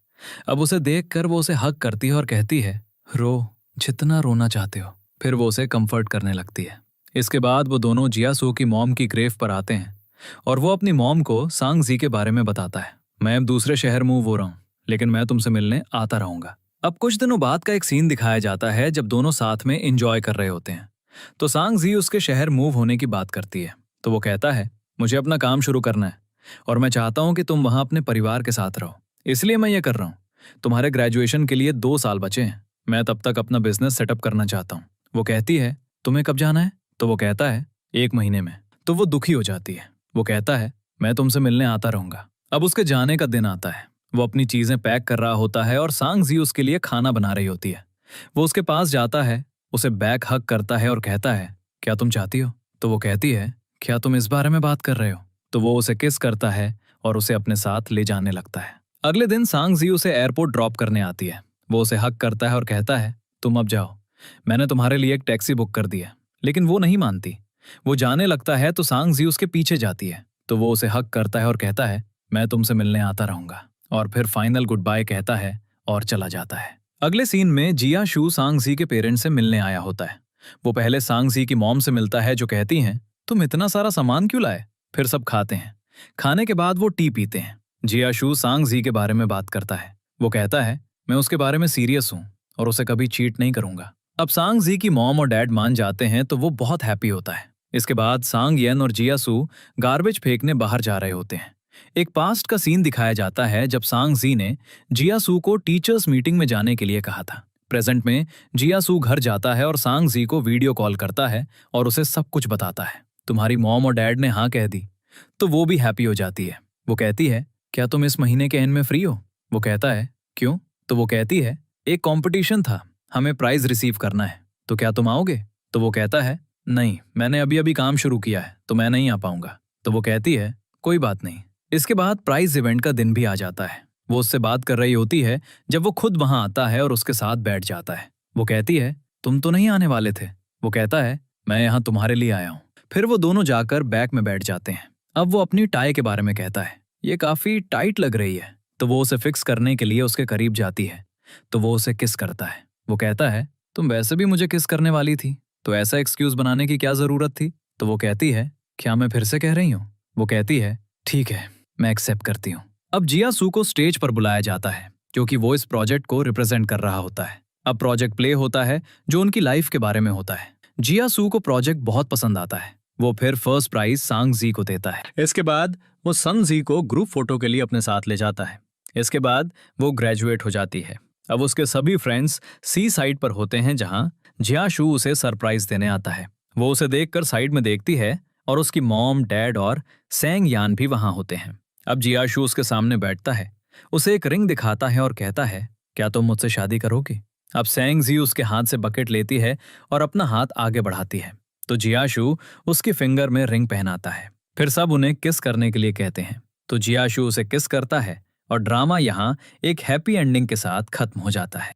अब उसे देखकर वो उसे हग करती है और कहती है, रो, जितना रोना चाहते हो। फिर वो उसे कंफर्ट करने लगती है। इसके बाद वो दोनों जियासू की मॉम की ग्रेव पर आते हैं और वो अपनी मॉम को सांग जी के बारे में बताता है। मैं अब दूसरे शहर मूव हो रहा हूँ, लेकिन मैं तुमसे मिलने आता रहूंगा। अब कुछ दिनों बाद का एक सीन दिखाया जाता है जब दोनों साथ में एंजॉय कर रहे होते हैं। तो सांग जी उसके शहर मूव होने की बात करती है। तो वो कहता है, मुझे अपना काम शुरू करना है और मैं चाहता हूँ कि तुम वहां अपने परिवार के साथ रहो, इसलिए मैं ये कर रहा हूँ। तुम्हारे ग्रेजुएशन के लिए 2 साल बचे हैं, मैं तब तक अपना बिजनेस सेटअप करना चाहता हूँ। वो कहती है, तुम्हें कब जाना है? तो वो कहता है, 1 महीने में। तो वो दुखी हो जाती है। वो कहता है, मैं तुमसे मिलने आता रहूंगा। अब उसके जाने का दिन आता है। वो अपनी चीजें पैक कर रहा होता है और सांग जी उसके लिए खाना बना रही होती है। वो उसके पास जाता है, उसे बैक हग करता है और कहता है, क्या तुम चाहती हो? तो वो कहती है, क्या तुम इस बारे में बात कर रहे हो? तो वो उसे किस करता है और उसे अपने साथ ले जाने लगता है। अगले दिन सांग जी उसे एयरपोर्ट ड्रॉप करने आती है। वो उसे हक करता है और कहता है, तुम अब जाओ, मैंने तुम्हारे लिए एक टैक्सी बुक कर दी है। लेकिन वो नहीं मानती। वो जाने लगता है तो सांग जी उसके पीछे जाती है। तो वो उसे हक करता है और कहता है, मैं तुमसे मिलने आता रहूंगा। और फिर फाइनल गुड बाय कहता है और चला जाता है। अगले सीन में जिया शू सांग जी के पेरेंट्स से मिलने आया होता है। वो पहले सांग जी की मॉम से मिलता है जो कहती हैं, तुम इतना सारा सामान क्यों लाए? फिर सब खाते हैं। खाने के बाद वो टी पीते हैं। जिया शू सांग जी के बारे में बात करता है। वो कहता है, मैं उसके बारे में सीरियस हूँ और उसे कभी चीट नहीं करूंगा। अब सांग जी की मॉम और डैड मान जाते हैं तो वो बहुत हैप्पी होता है। इसके बाद सांग येन और जिया सू गार्बेज फेंकने बाहर जा रहे होते हैं। एक पास्ट का सीन दिखाया जाता है जब सांग जी ने जिया सू को टीचर्स मीटिंग में जाने के लिए कहा था। प्रेजेंट में जिया सू घर जाता है और सांग जी को वीडियो कॉल करता है और उसे सब कुछ बताता है। तुम्हारी मॉम और डैड ने हाँ कह दी। तो वो भी हैप्पी हो जाती है। वो कहती है, क्या तुम इस महीने के एंड में फ्री हो? वो कहता है, क्यों? तो वो कहती है, एक कंपटीशन था, हमें प्राइज रिसीव करना है, तो क्या तुम आओगे? तो वो कहता है, नहीं, मैंने अभी अभी काम शुरू किया है तो मैं नहीं आ पाऊंगा। तो वो कहती है, कोई बात नहीं। इसके बाद प्राइज इवेंट का दिन भी आ जाता है। वो उससे बात कर रही होती है जब वो खुद वहां आता है और उसके साथ बैठ जाता है। वो कहती है, तुम तो नहीं आने वाले थे? वो कहता है, मैं यहाँ तुम्हारे लिए आया हूँ। फिर वो दोनों जाकर बैक में बैठ जाते हैं। अब वो अपनी टाई के बारे में कहता है, ये काफी टाइट लग रही है। तो वो उसे फिक्स करने के लिए उसके करीब जाती है। तो वो उसे किस करता है। वो कहता है, तुम वैसे भी मुझे किस करने वाली थी, तो ऐसा एक्सक्यूज बनाने की क्या जरूरत थी? तो वो कहती है, क्या मैं फिर से कह रही हूँ? वो कहती है, ठीक है, मैं एक्सेप्ट करती हूँ। अब जिया सू को स्टेज पर बुलाया जाता है क्योंकि वो इस प्रोजेक्ट को रिप्रेजेंट कर रहा होता है। अब प्रोजेक्ट प्ले होता है जो उनकी लाइफ के बारे में होता है। जिया सू को प्रोजेक्ट बहुत पसंद आता है। वो फिर फर्स्ट प्राइज सांग जी को देता है। इसके बाद वो सन जी को ग्रुप फोटो के लिए अपने साथ ले जाता है। इसके बाद वो ग्रेजुएट हो जाती है। अब उसके सभी फ्रेंड्स सी साइड पर होते हैं जहां जिया शू उसे सरप्राइज देने आता है। वो उसे देखकर साइड में देखती है और उसकी मॉम, डैड और सैंग यान भी वहां होते हैं। अब जिया शू उसके सामने बैठता है, उसे एक रिंग दिखाता है और कहता है, क्या तुम मुझसे शादी करोगी? अब सैंग जी उसके हाथ से बकेट लेती है और अपना हाथ आगे बढ़ाती है तो जिया शू उसकी फिंगर में रिंग पहनाता है। फिर सब उन्हें किस करने के लिए कहते हैं तो जिया शू उसे किस करता है और ड्रामा यहाँ एक हैप्पी एंडिंग के साथ खत्म हो जाता है।